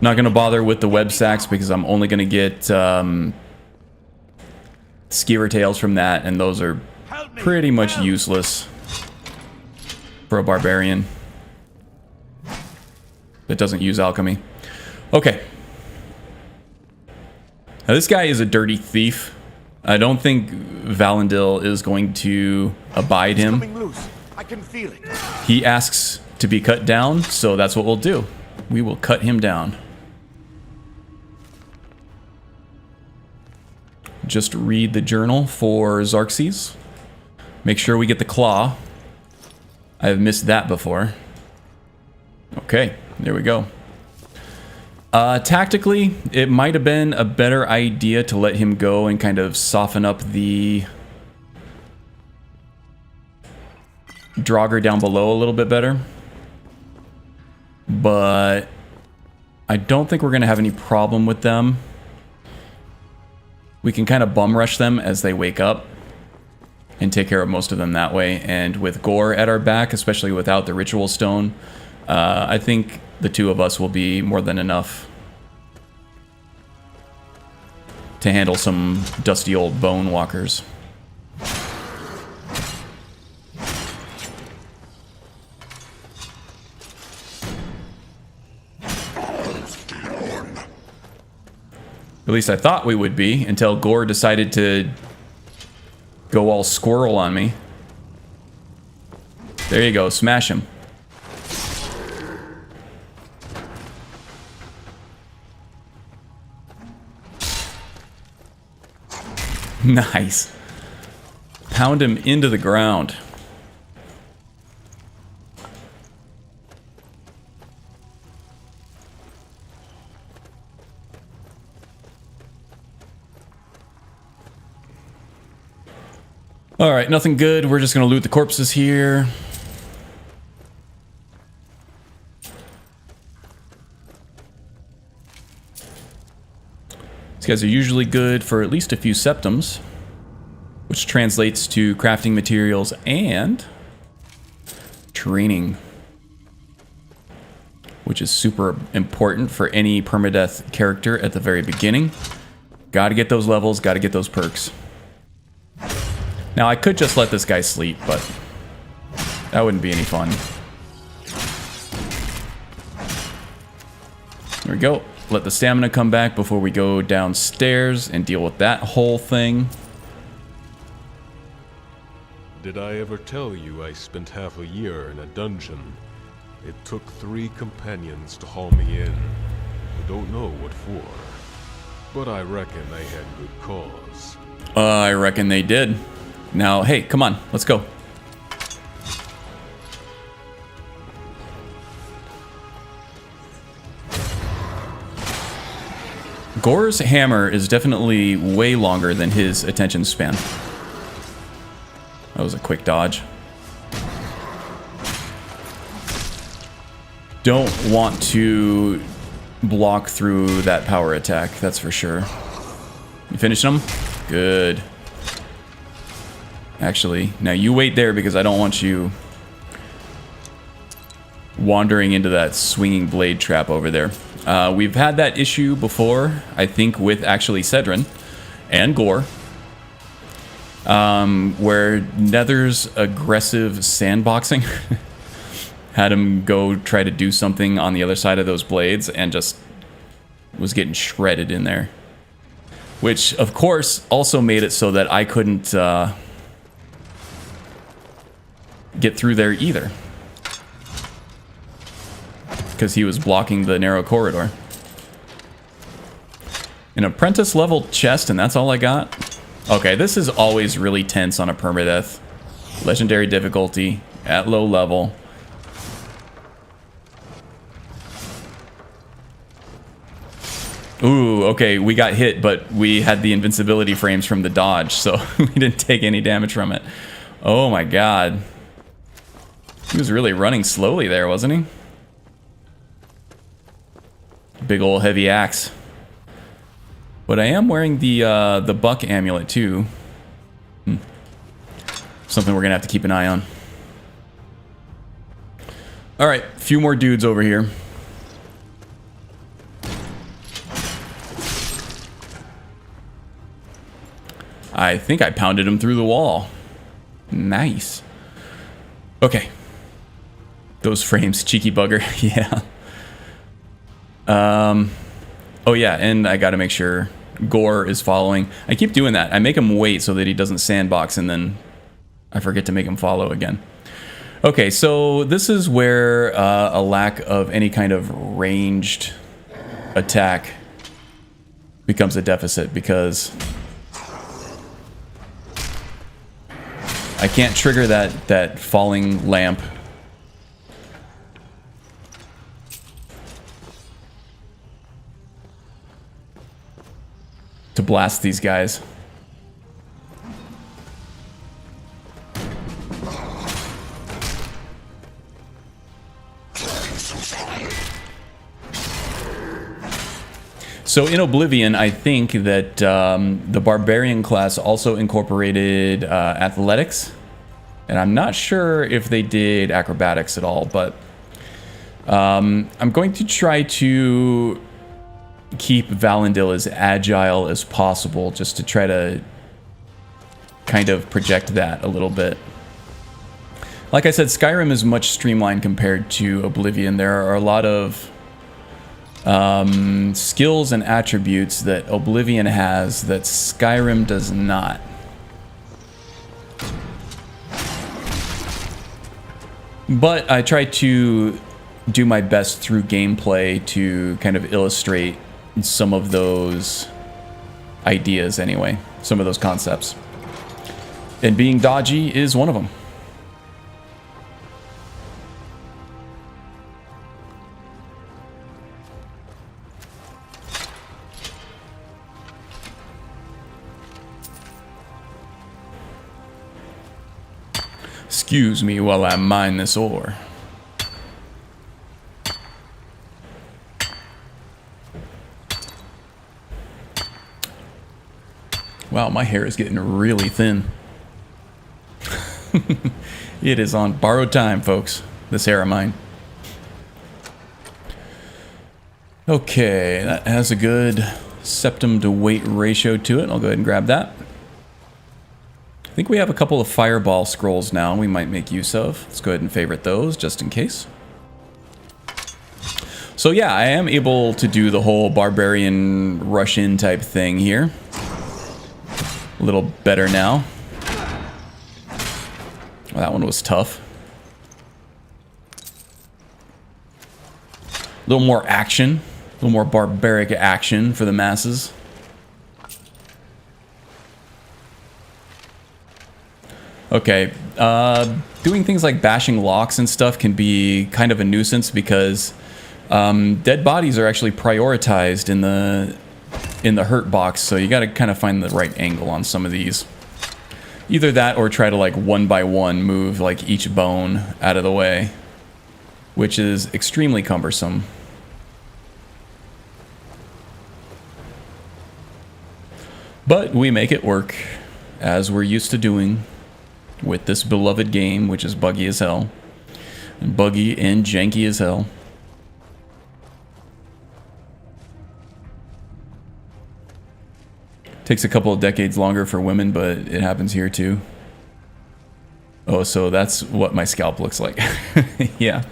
Not going to bother with the web sacks because I'm only going to get skewer tails from that, and those are pretty much useless for a barbarian that doesn't use alchemy. Okay. Now this guy is a dirty thief. I don't think Valandil is going to abide him. I can feel it. He asks to be cut down, so that's what we'll do. We will cut him down. Just read the journal for Xerxes. Make sure we get the claw. I have missed that before. Okay, there we go. Tactically, it might have been a better idea to let him go and kind of soften up the Draugr down below a little bit better. But I don't think we're going to have any problem with them. We can kind of bum rush them as they wake up and take care of most of them that way. And with Gore at our back, especially without the ritual stone, I think the two of us will be more than enough to handle some dusty old bone walkers. At least I thought we would be, until Gore decided to go all squirrel on me. There you go, smash him. Nice. Pound him into the ground. Alright, nothing good. We're just going to loot the corpses here. These guys are usually good for at least a few septums, which translates to crafting materials and training, which is super important for any permadeath character at the very beginning. Got to get those levels, got to get those perks. Now, I could just let this guy sleep, but that wouldn't be any fun. There we go. Let the stamina come back before we go downstairs and deal with that whole thing. Did I ever tell you I spent half a year in a dungeon? It took 3 companions to haul me in. The don't know what for, but I reckon they had good cause. I reckon they did. Now, hey, come on, let's go. Gore's hammer is definitely way longer than his attention span. That was a quick dodge. Don't want to block through that power attack, that's for sure. You finishing him? Good. Actually, now you wait there because I don't want you wandering into that swinging blade trap over there. We've had that issue before, I think, with actually Cedrin and Gore, where Nether's aggressive sandboxing had him go try to do something on the other side of those blades and just was getting shredded in there. Which, of course, also made it so that I couldn't get through there either, because he was blocking the narrow corridor. An apprentice level chest, and that's all I got? Okay, this is always really tense on a permadeath. Legendary difficulty, at low level. Ooh, okay, we got hit, but we had the invincibility frames from the dodge, so we didn't take any damage from it. Oh my god. He was really running slowly there, wasn't he? Big ol' heavy axe. But I am wearing the buck amulet too. Something we're gonna have to keep an eye on. Alright, a few more dudes over here. I think I pounded him through the wall. Nice. Okay. Those frames, cheeky bugger. Yeah. Oh yeah, and I gotta make sure Gore is following. I keep doing that. I make him wait so that he doesn't sandbox, and then I forget to make him follow again. Okay, so this is where a lack of any kind of ranged attack becomes a deficit, because I can't trigger that falling lamp. To blast these guys. So in Oblivion, I think that the Barbarian class also incorporated athletics, and I'm not sure if they did acrobatics at all, but I'm going to try to keep Valandil as agile as possible, just to try to kind of project that a little bit. Like I said, Skyrim is much streamlined compared to Oblivion. There are a lot of skills and attributes that Oblivion has that Skyrim does not. But I try to do my best through gameplay to kind of illustrate some of those ideas anyway, some of those concepts. And being dodgy is one of them. Excuse me while I mine this ore. Wow, my hair is getting really thin. It is on borrowed time, folks. This hair of mine. Okay, that has a good septum to weight ratio to it. I'll go ahead and grab that. I think we have a couple of fireball scrolls now we might make use of. Let's go ahead and favorite those just in case. So yeah, I am able to do the whole barbarian rush in type thing here. A little better now. Well, that one was tough. A little more action little more barbaric action for the masses. Okay, doing things like bashing locks and stuff can be kind of a nuisance because dead bodies are actually prioritized in the hurt box, so you got to kind of find the right angle on some of these. Either that or try to like one by one move like each bone out of the way, which is extremely cumbersome. But we make it work, as we're used to doing with this beloved game, which is buggy as hell. Buggy and janky as hell. Takes a couple of decades longer for women, but it happens here too. Oh, so that's what my scalp looks like. Yeah.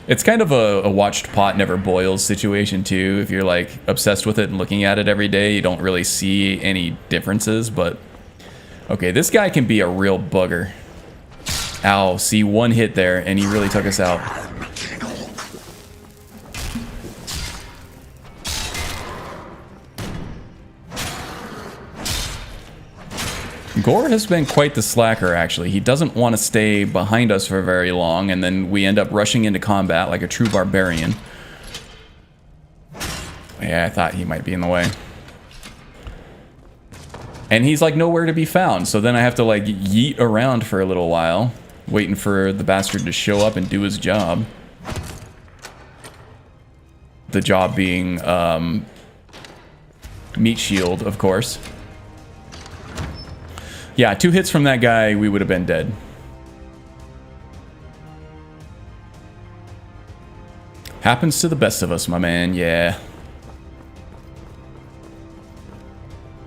It's kind of a watched pot never boils situation too. If you're like obsessed with it and looking at it every day, you don't really see any differences, but okay, this guy can be a real bugger. Ow, see, one hit there and he really took us out. Gore has been quite the slacker, actually. He doesn't want to stay behind us for very long, and then we end up rushing into combat like a true barbarian. Yeah, I thought he might be in the way. And he's like nowhere to be found, so then I have to like yeet around for a little while, waiting for the bastard to show up and do his job. The job being meat shield, of course. Yeah, 2 hits from that guy, we would have been dead. Happens to the best of us, my man, yeah.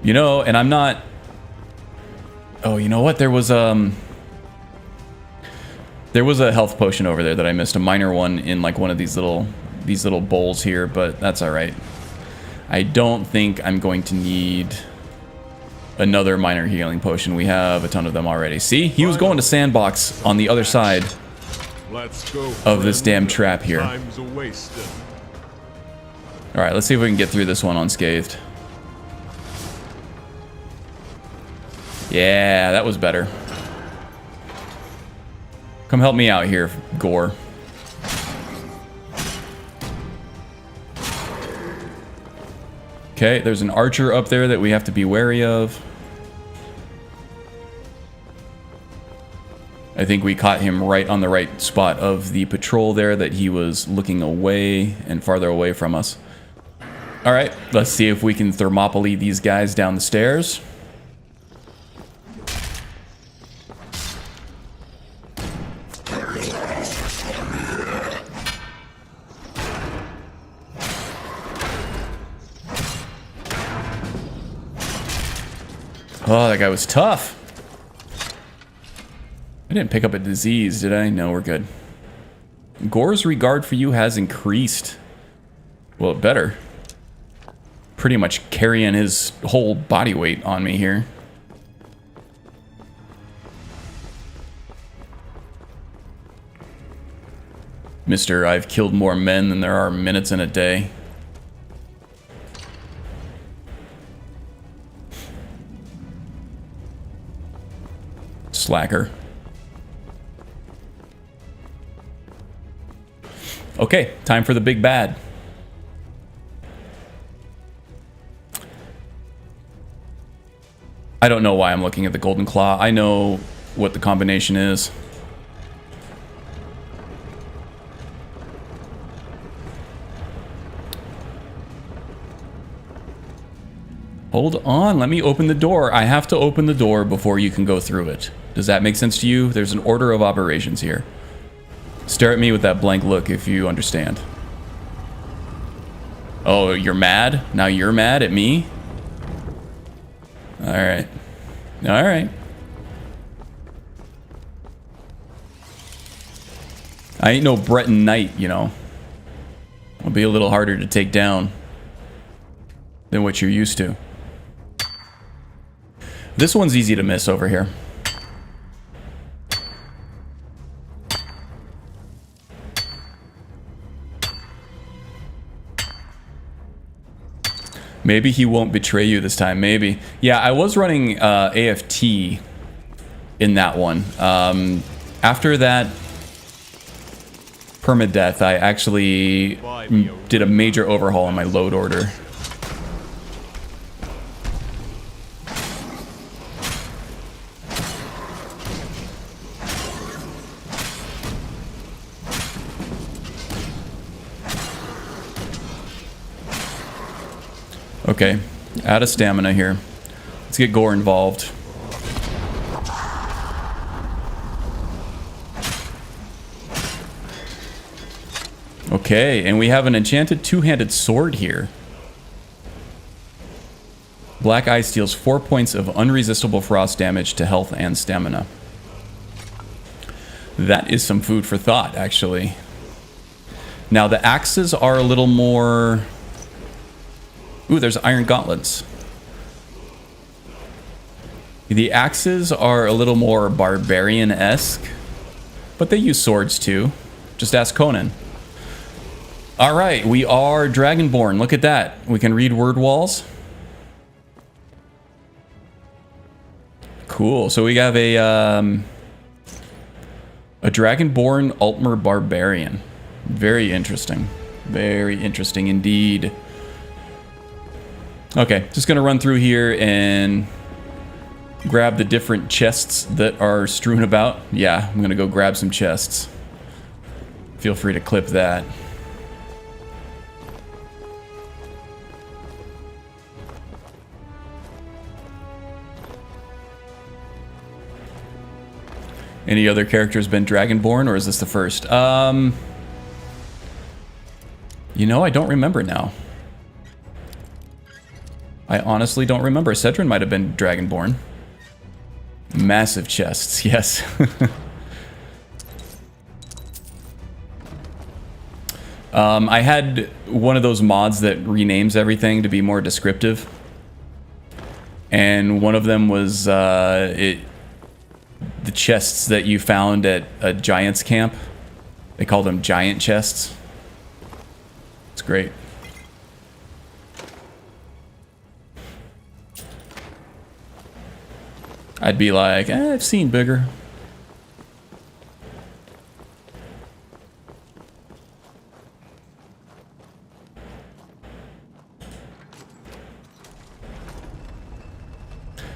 You know, and I'm not... Oh, you know what? There was a health potion over there that I missed, a minor one in like one of these little bowls here, but that's alright. I don't think I'm going to need another minor healing potion. We have a ton of them already. See? He was going to sandbox on the other side of this damn trap here. Alright, let's see if we can get through this one unscathed. Yeah, that was better. Come help me out here, Gore. Okay, there's an archer up there that we have to be wary of. I think we caught him right on the right spot of the patrol there that he was looking away and farther away from us. Alright, let's see if we can Thermopylae these guys down the stairs. Oh, that guy was tough. I didn't pick up a disease, did I? No, we're good. Gore's regard for you has increased. Well, it better. Pretty much carrying his whole body weight on me here. Mister, I've killed more men than there are minutes in a day. Slacker. Okay, time for the big bad. I don't know why I'm looking at the Golden Claw. I know what the combination is. Hold on, let me open the door. I have to open the door before you can go through it. Does that make sense to you? There's an order of operations here. Stare at me with that blank look if you understand. Oh, you're mad? Now you're mad at me? Alright. Alright. I ain't no Breton knight, you know. I'll be a little harder to take down than what you're used to. This one's easy to miss over here. Maybe he won't betray you this time. Maybe. Yeah, I was running AFT in that one. After that Permadeath, I actually did a major overhaul on my load order. Okay, out of stamina here. Let's get Gore involved. Okay, and we have an enchanted two-handed sword here. Black Ice deals 4 points of unresistible frost damage to health and stamina. That is some food for thought, actually. Now, the axes are a little more... Ooh, there's iron gauntlets. The axes are a little more barbarian-esque, but they use swords too. Just ask Conan. All right, we are Dragonborn. Look at that. We can read word walls. Cool. So we have a Dragonborn Altmer Barbarian. Very interesting. Very interesting indeed. Okay, just gonna run through here and grab the different chests that are strewn about. Yeah, I'm gonna go grab some chests. Feel free to clip that. Any other characters been Dragonborn, or is this the first? You know, I don't remember now. I honestly don't remember. Cedrin might have been Dragonborn. Massive chests, yes. I had one of those mods that renames everything to be more descriptive. And one of them was the chests that you found at a giant's camp. They called them giant chests. It's great. I'd be like, I've seen bigger.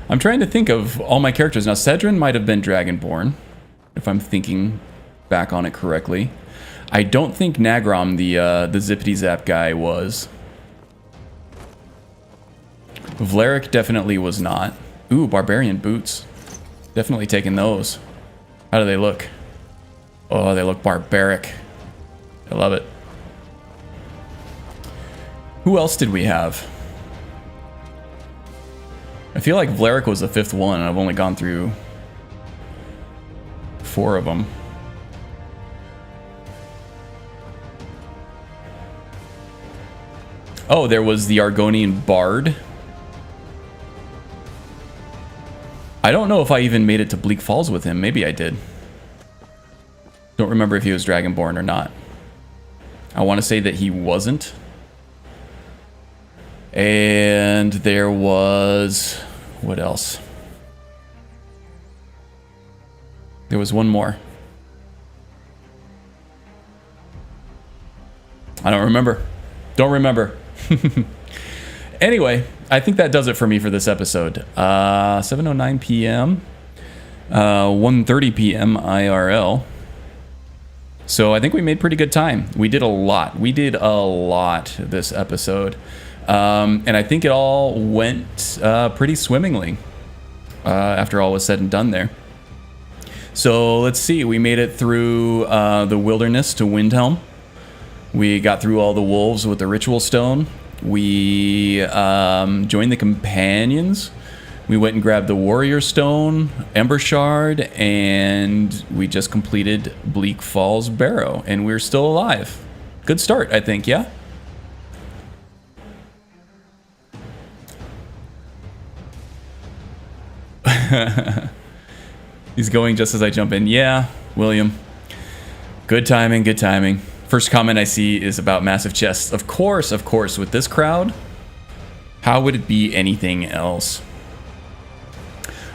I'm trying to think of all my characters. Now, Cedrin might have been Dragonborn, if I'm thinking back on it correctly. I don't think Nagrom, the Zippity Zap guy, was. Vlerick definitely was not. Ooh, Barbarian boots. Definitely taking those. How do they look? Oh, they look barbaric. I love it. Who else did we have? I feel like Vlerick was the 5th one, and I've only gone through 4 of them. Oh, there was the Argonian Bard. I don't know if I even made it to Bleak Falls with him. Maybe I did. Don't remember if he was Dragonborn or not. I want to say that he wasn't. And there was... what else? There was one more. I don't remember. Don't remember. Anyway, I think that does it for me for this episode. 7:09 p.m. 1:30 p.m. IRL. So I think we made pretty good time. We did a lot. We did a lot this episode. And I think it all went pretty swimmingly after all was said and done there. So let's see. We made it through the wilderness to Windhelm. We got through all the wolves with the ritual stone. We joined the companions. We went and grabbed the warrior stone, Embershard, and we just completed Bleak Falls Barrow, and we're still alive. Good start, I think, yeah? He's going just as I jump in. Yeah, William. Good timing, good timing. First comment I see is about massive chests. Of course, with this crowd. How would it be anything else?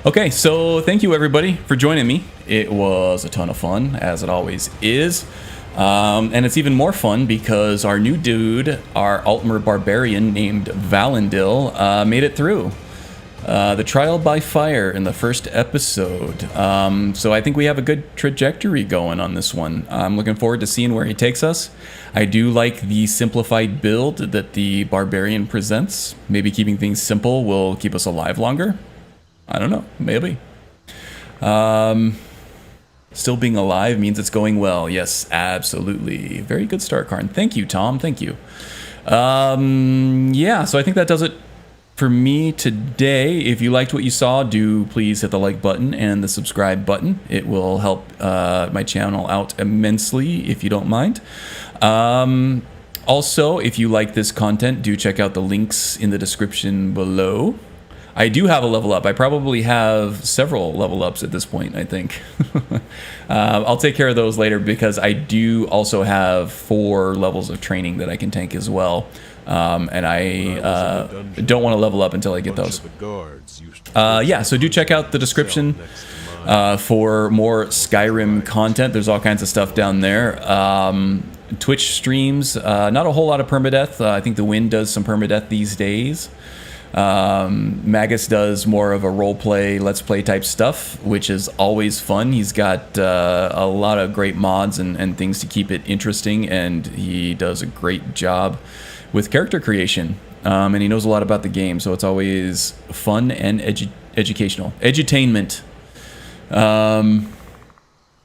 Okay, so thank you everybody for joining me. It was a ton of fun, as it always is. And it's even more fun because our new dude, our Altmer Barbarian named Valendil, made it through the trial by fire in the first episode. So I think we have a good trajectory going on this one. I'm looking forward to seeing where he takes us. I do like the simplified build that the Barbarian presents. Maybe keeping things simple will keep us alive longer. I don't know, maybe. Still being alive means it's going well. Yes, absolutely. Very good start, Karn. Thank you, Tom. Thank you. Yeah, so I think that does it for me today. If you liked what you saw, do please hit the like button and the subscribe button. It will help my channel out immensely if you don't mind. Also, if you like this content, do check out the links in the description below. I do have a level up. I probably have several level ups at this point, I think. I'll take care of those later because I do also have 4 levels of training that I can tank as well. And I don't want to level up until I get those. Yeah, so do check out the description for more Skyrim content. There's all kinds of stuff down there. Twitch streams, not a whole lot of permadeath. I think the Wind does some permadeath these days. Magus does more of a roleplay, let's play type stuff, which is always fun. He's got a lot of great mods and things to keep it interesting, and he does a great job with character creation. And he knows a lot about the game, so it's always fun and educational. Edutainment.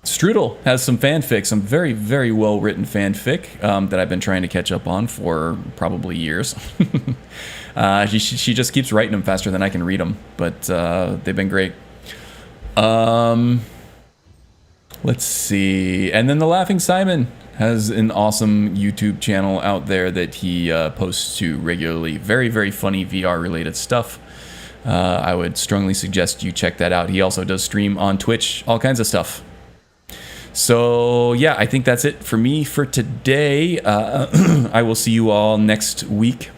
Strudel has some fanfic, some very, very well written fanfic that I've been trying to catch up on for probably years. She just keeps writing them faster than I can read them, but they've been great. Let's see. And then the Laughing Simon has an awesome YouTube channel out there that he posts to regularly. Very, very funny VR related stuff. I would strongly suggest you check that out. He also does stream on Twitch, all kinds of stuff. So yeah, I think that's it for me for today. I will see you all next week.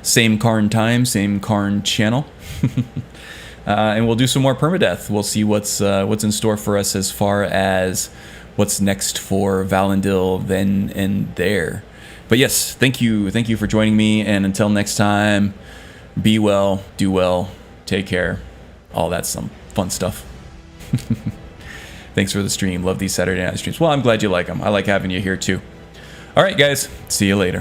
Same Karn time, same Karn channel. And we'll do some more permadeath. We'll see what's in store for us as far as what's next for Valendil then and there. But yes, thank you for joining me, and until next time, be well, do well, take care, all that some fun stuff. Thanks for the stream. Love these Saturday night streams. Well, I'm glad you like them. I like having you here too. All right, guys. See you later.